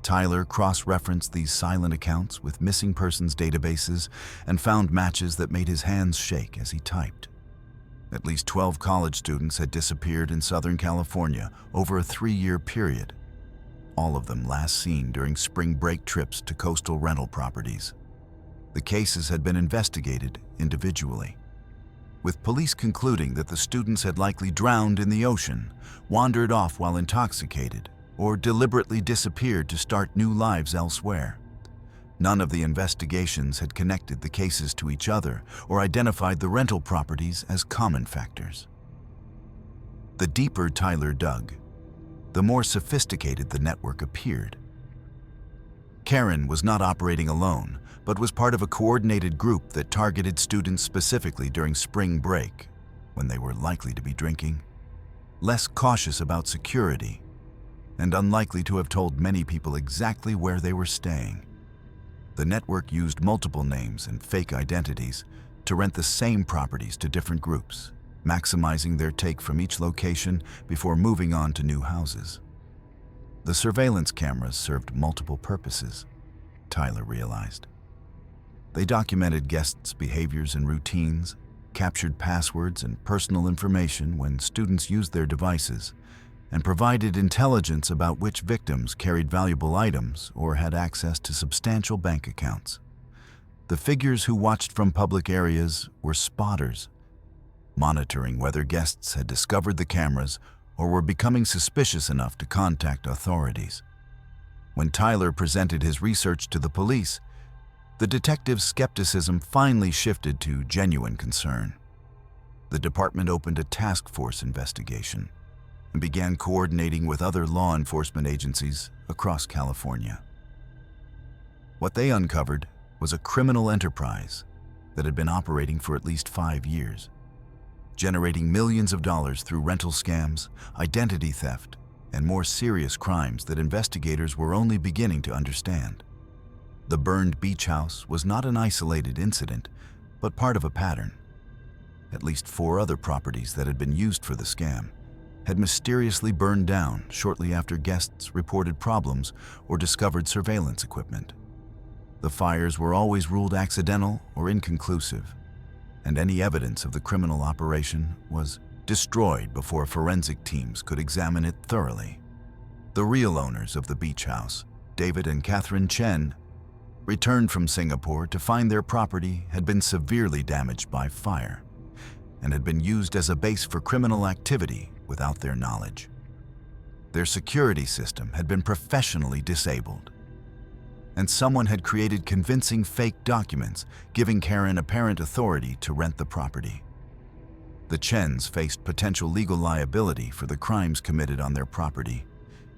[SPEAKER 1] Tyler cross-referenced these silent accounts with missing persons databases and found matches that made his hands shake as he typed. At least 12 college students had disappeared in Southern California over a 3-year period, all of them last seen during spring break trips to coastal rental properties. The cases had been investigated individually, with police concluding that the students had likely drowned in the ocean, wandered off while intoxicated, or deliberately disappeared to start new lives elsewhere. None of the investigations had connected the cases to each other or identified the rental properties as common factors. The deeper Tyler dug, the more sophisticated the network appeared. Karen was not operating alone, but was part of a coordinated group that targeted students specifically during spring break, when they were likely to be drinking, less cautious about security, and unlikely to have told many people exactly where they were staying. The network used multiple names and fake identities to rent the same properties to different groups, maximizing their take from each location before moving on to new houses. The surveillance cameras served multiple purposes, Tyler realized. They documented guests' behaviors and routines, captured passwords and personal information when students used their devices, and provided intelligence about which victims carried valuable items or had access to substantial bank accounts. The figures who watched from public areas were spotters, monitoring whether guests had discovered the cameras or were becoming suspicious enough to contact authorities. When Tyler presented his research to the police, the detective's skepticism finally shifted to genuine concern. The department opened a task force investigation and began coordinating with other law enforcement agencies across California. What they uncovered was a criminal enterprise that had been operating for at least 5 years, generating millions of dollars through rental scams, identity theft, and more serious crimes that investigators were only beginning to understand. The burned beach house was not an isolated incident, but part of a pattern. At least 4 other properties that had been used for the scam had mysteriously burned down shortly after guests reported problems or discovered surveillance equipment. The fires were always ruled accidental or inconclusive, and any evidence of the criminal operation was destroyed before forensic teams could examine it thoroughly. The real owners of the beach house, David and Catherine Chen, returned from Singapore to find their property had been severely damaged by fire and had been used as a base for criminal activity without their knowledge. Their security system had been professionally disabled, and someone had created convincing fake documents giving Karen apparent authority to rent the property. The Chens faced potential legal liability for the crimes committed on their property,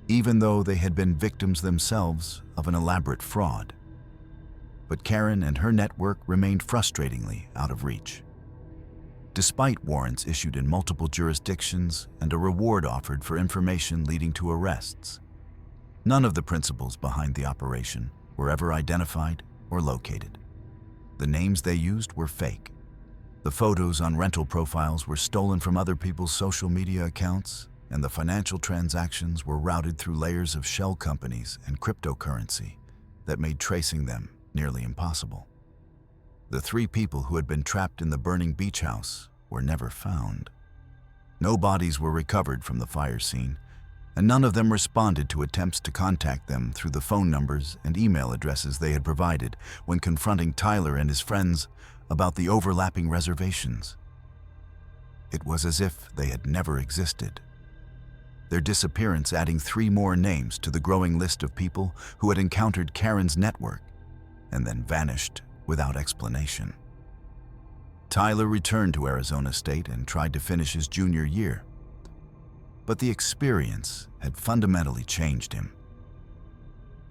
[SPEAKER 1] even though they had been victims themselves of an elaborate fraud. But Karen and her network remained frustratingly out of reach. Despite warrants issued in multiple jurisdictions and a reward offered for information leading to arrests, none of the principals behind the operation were ever identified or located. The names they used were fake. The photos on rental profiles were stolen from other people's social media accounts, and the financial transactions were routed through layers of shell companies and cryptocurrency that made tracing them nearly impossible. The 3 people who had been trapped in the burning beach house were never found. No bodies were recovered from the fire scene, and none of them responded to attempts to contact them through the phone numbers and email addresses they had provided when confronting Tyler and his friends about the overlapping reservations. It was as if they had never existed, their disappearance adding 3 more names to the growing list of people who had encountered Karen's network and then vanished without explanation. Tyler returned to Arizona State and tried to finish his junior year, but the experience had fundamentally changed him.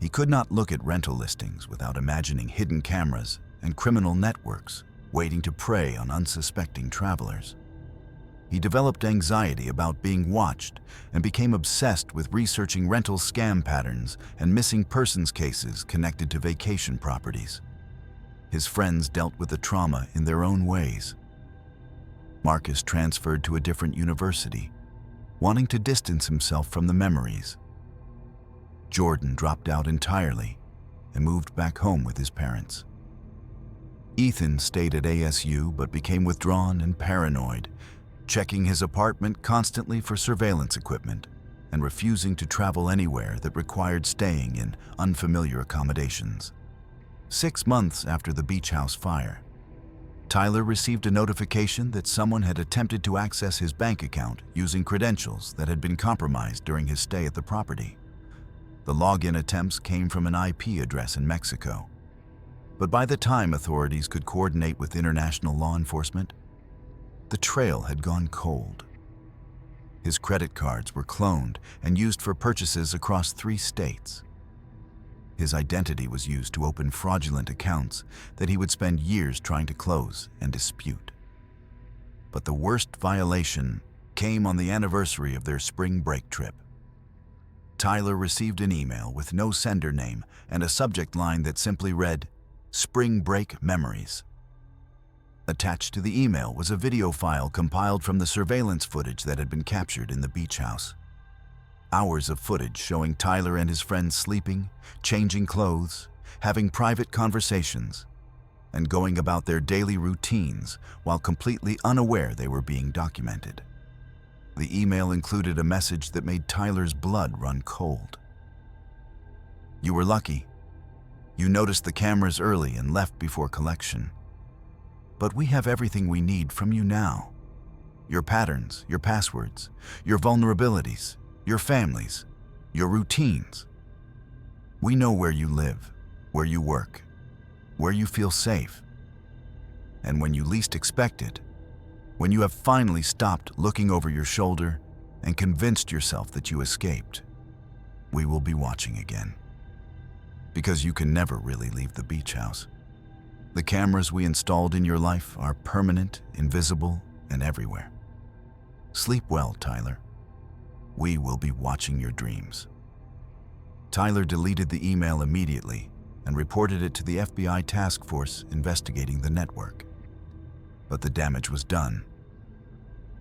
[SPEAKER 1] He could not look at rental listings without imagining hidden cameras and criminal networks waiting to prey on unsuspecting travelers. He developed anxiety about being watched and became obsessed with researching rental scam patterns and missing persons cases connected to vacation properties. His friends dealt with the trauma in their own ways. Marcus transferred to a different university, wanting to distance himself from the memories. Jordan dropped out entirely and moved back home with his parents. Ethan stayed at ASU but became withdrawn and paranoid, checking his apartment constantly for surveillance equipment and refusing to travel anywhere that required staying in unfamiliar accommodations. 6 months after the beach house fire, Tyler received a notification that someone had attempted to access his bank account using credentials that had been compromised during his stay at the property. The login attempts came from an IP address in Mexico, but by the time authorities could coordinate with international law enforcement, the trail had gone cold. His credit cards were cloned and used for purchases across 3 states. His identity was used to open fraudulent accounts that he would spend years trying to close and dispute. But the worst violation came on the anniversary of their spring break trip. Tyler received an email with no sender name and a subject line that simply read, "Spring Break Memories." Attached to the email was a video file compiled from the surveillance footage that had been captured in the beach house. Hours of footage showing Tyler and his friends sleeping, changing clothes, having private conversations, and going about their daily routines while completely unaware they were being documented. The email included a message that made Tyler's blood run cold. "You were lucky. You noticed the cameras early and left before collection. But we have everything we need from you now. Your patterns, your passwords, your vulnerabilities, your families, your routines. We know where you live, where you work, where you feel safe. And when you least expect it, when you have finally stopped looking over your shoulder and convinced yourself that you escaped, we will be watching again. Because you can never really leave the beach house. The cameras we installed in your life are permanent, invisible, and everywhere. Sleep well, Tyler. We will be watching your dreams." Tyler deleted the email immediately and reported it to the FBI task force investigating the network. But the damage was done.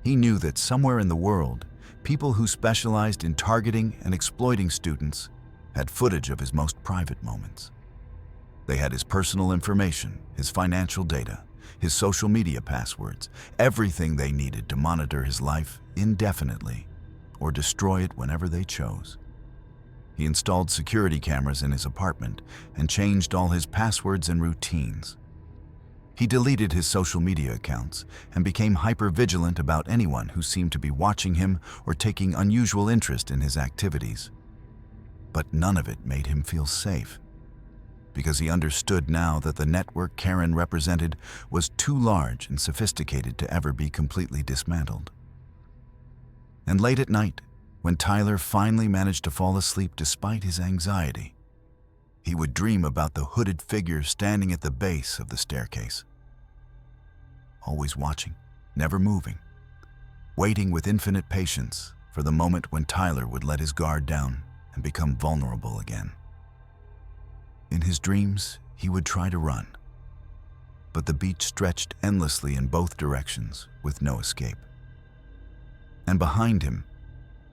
[SPEAKER 1] He knew that somewhere in the world, people who specialized in targeting and exploiting students had footage of his most private moments. They had his personal information, his financial data, his social media passwords, everything they needed to monitor his life indefinitely or destroy it whenever they chose. He installed security cameras in his apartment and changed all his passwords and routines. He deleted his social media accounts and became hyper-vigilant about anyone who seemed to be watching him or taking unusual interest in his activities. But none of it made him feel safe, because he understood now that the network Karen represented was too large and sophisticated to ever be completely dismantled. And late at night, when Tyler finally managed to fall asleep despite his anxiety, he would dream about the hooded figure standing at the base of the staircase, always watching, never moving, waiting with infinite patience for the moment when Tyler would let his guard down and become vulnerable again. In his dreams, he would try to run, but the beach stretched endlessly in both directions with no escape. And behind him,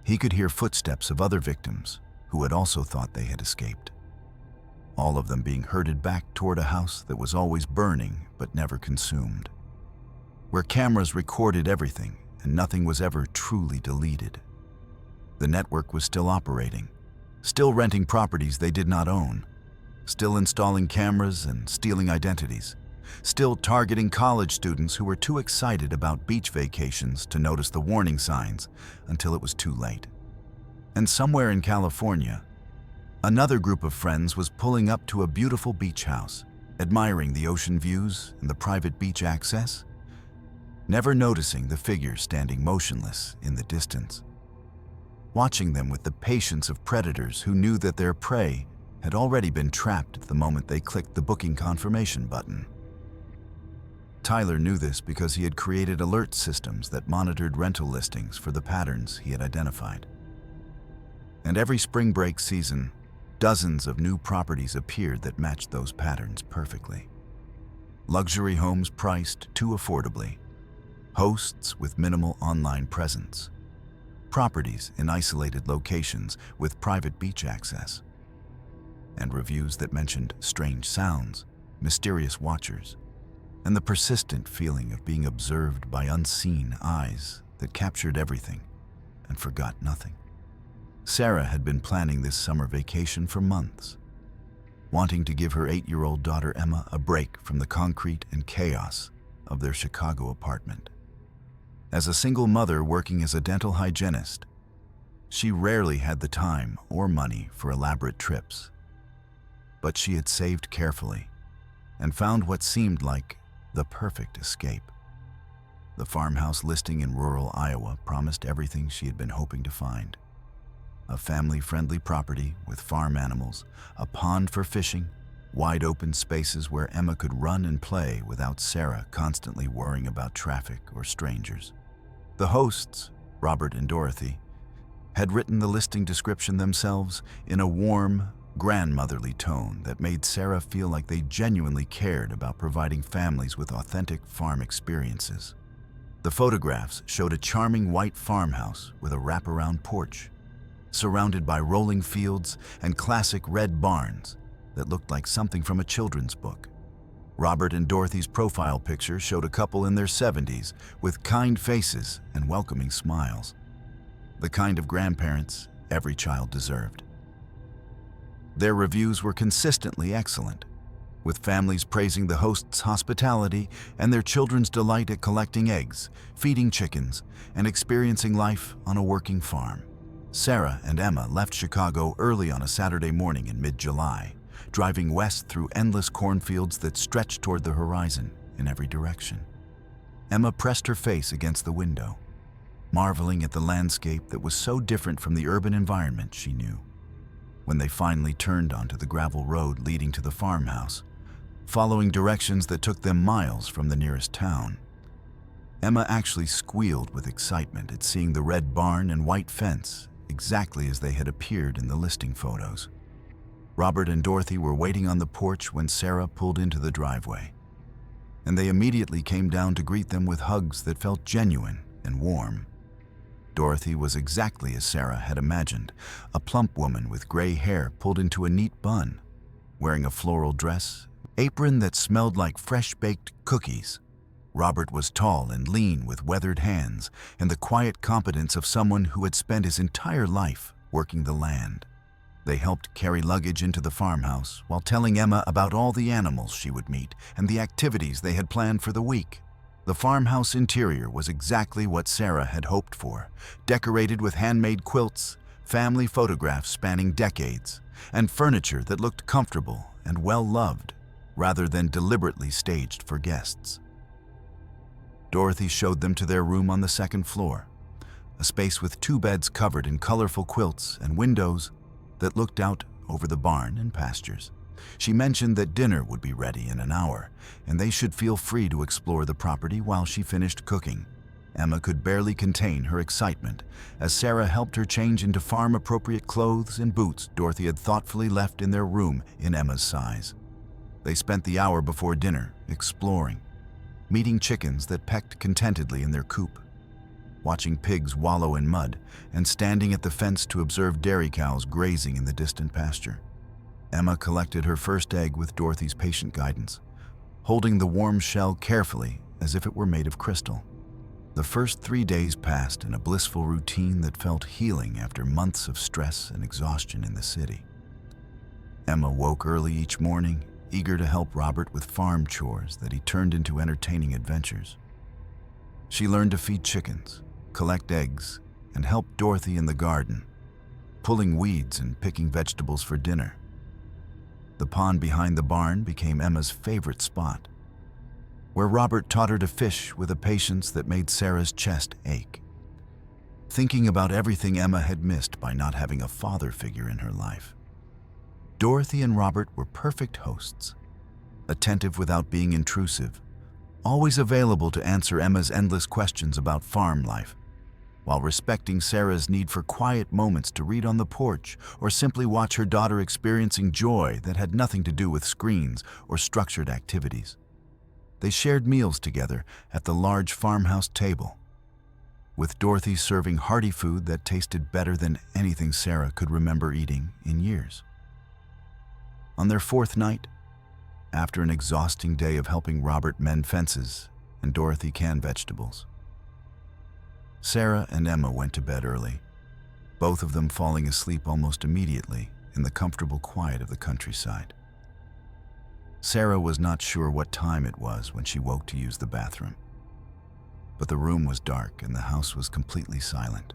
[SPEAKER 1] he could hear footsteps of other victims who had also thought they had escaped, all of them being herded back toward a house that was always burning but never consumed, where cameras recorded everything and nothing was ever truly deleted. The network was still operating, still renting properties they did not own, still installing cameras and stealing identities, still targeting college students who were too excited about beach vacations to notice the warning signs until it was too late. And somewhere in California, another group of friends was pulling up to a beautiful beach house, admiring the ocean views and the private beach access, never noticing the figure standing motionless in the distance, watching them with the patience of predators who knew that their prey had already been trapped the moment they clicked the booking confirmation button. Tyler knew this because he had created alert systems that monitored rental listings for the patterns he had identified. And every spring break season, dozens of new properties appeared that matched those patterns perfectly. Luxury homes priced too affordably, hosts with minimal online presence, properties in isolated locations with private beach access, and reviews that mentioned strange sounds, mysterious watchers, and the persistent feeling of being observed by unseen eyes that captured everything and forgot nothing. Sarah had been planning this summer vacation for months, wanting to give her 8-year-old daughter Emma a break from the concrete and chaos of their Chicago apartment. As a single mother working as a dental hygienist, she rarely had the time or money for elaborate trips. But she had saved carefully and found what seemed like the perfect escape. The farmhouse listing in rural Iowa promised everything she had been hoping to find. A family-friendly property with farm animals, a pond for fishing, wide open spaces where Emma could run and play without Sarah constantly worrying about traffic or strangers. The hosts, Robert and Dorothy, had written the listing description themselves in a warm, grandmotherly tone that made Sarah feel like they genuinely cared about providing families with authentic farm experiences. The photographs showed a charming white farmhouse with a wraparound porch, surrounded by rolling fields and classic red barns that looked like something from a children's book. Robert and Dorothy's profile picture showed a couple in their 70s with kind faces and welcoming smiles, the kind of grandparents every child deserved. Their reviews were consistently excellent, with families praising the host's hospitality and their children's delight at collecting eggs, feeding chickens, and experiencing life on a working farm. Sarah and Emma left Chicago early on a Saturday morning in mid-July, driving west through endless cornfields that stretched toward the horizon in every direction. Emma pressed her face against the window, marveling at the landscape that was so different from the urban environment she knew. When they finally turned onto the gravel road leading to the farmhouse, following directions that took them miles from the nearest town, Emma actually squealed with excitement at seeing the red barn and white fence exactly as they had appeared in the listing photos. Robert and Dorothy were waiting on the porch when Sarah pulled into the driveway, and they immediately came down to greet them with hugs that felt genuine and warm. Dorothy was exactly as Sarah had imagined, a plump woman with gray hair pulled into a neat bun, wearing a floral dress, apron that smelled like fresh-baked cookies. Robert was tall and lean with weathered hands and the quiet competence of someone who had spent his entire life working the land. They helped carry luggage into the farmhouse while telling Emma about all the animals she would meet and the activities they had planned for the week. The farmhouse interior was exactly what Sarah had hoped for, decorated with handmade quilts, family photographs spanning decades, and furniture that looked comfortable and well-loved, rather than deliberately staged for guests. Dorothy showed them to their room on the second floor, a space with 2 beds covered in colorful quilts and windows that looked out over the barn and pastures. She mentioned that dinner would be ready in an hour, and they should feel free to explore the property while she finished cooking. Emma could barely contain her excitement as Sarah helped her change into farm-appropriate clothes and boots Dorothy had thoughtfully left in their room in Emma's size. They spent the hour before dinner exploring, meeting chickens that pecked contentedly in their coop, watching pigs wallow in mud, and standing at the fence to observe dairy cows grazing in the distant pasture. Emma collected her first egg with Dorothy's patient guidance, holding the warm shell carefully as if it were made of crystal. The first 3 days passed in a blissful routine that felt healing after months of stress and exhaustion in the city. Emma woke early each morning, eager to help Robert with farm chores that he turned into entertaining adventures. She learned to feed chickens, collect eggs, and help Dorothy in the garden, pulling weeds and picking vegetables for dinner. The pond behind the barn became Emma's favorite spot, where Robert taught her to fish with a patience that made Sarah's chest ache, thinking about everything Emma had missed by not having a father figure in her life. Dorothy and Robert were perfect hosts, attentive without being intrusive, always available to answer Emma's endless questions about farm life, while respecting Sarah's need for quiet moments to read on the porch or simply watch her daughter experiencing joy that had nothing to do with screens or structured activities. They shared meals together at the large farmhouse table, with Dorothy serving hearty food that tasted better than anything Sarah could remember eating in years. On their 4th night, after an exhausting day of helping Robert mend fences and Dorothy can vegetables, Sarah and Emma went to bed early, both of them falling asleep almost immediately in the comfortable quiet of the countryside. Sarah was not sure what time it was when she woke to use the bathroom, but the room was dark and the house was completely silent.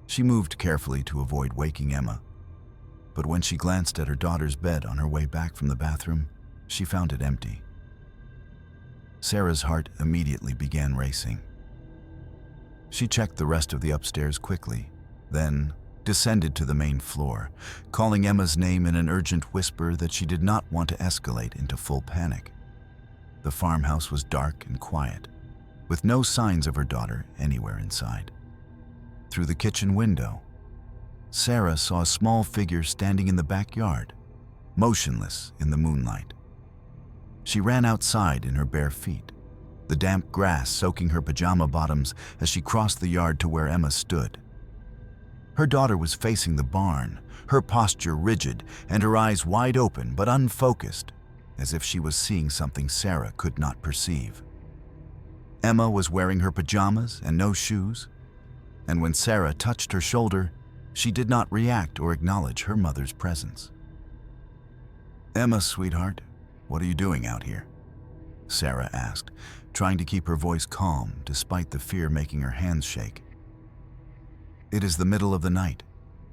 [SPEAKER 1] She moved carefully to avoid waking Emma, but when she glanced at her daughter's bed on her way back from the bathroom, she found it empty. Sarah's heart immediately began racing. She checked the rest of the upstairs quickly, then descended to the main floor, calling Emma's name in an urgent whisper that she did not want to escalate into full panic. The farmhouse was dark and quiet, with no signs of her daughter anywhere inside. Through the kitchen window, Sarah saw a small figure standing in the backyard, motionless in the moonlight. She ran outside in her bare feet, the damp grass soaking her pajama bottoms as she crossed the yard to where Emma stood. Her daughter was facing the barn, her posture rigid and her eyes wide open but unfocused, as if she was seeing something Sarah could not perceive. Emma was wearing her pajamas and no shoes, and when Sarah touched her shoulder, she did not react or acknowledge her mother's presence. "Emma, sweetheart, what are you doing out here?" Sarah asked, trying to keep her voice calm despite the fear making her hands shake. "It is the middle of the night.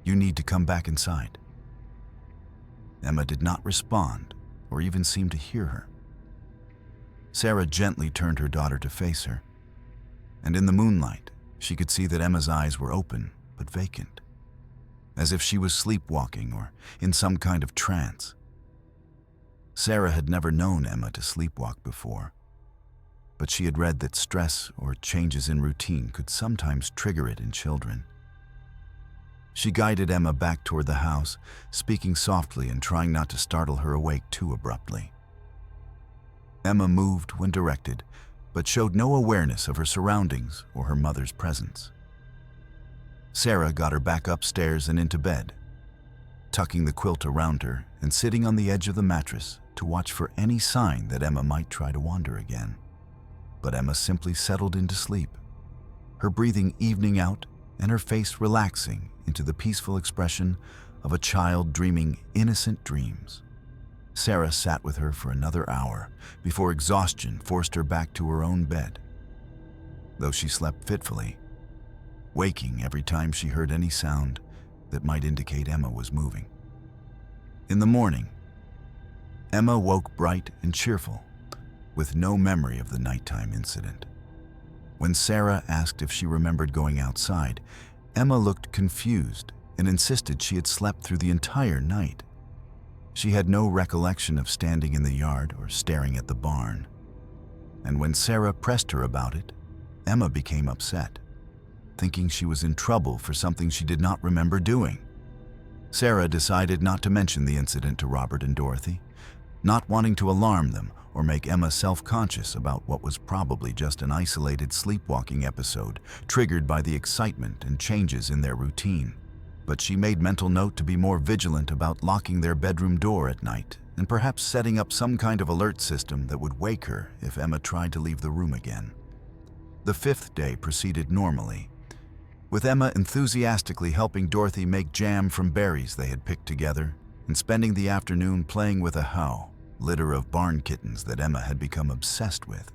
[SPEAKER 1] You need to come back inside." Emma did not respond or even seem to hear her. Sarah gently turned her daughter to face her, and in the moonlight, she could see that Emma's eyes were open but vacant, as if she was sleepwalking or in some kind of trance. Sarah had never known Emma to sleepwalk before, but she had read that stress or changes in routine could sometimes trigger it in children. She guided Emma back toward the house, speaking softly and trying not to startle her awake too abruptly. Emma moved when directed, but showed no awareness of her surroundings or her mother's presence. Sarah got her back upstairs and into bed, tucking the quilt around her and sitting on the edge of the mattress to watch for any sign that Emma might try to wander again. But Emma simply settled into sleep, her breathing evening out and her face relaxing into the peaceful expression of a child dreaming innocent dreams. Sarah sat with her for another hour before exhaustion forced her back to her own bed. Though she slept fitfully, waking every time she heard any sound that might indicate Emma was moving. In the morning, Emma woke bright and cheerful, with no memory of the nighttime incident. When Sarah asked if she remembered going outside, Emma looked confused and insisted she had slept through the entire night. She had no recollection of standing in the yard or staring at the barn. And when Sarah pressed her about it, Emma became upset, thinking she was in trouble for something she did not remember doing. Sarah decided not to mention the incident to Robert and Dorothy, not wanting to alarm them or make Emma self-conscious about what was probably just an isolated sleepwalking episode triggered by the excitement and changes in their routine. But she made mental note to be more vigilant about locking their bedroom door at night and perhaps setting up some kind of alert system that would wake her if Emma tried to leave the room again. The fifth day proceeded normally, with Emma enthusiastically helping Dorothy make jam from berries they had picked together and spending the afternoon playing with a how, litter of barn kittens that Emma had become obsessed with.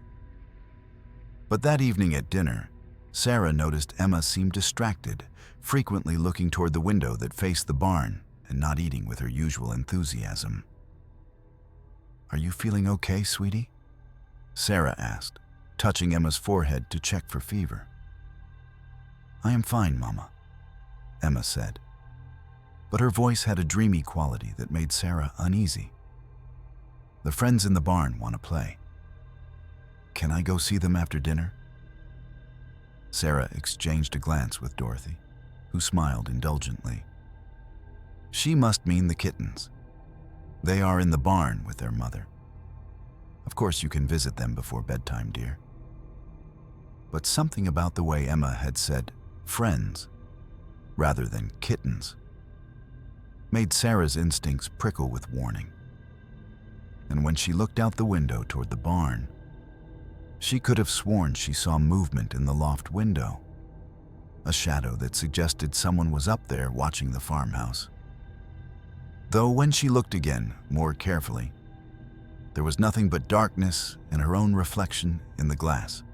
[SPEAKER 1] But that evening at dinner, Sarah noticed Emma seemed distracted, frequently looking toward the window that faced the barn and not eating with her usual enthusiasm. "Are you feeling okay, sweetie?" Sarah asked, touching Emma's forehead to check for fever. "I am fine, Mama," Emma said. But her voice had a dreamy quality that made Sarah uneasy. "The friends in the barn want to play. Can I go see them after dinner?" Sarah exchanged a glance with Dorothy, who smiled indulgently. She must mean the kittens. They are in the barn with their mother. Of course you can visit them before bedtime, dear. But something about the way Emma had said friends rather than kittens made Sarah's instincts prickle with warning. And when she looked out the window toward the barn, she could have sworn she saw movement in the loft window, a shadow that suggested someone was up there watching the farmhouse. Though when she looked again, more carefully, there was nothing but darkness and her own reflection in the glass.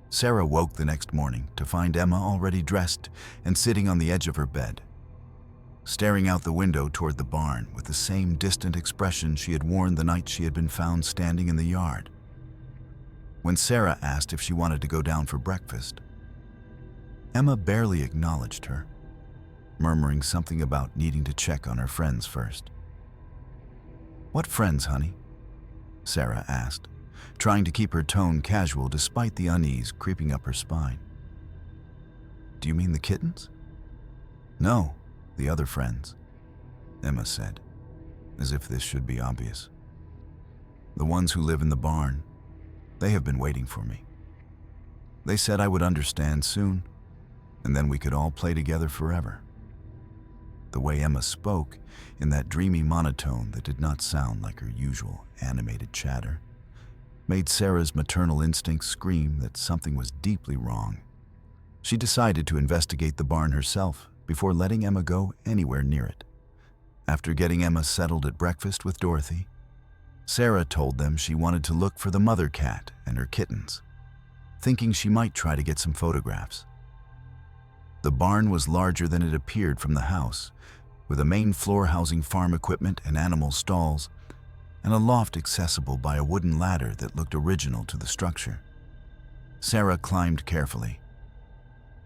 [SPEAKER 1] Sarah woke the next morning to find Emma already dressed and sitting on the edge of her bed, staring out the window toward the barn with the same distant expression she had worn the night she had been found standing in the yard. When Sarah asked if she wanted to go down for breakfast, Emma barely acknowledged her, murmuring something about needing to check on her friends first. "What friends, honey?" Sarah asked, trying to keep her tone casual despite the unease creeping up her spine. "Do you mean the kittens?" "No, the other friends," Emma said, as if this should be obvious. "The ones who live in the barn. They have been waiting for me. They said I would understand soon, and then we could all play together forever." The way Emma spoke, in that dreamy monotone that did not sound like her usual animated chatter, made Sarah's maternal instincts scream that something was deeply wrong. She decided to investigate the barn herself before letting Emma go anywhere near it. After getting Emma settled at breakfast with Dorothy, Sarah told them she wanted to look for the mother cat and her kittens, thinking she might try to get some photographs. The barn was larger than it appeared from the house, with a main floor housing farm equipment and animal stalls, and a loft accessible by a wooden ladder that looked original to the structure. Sarah climbed carefully,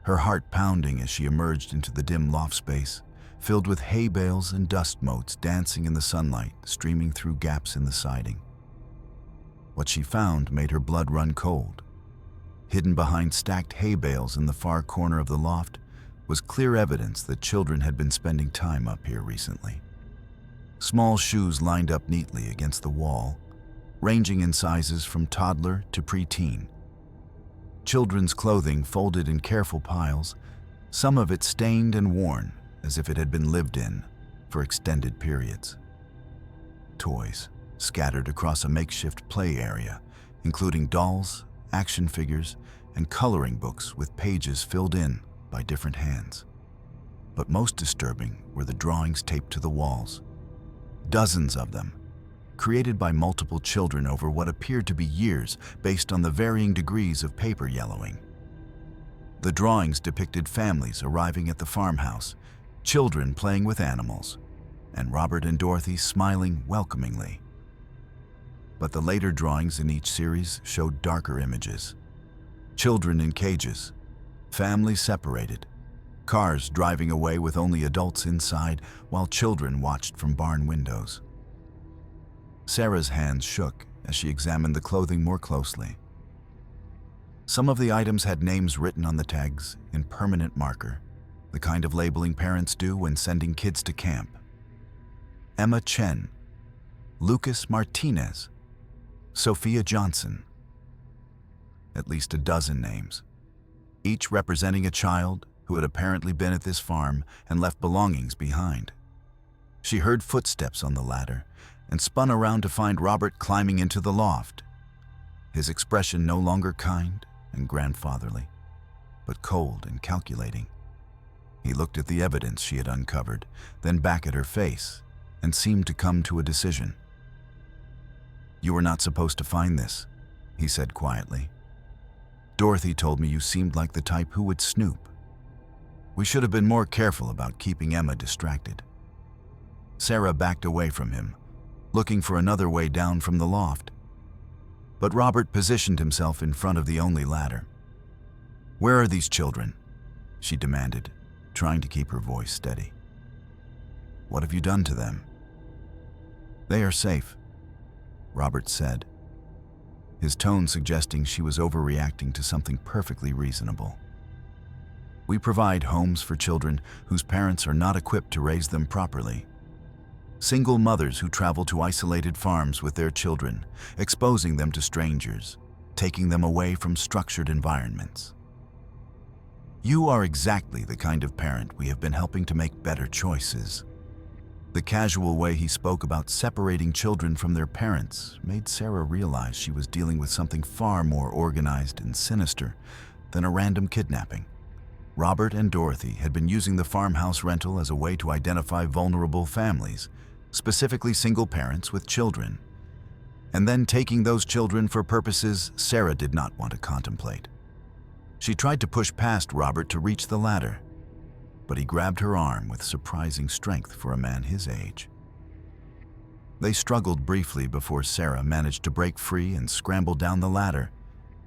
[SPEAKER 1] her heart pounding as she emerged into the dim loft space, filled with hay bales and dust motes dancing in the sunlight, streaming through gaps in the siding. What she found made her blood run cold. Hidden behind stacked hay bales in the far corner of the loft was clear evidence that children had been spending time up here recently. Small shoes lined up neatly against the wall, ranging in sizes from toddler to preteen. Children's clothing folded in careful piles, some of it stained and worn as if it had been lived in for extended periods. Toys, scattered across a makeshift play area, including dolls, action figures, and coloring books with pages filled in by different hands. But most disturbing were the drawings taped to the walls. Dozens of them, created by multiple children over what appeared to be years based on the varying degrees of paper yellowing. The drawings depicted families arriving at the farmhouse, children playing with animals, and Robert and Dorothy smiling welcomingly. But the later drawings in each series showed darker images. Children in cages, families separated, cars driving away with only adults inside while children watched from barn windows. Sarah's hands shook as she examined the clothing more closely. Some of the items had names written on the tags in permanent marker, the kind of labeling parents do when sending kids to camp. Emma Chen, Lucas Martinez, Sophia Johnson. At least a dozen names, each representing a child who had apparently been at this farm and left belongings behind. She heard footsteps on the ladder and spun around to find Robert climbing into the loft, his expression no longer kind and grandfatherly, but cold and calculating. He looked at the evidence she had uncovered, then back at her face, and seemed to come to a decision. "You were not supposed to find this," he said quietly. "Dorothy told me you seemed like the type who would snoop. We should have been more careful about keeping Emma distracted." Sarah backed away from him, looking for another way down from the loft. But Robert positioned himself in front of the only ladder. "Where are these children?" she demanded, trying to keep her voice steady. "What have you done to them?" "They are safe," Robert said, his tone suggesting she was overreacting to something perfectly reasonable. "We provide homes for children whose parents are not equipped to raise them properly. Single mothers who travel to isolated farms with their children, exposing them to strangers, taking them away from structured environments. You are exactly the kind of parent we have been helping to make better choices." The casual way he spoke about separating children from their parents made Sarah realize she was dealing with something far more organized and sinister than a random kidnapping. Robert and Dorothy had been using the farmhouse rental as a way to identify vulnerable families, specifically single parents with children, and then taking those children for purposes Sarah did not want to contemplate. She tried to push past Robert to reach the ladder, but he grabbed her arm with surprising strength for a man his age. They struggled briefly before Sarah managed to break free and scramble down the ladder,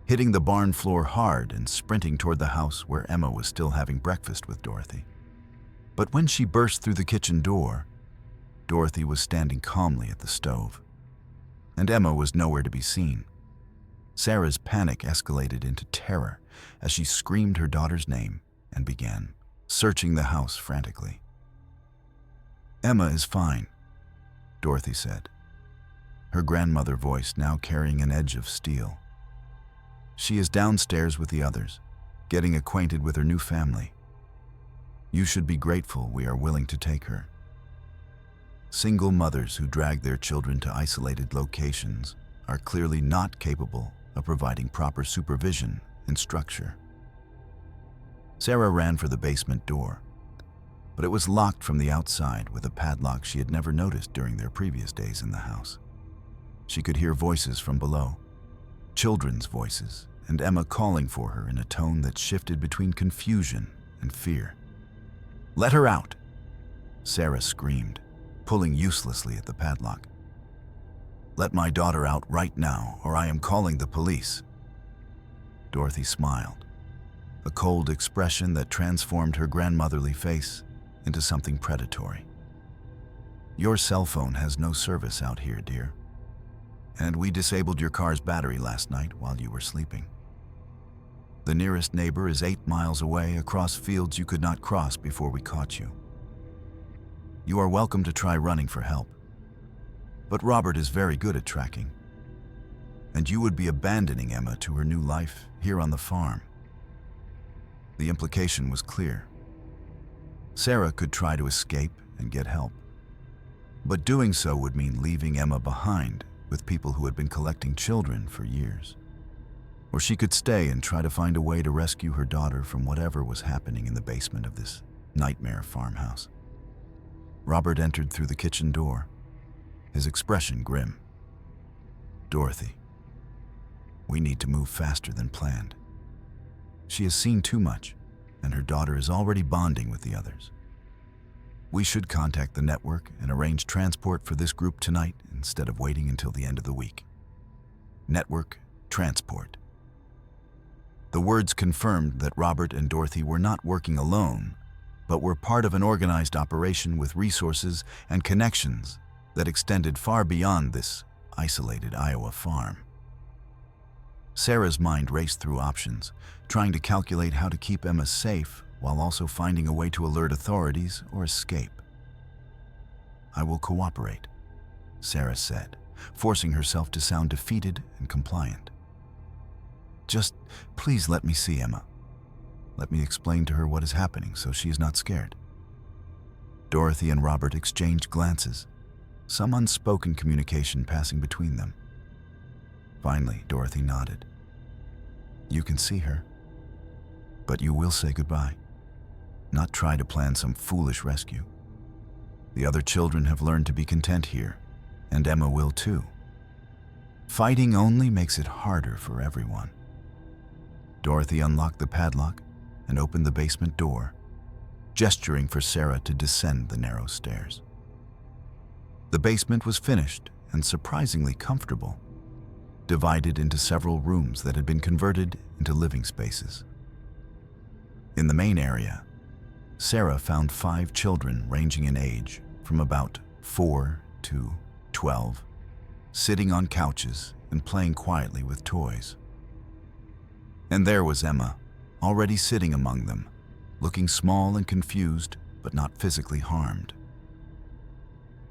[SPEAKER 1] hitting the barn floor hard and sprinting toward the house where Emma was still having breakfast with Dorothy. But when she burst through the kitchen door, Dorothy was standing calmly at the stove, and Emma was nowhere to be seen. Sarah's panic escalated into terror as she screamed her daughter's name and began searching the house frantically. "Emma is fine," Dorothy said, her grandmother voice now carrying an edge of steel. "She is downstairs with the others, getting acquainted with her new family. You should be grateful we are willing to take her." Single mothers who drag their children to isolated locations are clearly not capable of providing proper supervision and structure. Sarah ran for the basement door, but it was locked from the outside with a padlock she had never noticed during their previous days in the house. She could hear voices from below, children's voices, and Emma calling for her in a tone that shifted between confusion and fear. "Let her out!" Sarah screamed, pulling uselessly at the padlock. "Let my daughter out right now, or I am calling the police." Dorothy smiled, a cold expression that transformed her grandmotherly face into something predatory. "Your cell phone has no service out here, dear, and we disabled your car's battery last night while you were sleeping. The nearest neighbor is 8 miles away across fields you could not cross before we caught you. You are welcome to try running for help, but Robert is very good at tracking, and you would be abandoning Emma to her new life here on the farm." The implication was clear. Sarah could try to escape and get help, But doing so would mean leaving Emma behind with people who had been collecting children for years. Or she could stay and try to find a way to rescue her daughter from whatever was happening in the basement of this nightmare farmhouse. Robert entered through the kitchen door, his expression grim. "Dorothy, we need to move faster than planned. She has seen too much, and her daughter is already bonding with the others. We should contact the network and arrange transport for this group tonight instead of waiting until the end of the week." Network transport. The words confirmed that Robert and Dorothy were not working alone, but were part of an organized operation with resources and connections that extended far beyond this isolated Iowa farm. Sarah's mind raced through options, trying to calculate how to keep Emma safe while also finding a way to alert authorities or escape. "I will cooperate," Sarah said, forcing herself to sound defeated and compliant. "Just please let me see Emma. Let me explain to her what is happening so she is not scared." Dorothy and Robert exchanged glances, some unspoken communication passing between them. Finally, Dorothy nodded. "You can see her, but you will say goodbye, not try to plan some foolish rescue. The other children have learned to be content here, and Emma will too. Fighting only makes it harder for everyone." Dorothy unlocked the padlock and opened the basement door, gesturing for Sarah to descend the narrow stairs. The basement was finished and surprisingly comfortable, divided into several rooms that had been converted into living spaces. In the main area, Sarah found 5 children ranging in age from about 4 to 12, sitting on couches and playing quietly with toys. And there was Emma, already sitting among them, looking small and confused, but not physically harmed.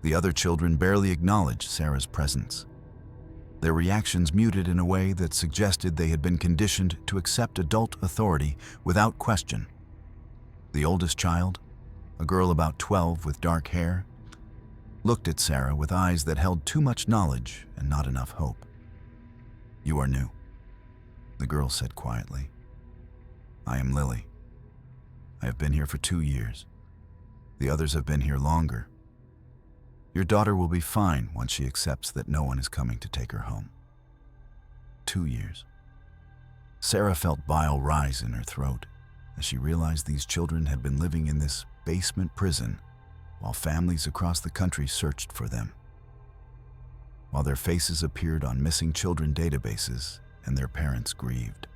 [SPEAKER 1] The other children barely acknowledged Sarah's presence, their reactions muted in a way that suggested they had been conditioned to accept adult authority without question. The oldest child, a girl about 12 with dark hair, looked at Sarah with eyes that held too much knowledge and not enough hope. "You are new," the girl said quietly. "I am Lily. I have been here for 2 years. The others have been here longer. Your daughter will be fine once she accepts that no one is coming to take her home." 2 years. Sarah felt bile rise in her throat as she realized these children had been living in this basement prison while families across the country searched for them. While their faces appeared on missing children databases and their parents grieved.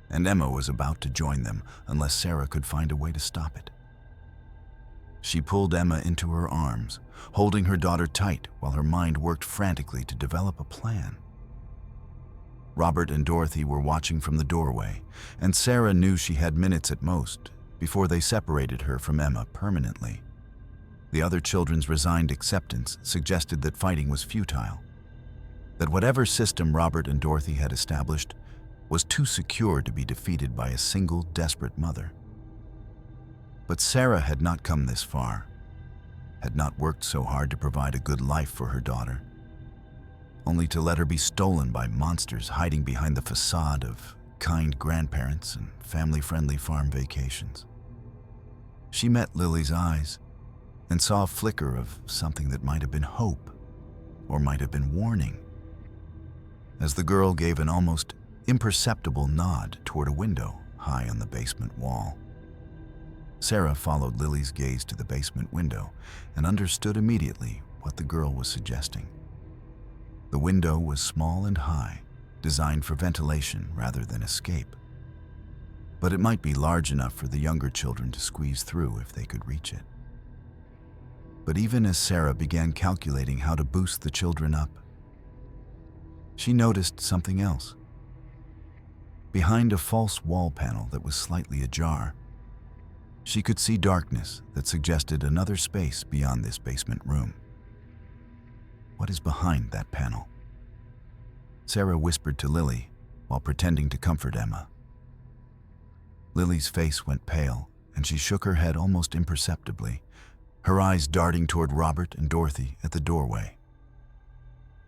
[SPEAKER 1] And Emma was about to join them unless Sarah could find a way to stop it. She pulled Emma into her arms, holding her daughter tight while her mind worked frantically to develop a plan. Robert and Dorothy were watching from the doorway, and Sarah knew she had minutes at most before they separated her from Emma permanently. The other children's resigned acceptance suggested that fighting was futile, that whatever system Robert and Dorothy had established was too secure to be defeated by a single desperate mother. But Sarah had not come this far, had not worked so hard to provide a good life for her daughter, only to let her be stolen by monsters hiding behind the facade of kind grandparents and family-friendly farm vacations. She met Lily's eyes and saw a flicker of something that might have been hope or might have been warning, as the girl gave an almost imperceptible nod toward a window high on the basement wall. Sarah followed Lily's gaze to the basement window and understood immediately what the girl was suggesting. The window was small and high, designed for ventilation rather than escape. But it might be large enough for the younger children to squeeze through if they could reach it. But even as Sarah began calculating how to boost the children up, she noticed something else. Behind a false wall panel that was slightly ajar, she could see darkness that suggested another space beyond this basement room. What is behind that panel? Sarah whispered to Lily while pretending to comfort Emma. Lily's face went pale and she shook her head almost imperceptibly, her eyes darting toward Robert and Dorothy at the doorway.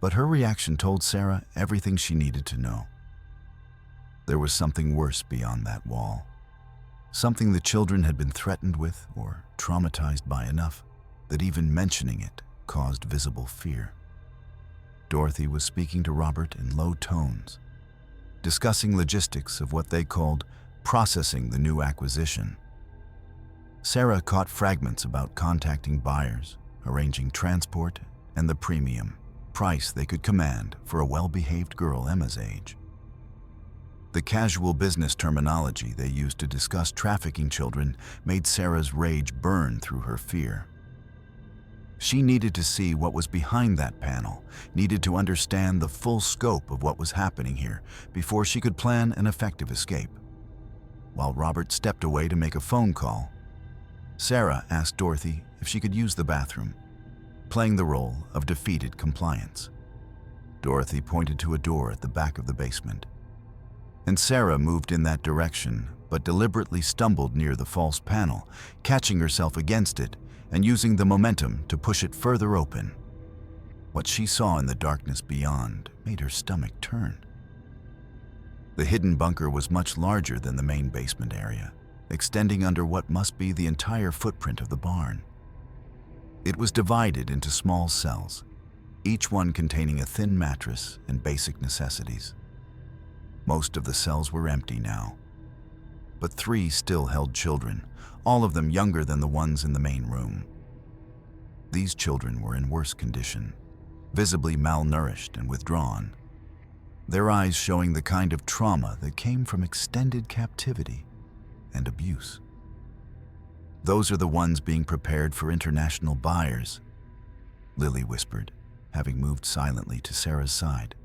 [SPEAKER 1] But her reaction told Sarah everything she needed to know. There was something worse beyond that wall. Something the children had been threatened with or traumatized by enough that even mentioning it caused visible fear. Dorothy was speaking to Robert in low tones, discussing logistics of what they called processing the new acquisition. Sarah caught fragments about contacting buyers, arranging transport, and the premium price they could command for a well-behaved girl Emma's age. The casual business terminology they used to discuss trafficking children made Sarah's rage burn through her fear. She needed to see what was behind that panel, needed to understand the full scope of what was happening here before she could plan an effective escape. While Robert stepped away to make a phone call, Sarah asked Dorothy if she could use the bathroom, playing the role of defeated compliance. Dorothy pointed to a door at the back of the basement, and Sarah moved in that direction but deliberately stumbled near the false panel, catching herself against it and using the momentum to push it further open. What she saw in the darkness beyond made her stomach turn. The hidden bunker was much larger than the main basement area, extending under what must be the entire footprint of the barn. It was divided into small cells, each one containing a thin mattress and basic necessities. Most of the cells were empty now, but 3 still held children, all of them younger than the ones in the main room. These children were in worse condition, visibly malnourished and withdrawn, their eyes showing the kind of trauma that came from extended captivity and abuse. "Those are the ones being prepared for international buyers," Lily whispered, having moved silently to Sarah's side.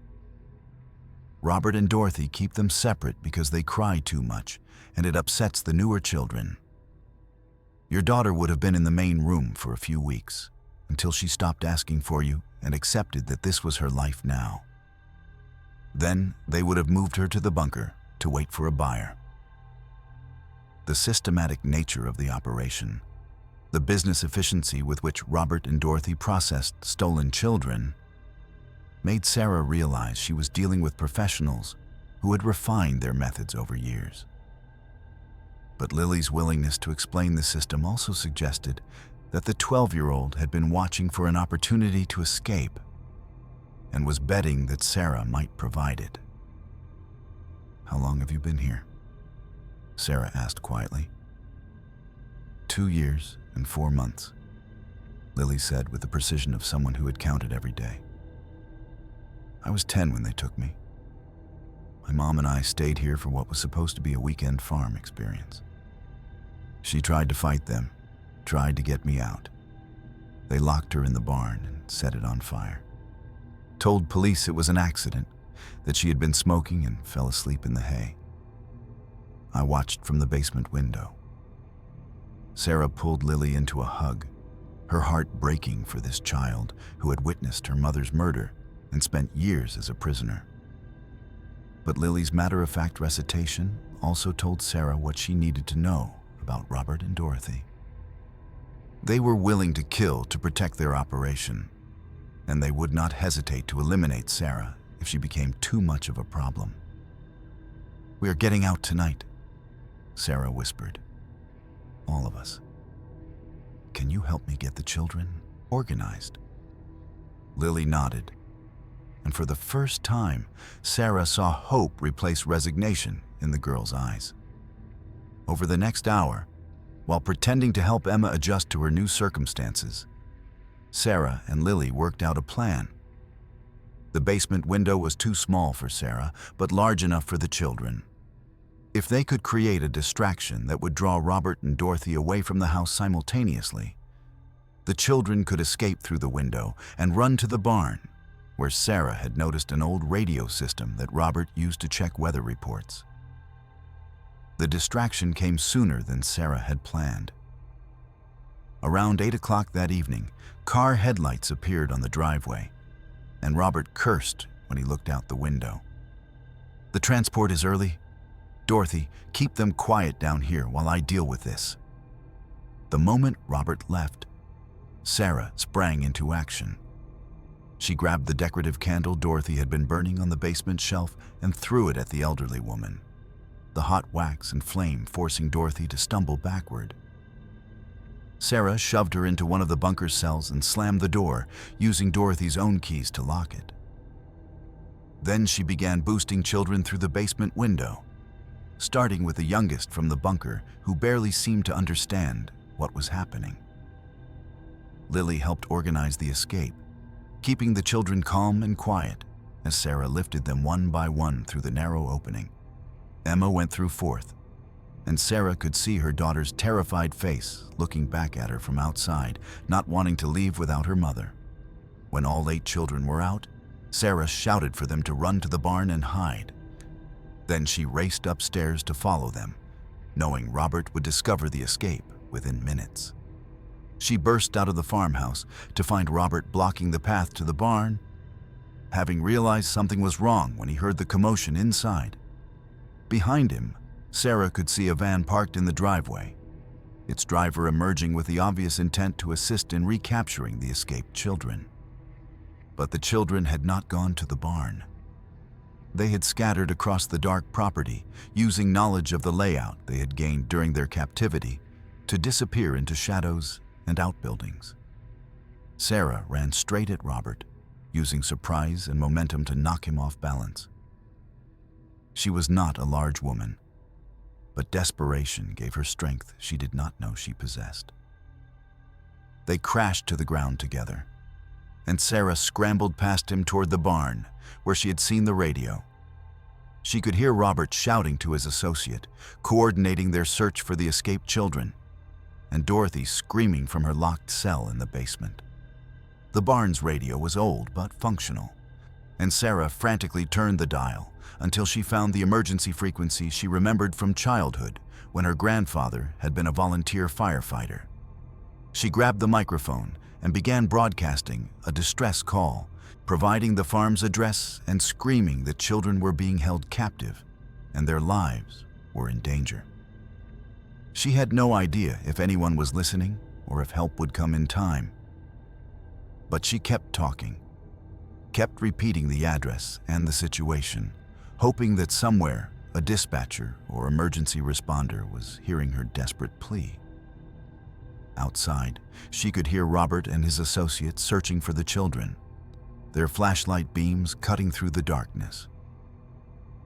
[SPEAKER 1] "Robert and Dorothy keep them separate because they cry too much, and it upsets the newer children. Your daughter would have been in the main room for a few weeks, until she stopped asking for you and accepted that this was her life now. Then they would have moved her to the bunker to wait for a buyer." The systematic nature of the operation, the business efficiency with which Robert and Dorothy processed stolen children, made Sarah realize she was dealing with professionals who had refined their methods over years. But Lily's willingness to explain the system also suggested that the 12-year-old had been watching for an opportunity to escape and was betting that Sarah might provide it. "How long have you been here?" Sarah asked quietly. 2 years and 4 months, Lily said with the precision of someone who had counted every day. "I was 10 when they took me. My mom and I stayed here for what was supposed to be a weekend farm experience. She tried to fight them, tried to get me out. They locked her in the barn and set it on fire. Told police it was an accident, that she had been smoking and fell asleep in the hay. I watched from the basement window." Sarah pulled Lily into a hug, her heart breaking for this child who had witnessed her mother's murder and spent years as a prisoner. But Lily's matter-of-fact recitation also told Sarah what she needed to know about Robert and Dorothy. They were willing to kill to protect their operation, and they would not hesitate to eliminate Sarah if she became too much of a problem. "We are getting out tonight," Sarah whispered. "All of us. Can you help me get the children organized?" Lily nodded, and for the first time, Sarah saw hope replace resignation in the girl's eyes. Over the next hour, while pretending to help Emma adjust to her new circumstances, Sarah and Lily worked out a plan. The basement window was too small for Sarah, but large enough for the children. If they could create a distraction that would draw Robert and Dorothy away from the house simultaneously, the children could escape through the window and run to the barn, where Sarah had noticed an old radio system that Robert used to check weather reports. The distraction came sooner than Sarah had planned. Around 8 o'clock that evening, car headlights appeared on the driveway, and Robert cursed when he looked out the window. "The transport is early. Dorothy, keep them quiet down here while I deal with this." The moment Robert left, Sarah sprang into action. She grabbed the decorative candle Dorothy had been burning on the basement shelf and threw it at the elderly woman, the hot wax and flame forcing Dorothy to stumble backward. Sarah shoved her into one of the bunker cells and slammed the door, using Dorothy's own keys to lock it. Then she began boosting children through the basement window, starting with the youngest from the bunker, who barely seemed to understand what was happening. Lily helped organize the escape, keeping the children calm and quiet as Sarah lifted them one by one through the narrow opening. Emma went through fourth, and Sarah could see her daughter's terrified face looking back at her from outside, not wanting to leave without her mother. When all 8 children were out, Sarah shouted for them to run to the barn and hide. Then she raced upstairs to follow them, knowing Robert would discover the escape within minutes. She burst out of the farmhouse to find Robert blocking the path to the barn, having realized something was wrong when he heard the commotion inside. Behind him, Sarah could see a van parked in the driveway, its driver emerging with the obvious intent to assist in recapturing the escaped children. But the children had not gone to the barn. They had scattered across the dark property, using knowledge of the layout they had gained during their captivity to disappear into shadows and outbuildings. Sarah ran straight at Robert, using surprise and momentum to knock him off balance. She was not a large woman, but desperation gave her strength she did not know she possessed. They crashed to the ground together, and Sarah scrambled past him toward the barn, where she had seen the radio. She could hear Robert shouting to his associate, coordinating their search for the escaped children, and Dorothy screaming from her locked cell in the basement. The barn's radio was old but functional, and Sarah frantically turned the dial until she found the emergency frequency she remembered from childhood when her grandfather had been a volunteer firefighter. She grabbed the microphone and began broadcasting a distress call, providing the farm's address and screaming that children were being held captive and their lives were in danger. She had no idea if anyone was listening or if help would come in time. But she kept talking, kept repeating the address and the situation, hoping that somewhere a dispatcher or emergency responder was hearing her desperate plea. Outside, she could hear Robert and his associates searching for the children, their flashlight beams cutting through the darkness.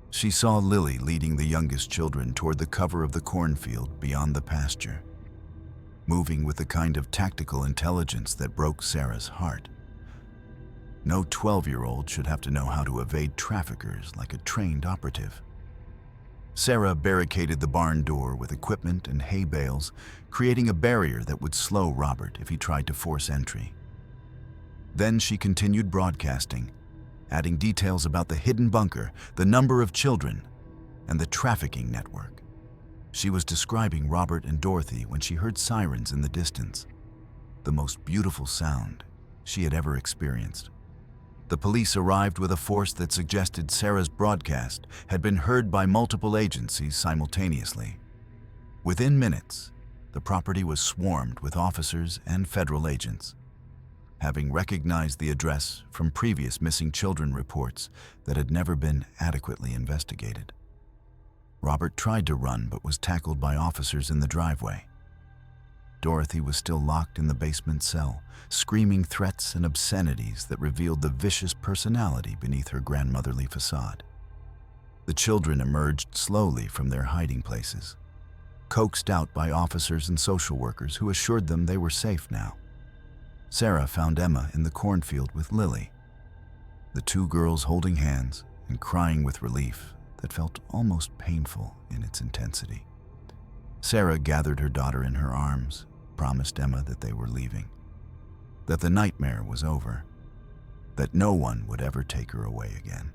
[SPEAKER 1] She saw Lily leading the youngest children toward the cover of the cornfield beyond the pasture, moving with the kind of tactical intelligence that broke Sarah's heart. No 12-year-old should have to know how to evade traffickers like a trained operative. Sarah barricaded the barn door with equipment and hay bales, creating a barrier that would slow Robert if he tried to force entry. Then she continued broadcasting, adding details about the hidden bunker, the number of children, and the trafficking network. She was describing Robert and Dorothy when she heard sirens in the distance, the most beautiful sound she had ever experienced. The police arrived with a force that suggested Sarah's broadcast had been heard by multiple agencies simultaneously. Within minutes, the property was swarmed with officers and federal agents, having recognized the address from previous missing children reports that had never been adequately investigated. Robert tried to run but was tackled by officers in the driveway. Dorothy was still locked in the basement cell, screaming threats and obscenities that revealed the vicious personality beneath her grandmotherly facade. The children emerged slowly from their hiding places, coaxed out by officers and social workers who assured them they were safe now. Sarah found Emma in the cornfield with Lily, the 2 girls holding hands and crying with relief that felt almost painful in its intensity. Sarah gathered her daughter in her arms, promised Emma that they were leaving, that the nightmare was over, that no one would ever take her away again.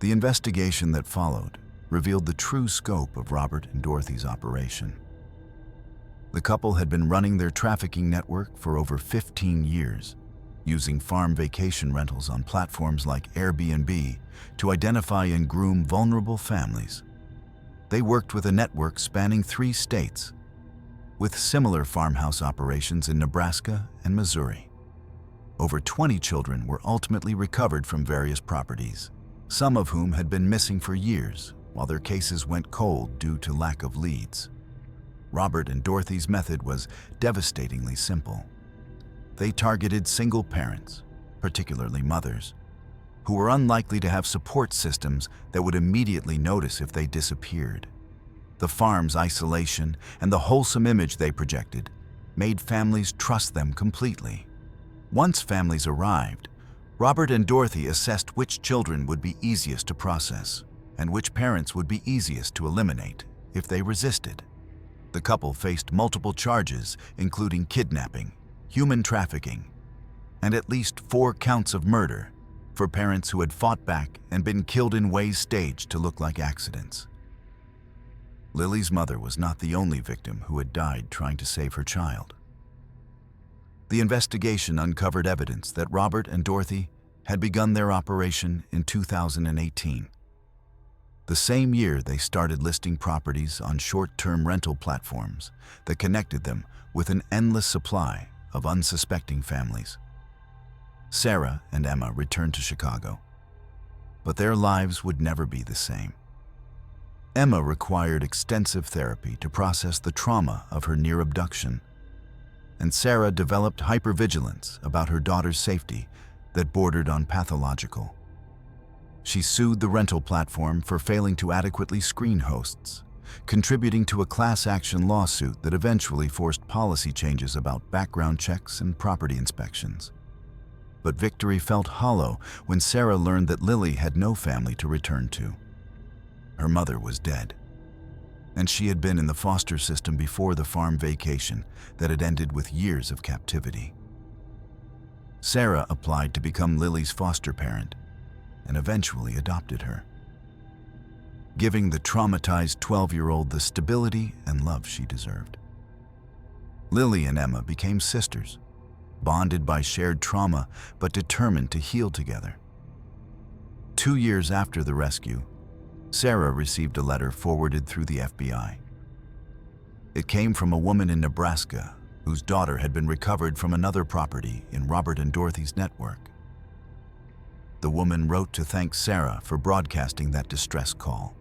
[SPEAKER 1] The investigation that followed revealed the true scope of Robert and Dorothy's operation. The couple had been running their trafficking network for over 15 years, using farm vacation rentals on platforms like Airbnb to identify and groom vulnerable families. They worked with a network spanning 3 states, with similar farmhouse operations in Nebraska and Missouri. Over 20 children were ultimately recovered from various properties, some of whom had been missing for years, while their cases went cold due to lack of leads. Robert and Dorothy's method was devastatingly simple. They targeted single parents, particularly mothers, who were unlikely to have support systems that would immediately notice if they disappeared. The farm's isolation and the wholesome image they projected made families trust them completely. Once families arrived, Robert and Dorothy assessed which children would be easiest to process and which parents would be easiest to eliminate if they resisted. The couple faced multiple charges, including kidnapping, human trafficking, and at least 4 counts of murder for parents who had fought back and been killed in ways staged to look like accidents. Lily's mother was not the only victim who had died trying to save her child. The investigation uncovered evidence that Robert and Dorothy had begun their operation in 2018. The same year, they started listing properties on short-term rental platforms that connected them with an endless supply of unsuspecting families. Sarah and Emma returned to Chicago, but their lives would never be the same. Emma required extensive therapy to process the trauma of her near abduction, and Sarah developed hypervigilance about her daughter's safety that bordered on pathological. She sued the rental platform for failing to adequately screen hosts, contributing to a class action lawsuit that eventually forced policy changes about background checks and property inspections. But victory felt hollow when Sarah learned that Lily had no family to return to. Her mother was dead, and she had been in the foster system before the farm vacation that had ended with years of captivity. Sarah applied to become Lily's foster parent and eventually adopted her, giving the traumatized 12-year-old the stability and love she deserved. Lily and Emma became sisters, bonded by shared trauma but determined to heal together. 2 years after the rescue, Sarah received a letter forwarded through the FBI. It came from a woman in Nebraska whose daughter had been recovered from another property in Robert and Dorothy's network. The woman wrote to thank Sarah for broadcasting that distress call,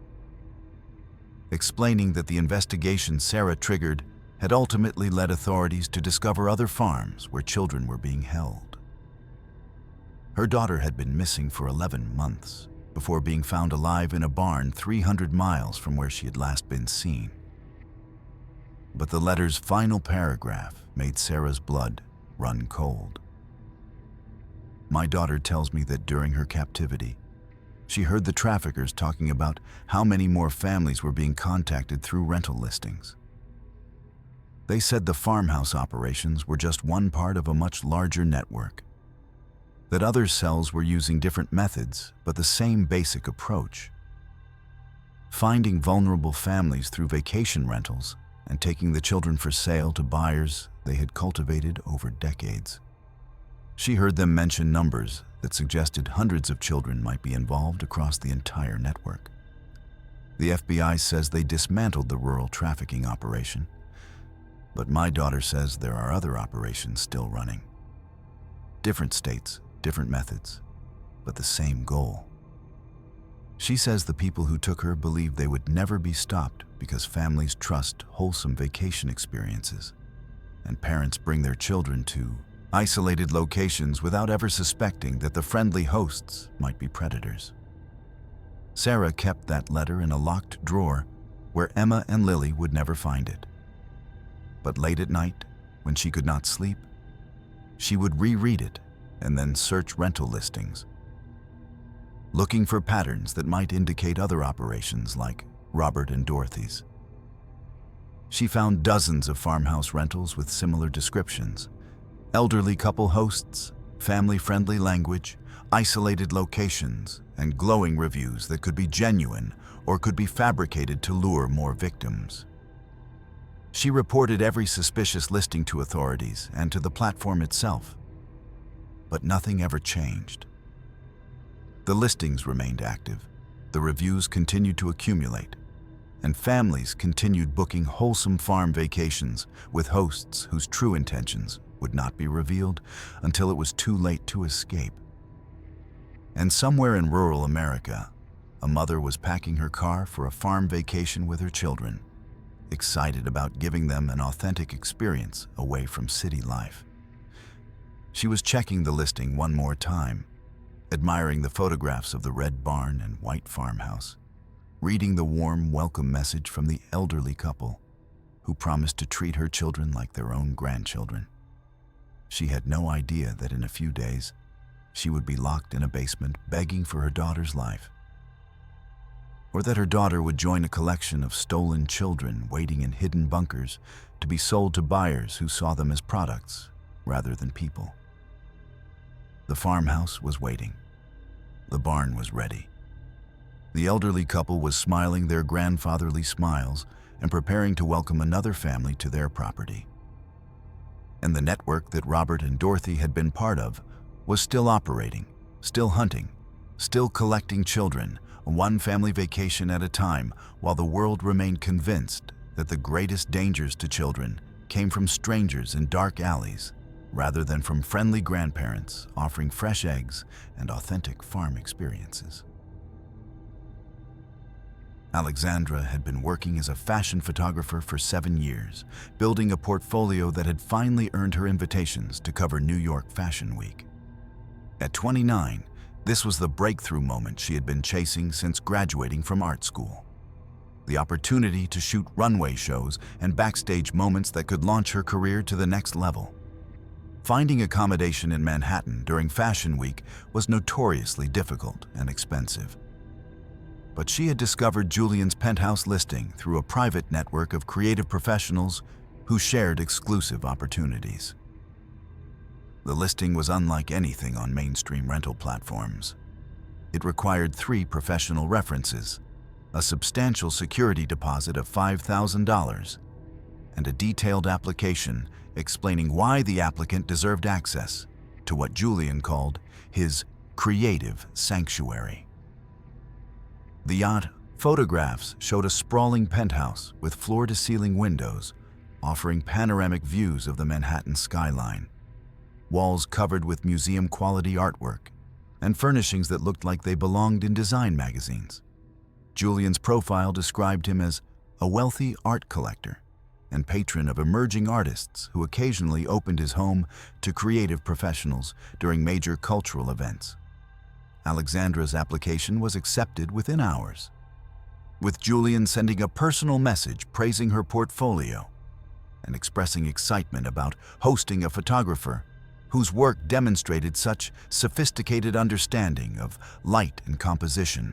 [SPEAKER 1] explaining that the investigation Sarah triggered had ultimately led authorities to discover other farms where children were being held. Her daughter had been missing for 11 months before being found alive in a barn 300 miles from where she had last been seen. But the letter's final paragraph made Sarah's blood run cold. My daughter tells me that during her captivity, she heard the traffickers talking about how many more families were being contacted through rental listings. They said the farmhouse operations were just one part of a much larger network, that other cells were using different methods but the same basic approach: finding vulnerable families through vacation rentals and taking the children for sale to buyers they had cultivated over decades. She heard them mention numbers that suggested hundreds of children might be involved across the entire network. The FBI says they dismantled the rural trafficking operation, but my daughter says there are other operations still running. Different states, different methods, but the same goal. She says the people who took her believed they would never be stopped because families trust wholesome vacation experiences, and parents bring their children to isolated locations without ever suspecting that the friendly hosts might be predators. Sarah kept that letter in a locked drawer where Emma and Lily would never find it. But late at night, when she could not sleep, she would reread it and then search rental listings, looking for patterns that might indicate other operations like Robert and Dorothy's. She found dozens of farmhouse rentals with similar descriptions: elderly couple hosts, family-friendly language, isolated locations, and glowing reviews that could be genuine or could be fabricated to lure more victims. She reported every suspicious listing to authorities and to the platform itself, but nothing ever changed. The listings remained active, the reviews continued to accumulate, and families continued booking wholesome farm vacations with hosts whose true intentions would not be revealed until it was too late to escape. And somewhere in rural America, a mother was packing her car for a farm vacation with her children, excited about giving them an authentic experience away from city life. She was checking the listing one more time, admiring the photographs of the red barn and white farmhouse, reading the warm welcome message from the elderly couple who promised to treat her children like their own grandchildren. She had no idea that in a few days, she would be locked in a basement begging for her daughter's life, or that her daughter would join a collection of stolen children waiting in hidden bunkers to be sold to buyers who saw them as products rather than people. The farmhouse was waiting. The barn was ready. The elderly couple was smiling their grandfatherly smiles and preparing to welcome another family to their property. And the network that Robert and Dorothy had been part of was still operating, still hunting, still collecting children, one family vacation at a time, while the world remained convinced that the greatest dangers to children came from strangers in dark alleys rather than from friendly grandparents offering fresh eggs and authentic farm experiences. Alexandra had been working as a fashion photographer for 7 years, building a portfolio that had finally earned her invitations to cover New York Fashion Week. At 29, this was the breakthrough moment she had been chasing since graduating from art school. The opportunity to shoot runway shows and backstage moments that could launch her career to the next level. Finding accommodation in Manhattan during Fashion Week was notoriously difficult and expensive. But she had discovered Julian's penthouse listing through a private network of creative professionals who shared exclusive opportunities. The listing was unlike anything on mainstream rental platforms. It required 3 professional references, a substantial security deposit of $5,000, and a detailed application explaining why the applicant deserved access to what Julian called his creative sanctuary. The yacht photographs showed a sprawling penthouse with floor-to-ceiling windows offering panoramic views of the Manhattan skyline, walls covered with museum-quality artwork, and furnishings that looked like they belonged in design magazines. Julian's profile described him as a wealthy art collector and patron of emerging artists who occasionally opened his home to creative professionals during major cultural events. Alexandra's application was accepted within hours, with Julian sending a personal message praising her portfolio and expressing excitement about hosting a photographer whose work demonstrated such sophisticated understanding of light and composition.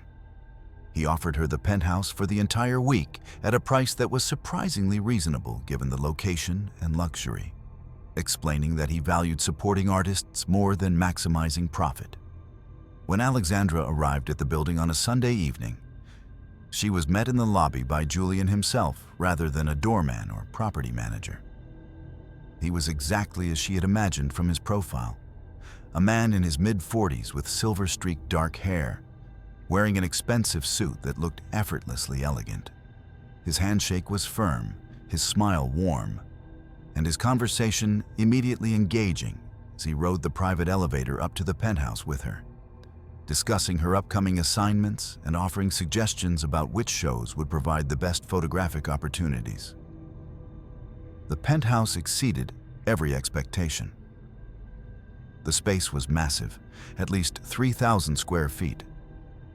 [SPEAKER 1] He offered her the penthouse for the entire week at a price that was surprisingly reasonable given the location and luxury, explaining that he valued supporting artists more than maximizing profit. When Alexandra arrived at the building on a Sunday evening, she was met in the lobby by Julian himself rather than a doorman or property manager. He was exactly as she had imagined from his profile, a man in his mid-40s with silver-streaked dark hair, wearing an expensive suit that looked effortlessly elegant. His handshake was firm, his smile warm, and his conversation immediately engaging as he rode the private elevator up to the penthouse with her, discussing her upcoming assignments and offering suggestions about which shows would provide the best photographic opportunities. The penthouse exceeded every expectation. The space was massive, at least 3,000 square feet,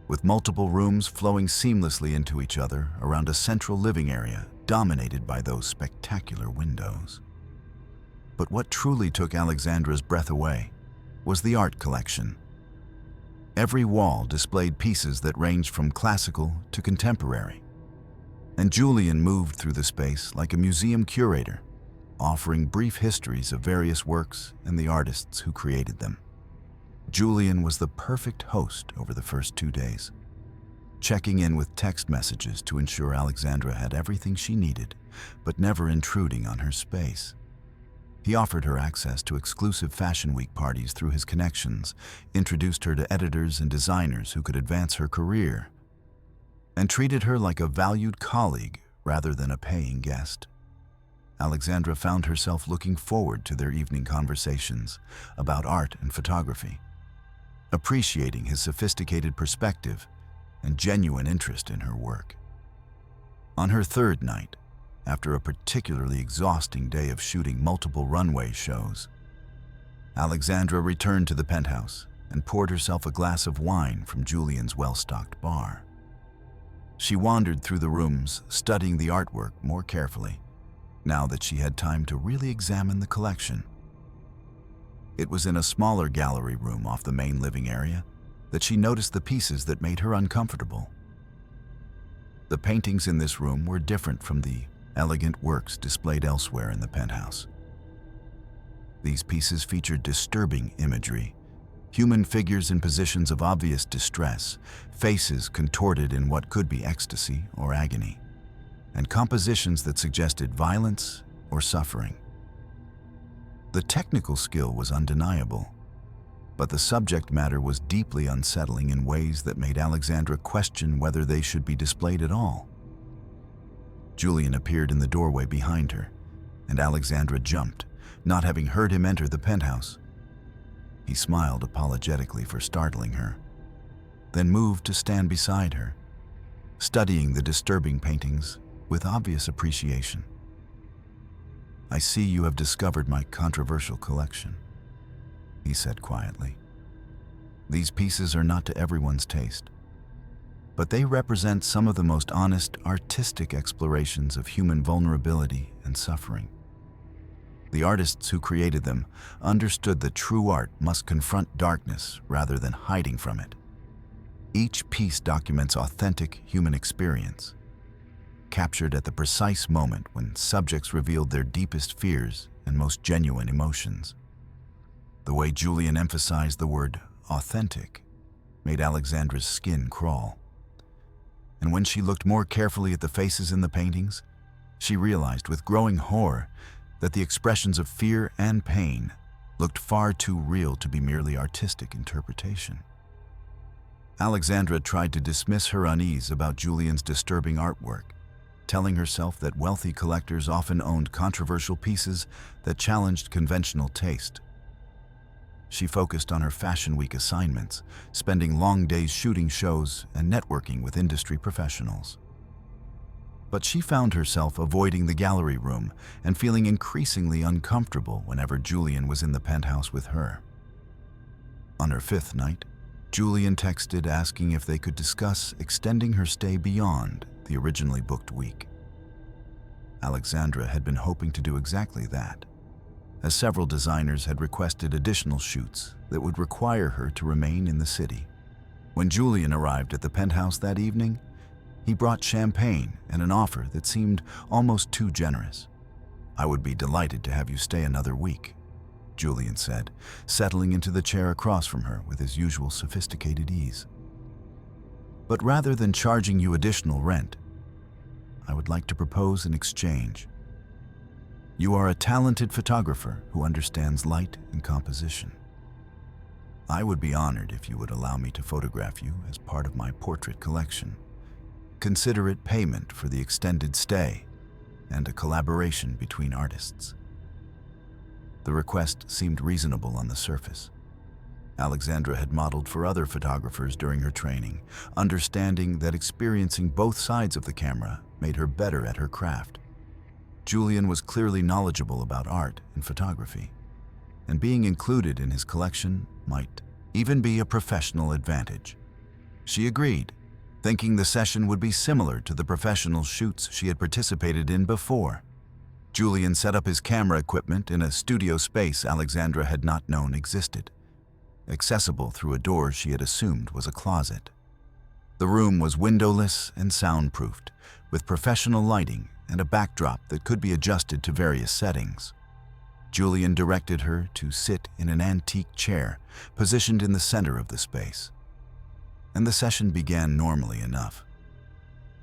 [SPEAKER 1] with multiple rooms flowing seamlessly into each other around a central living area dominated by those spectacular windows. But what truly took Alexandra's breath away was the art collection. Every wall displayed pieces that ranged from classical to contemporary, and Julian moved through the space like a museum curator, offering brief histories of various works and the artists who created them. Julian was the perfect host over the first 2 days, checking in with text messages to ensure Alexandra had everything she needed, but never intruding on her space. He offered her access to exclusive Fashion Week parties through his connections, introduced her to editors and designers who could advance her career, and treated her like a valued colleague rather than a paying guest. Alexandra found herself looking forward to their evening conversations about art and photography, appreciating his sophisticated perspective and genuine interest in her work. On her third night, after a particularly exhausting day of shooting multiple runway shows, Alexandra returned to the penthouse and poured herself a glass of wine from Julian's well-stocked bar. She wandered through the rooms, studying the artwork more carefully, now that she had time to really examine the collection. It was in a smaller gallery room off the main living area that she noticed the pieces that made her uncomfortable. The paintings in this room were different from the elegant works displayed elsewhere in the penthouse. These pieces featured disturbing imagery, human figures in positions of obvious distress, faces contorted in what could be ecstasy or agony, and compositions that suggested violence or suffering. The technical skill was undeniable, but the subject matter was deeply unsettling in ways that made Alexandra question whether they should be displayed at all. Julian appeared in the doorway behind her, and Alexandra jumped, not having heard him enter the penthouse. He smiled apologetically for startling her, then moved to stand beside her, studying the disturbing paintings with obvious appreciation. "I see you have discovered my controversial collection," he said quietly. "These pieces are not to everyone's taste, but they represent some of the most honest, artistic explorations of human vulnerability and suffering. The artists who created them understood that true art must confront darkness rather than hiding from it. Each piece documents authentic human experience, captured at the precise moment when subjects revealed their deepest fears and most genuine emotions." The way Julian emphasized the word authentic made Alexandra's skin crawl. And when she looked more carefully at the faces in the paintings, she realized with growing horror that the expressions of fear and pain looked far too real to be merely artistic interpretation. Alexandra tried to dismiss her unease about Julian's disturbing artwork, telling herself that wealthy collectors often owned controversial pieces that challenged conventional taste. She focused on her Fashion Week assignments, spending long days shooting shows and networking with industry professionals. But she found herself avoiding the gallery room and feeling increasingly uncomfortable whenever Julian was in the penthouse with her. On her fifth night, Julian texted asking if they could discuss extending her stay beyond the originally booked week. Alexandra had been hoping to do exactly that, as several designers had requested additional shoots that would require her to remain in the city. When Julian arrived at the penthouse that evening, he brought champagne and an offer that seemed almost too generous. "I would be delighted to have you stay another week," Julian said, settling into the chair across from her with his usual sophisticated ease. "But rather than charging you additional rent, I would like to propose an exchange. You are a talented photographer who understands light and composition. I would be honored if you would allow me to photograph you as part of my portrait collection. Consider it payment for the extended stay and a collaboration between artists." The request seemed reasonable on the surface. Alexandra had modeled for other photographers during her training, understanding that experiencing both sides of the camera made her better at her craft. Julian was clearly knowledgeable about art and photography, and being included in his collection might even be a professional advantage. She agreed, thinking the session would be similar to the professional shoots she had participated in before. Julian set up his camera equipment in a studio space Alexandra had not known existed, accessible through a door she had assumed was a closet. The room was windowless and soundproofed, with professional lighting and a backdrop that could be adjusted to various settings. Julian directed her to sit in an antique chair positioned in the center of the space, and the session began normally enough,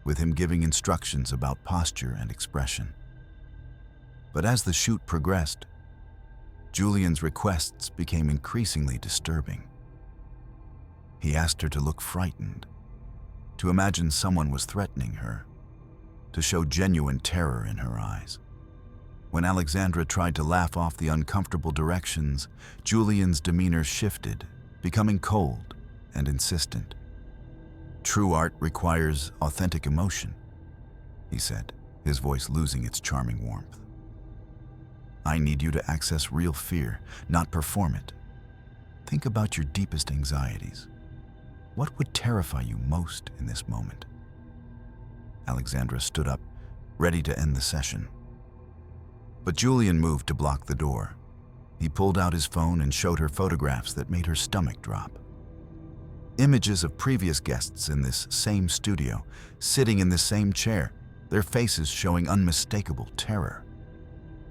[SPEAKER 1] with him giving instructions about posture and expression. But as the shoot progressed, Julian's requests became increasingly disturbing. He asked her to look frightened, to imagine someone was threatening her, to show genuine terror in her eyes. When Alexandra tried to laugh off the uncomfortable directions, Julian's demeanor shifted, becoming cold and insistent. "True art requires authentic emotion," he said, his voice losing its charming warmth. "I need you to access real fear, not perform it. Think about your deepest anxieties. What would terrify you most in this moment?" Alexandra stood up, ready to end the session. But Julian moved to block the door. He pulled out his phone and showed her photographs that made her stomach drop. Images of previous guests in this same studio, sitting in this same chair, their faces showing unmistakable terror.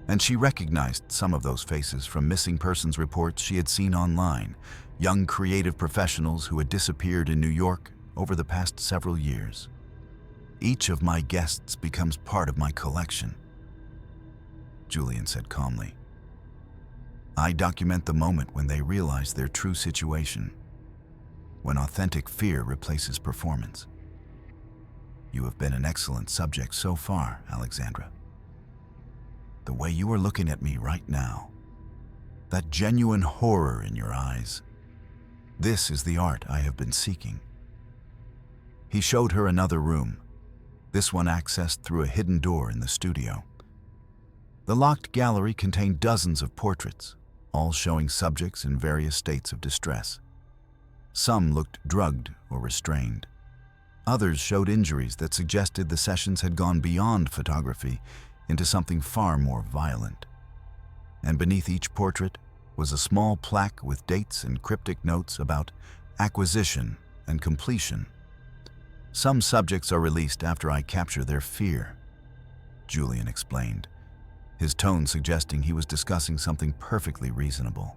[SPEAKER 1] And she recognized some of those faces from missing persons reports she had seen online, young creative professionals who had disappeared in New York over the past several years. "Each of my guests becomes part of my collection," Julian said calmly. "I document the moment when they realize their true situation, when authentic fear replaces performance. You have been an excellent subject so far, Alexandra. The way you are looking at me right now, that genuine horror in your eyes, this is the art I have been seeking." He showed her another room, this one accessed through a hidden door in the studio. The locked gallery contained dozens of portraits, all showing subjects in various states of distress. Some looked drugged or restrained. Others showed injuries that suggested the sessions had gone beyond photography into something far more violent. And beneath each portrait was a small plaque with dates and cryptic notes about acquisition and completion. "Some subjects are released after I capture their fear," Julian explained, his tone suggesting he was discussing something perfectly reasonable.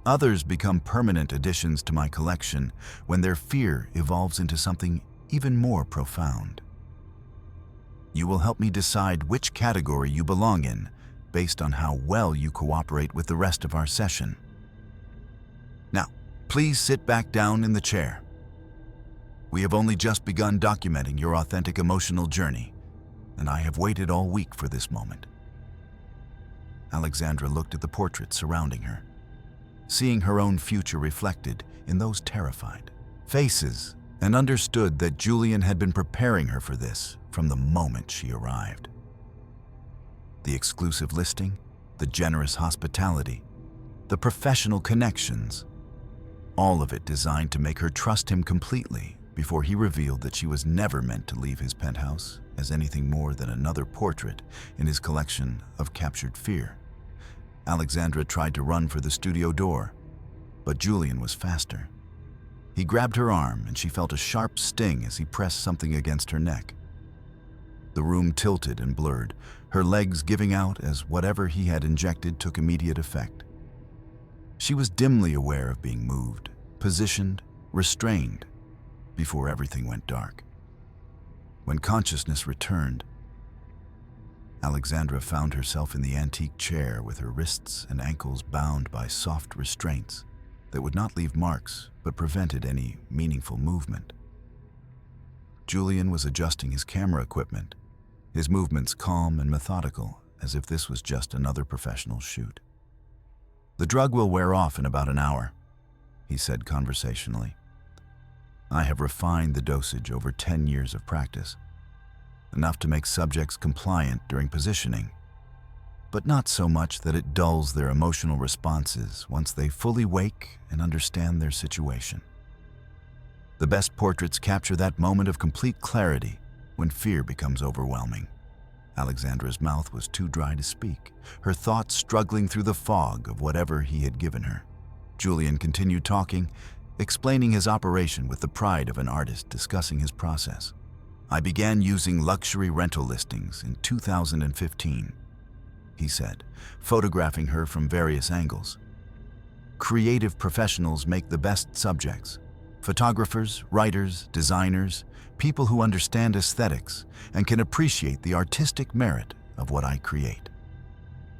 [SPEAKER 1] "Others become permanent additions to my collection when their fear evolves into something even more profound. You will help me decide which category you belong in based on how well you cooperate with the rest of our session. Now, please sit back down in the chair. We have only just begun documenting your authentic emotional journey, and I have waited all week for this moment." Alexandra looked at the portraits surrounding her, seeing her own future reflected in those terrified faces, and understood that Julian had been preparing her for this from the moment she arrived. The exclusive listing, the generous hospitality, the professional connections, all of it designed to make her trust him completely before he revealed that she was never meant to leave his penthouse as anything more than another portrait in his collection of captured fear. Alexandra tried to run for the studio door, but Julian was faster. He grabbed her arm and she felt a sharp sting as he pressed something against her neck. The room tilted and blurred, her legs giving out as whatever he had injected took immediate effect. She was dimly aware of being moved, positioned, restrained, before everything went dark. When consciousness returned, Alexandra found herself in the antique chair with her wrists and ankles bound by soft restraints that would not leave marks but prevented any meaningful movement. Julian was adjusting his camera equipment, his movements calm and methodical, as if this was just another professional shoot. "The drug will wear off in about an hour," he said conversationally. "I have refined the dosage over 10 years of practice, enough to make subjects compliant during positioning, but not so much that it dulls their emotional responses once they fully wake and understand their situation. The best portraits capture that moment of complete clarity when fear becomes overwhelming." Alexandra's mouth was too dry to speak, her thoughts struggling through the fog of whatever he had given her. Julian continued talking, explaining his operation with the pride of an artist discussing his process. "I began using luxury rental listings in 2015, he said, photographing her from various angles. "Creative professionals make the best subjects. Photographers, writers, designers, people who understand aesthetics and can appreciate the artistic merit of what I create.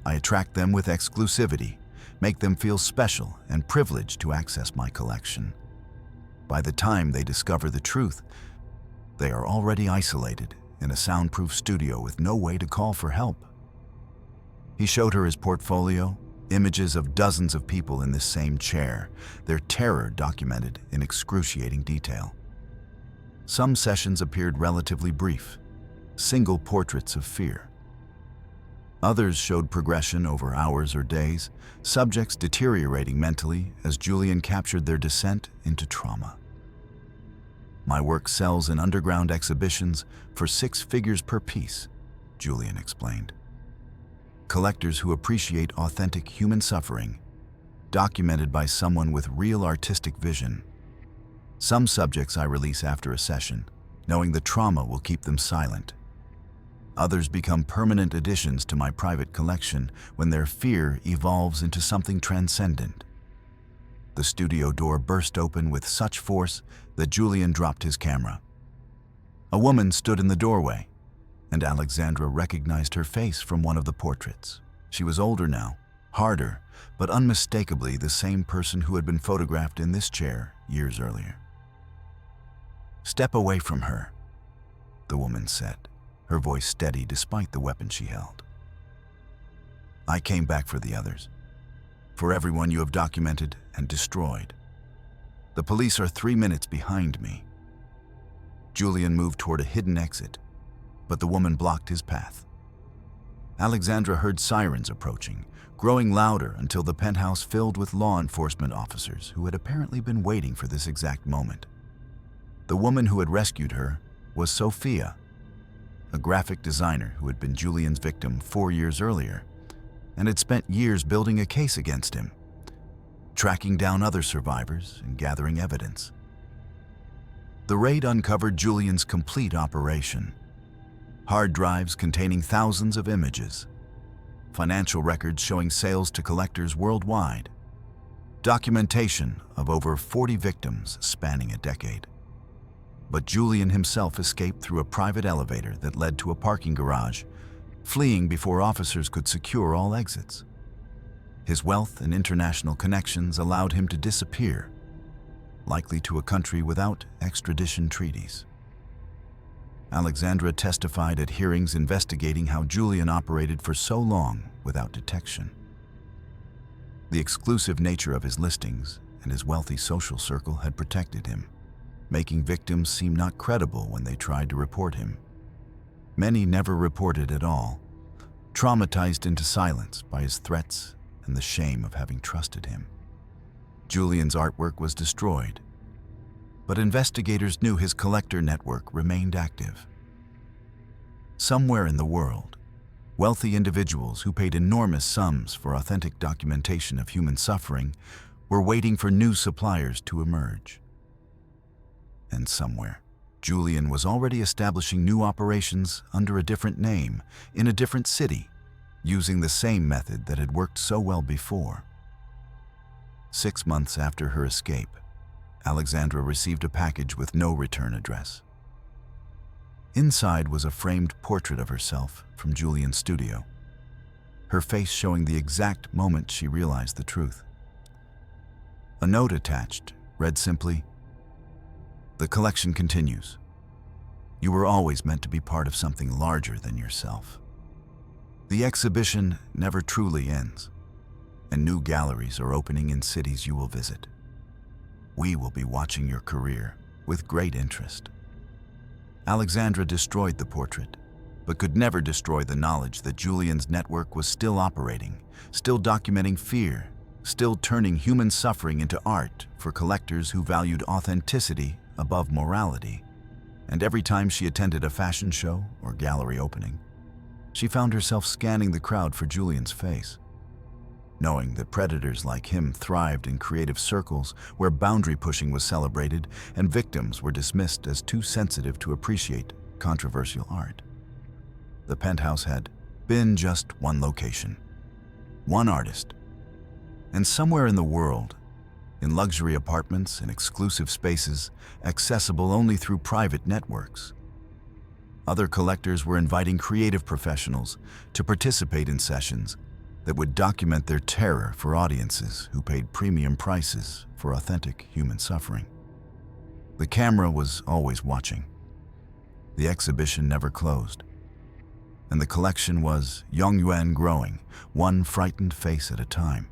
[SPEAKER 1] I attract them with exclusivity, make them feel special and privileged to access my collection. By the time they discover the truth, They are already isolated in a soundproof studio with no way to call for help. He showed her his portfolio, images of dozens of people in this same chair, their terror documented in excruciating detail. Some sessions appeared relatively brief, single portraits of fear. Others showed progression over hours or days, subjects deteriorating mentally as Julian captured their descent into trauma. "My work sells in underground exhibitions for 6 figures per piece," Julian explained. "Collectors who appreciate authentic human suffering, documented by someone with real artistic vision. Some subjects I release after a session, knowing the trauma will keep them silent. Others become permanent additions to my private collection when their fear evolves into something transcendent." The studio door burst open with such force that Julian dropped his camera. A woman stood in the doorway, and Alexandra recognized her face from one of the portraits. She was older now, harder, but unmistakably the same person who had been photographed in this chair years earlier. "Step away from her," the woman said, her voice steady despite the weapon she held. "I came back for the others, for everyone you have documented and destroyed. The police are 3 minutes behind me." Julian moved toward a hidden exit, but the woman blocked his path. Alexandra heard sirens approaching, growing louder until the penthouse filled with law enforcement officers who had apparently been waiting for this exact moment. The woman who had rescued her was Sophia, a graphic designer who had been Julian's victim 4 years earlier and had spent years building a case against him, tracking down other survivors and gathering evidence. The raid uncovered Julian's complete operation. Hard drives containing thousands of images, financial records showing sales to collectors worldwide, documentation of over 40 victims spanning a decade. But Julian himself escaped through a private elevator that led to a parking garage, fleeing before officers could secure all exits. His wealth and international connections allowed him to disappear, likely to a country without extradition treaties. Alexandra testified at hearings investigating how Julian operated for so long without detection. The exclusive nature of his listings and his wealthy social circle had protected him, making victims seem not credible when they tried to report him. Many never reported at all, traumatized into silence by his threats and the shame of having trusted him. Julian's artwork was destroyed, but investigators knew his collector network remained active. Somewhere in the world, wealthy individuals who paid enormous sums for authentic documentation of human suffering were waiting for new suppliers to emerge. And somewhere, Julian was already establishing new operations under a different name, in a different city, using the same method that had worked so well before. 6 months after her escape, Alexandra received a package with no return address. Inside was a framed portrait of herself from Julian's studio, her face showing the exact moment she realized the truth. A note attached read simply, "The collection continues. You were always meant to be part of something larger than yourself. The exhibition never truly ends, and new galleries are opening in cities you will visit. We will be watching your career with great interest." Alexandra destroyed the portrait, but could never destroy the knowledge that Julian's network was still operating, still documenting fear, still turning human suffering into art for collectors who valued authenticity above morality. And every time she attended a fashion show or gallery opening, she found herself scanning the crowd for Julian's face, knowing that predators like him thrived in creative circles where boundary pushing was celebrated and victims were dismissed as too sensitive to appreciate controversial art. The penthouse had been just one location, one artist, and somewhere in the world, in luxury apartments and exclusive spaces accessible only through private networks, other collectors were inviting creative professionals to participate in sessions that would document their terror for audiences who paid premium prices for authentic human suffering. The camera was always watching, The exhibition never closed, and the collection was Yongyuan growing, one frightened face at a time.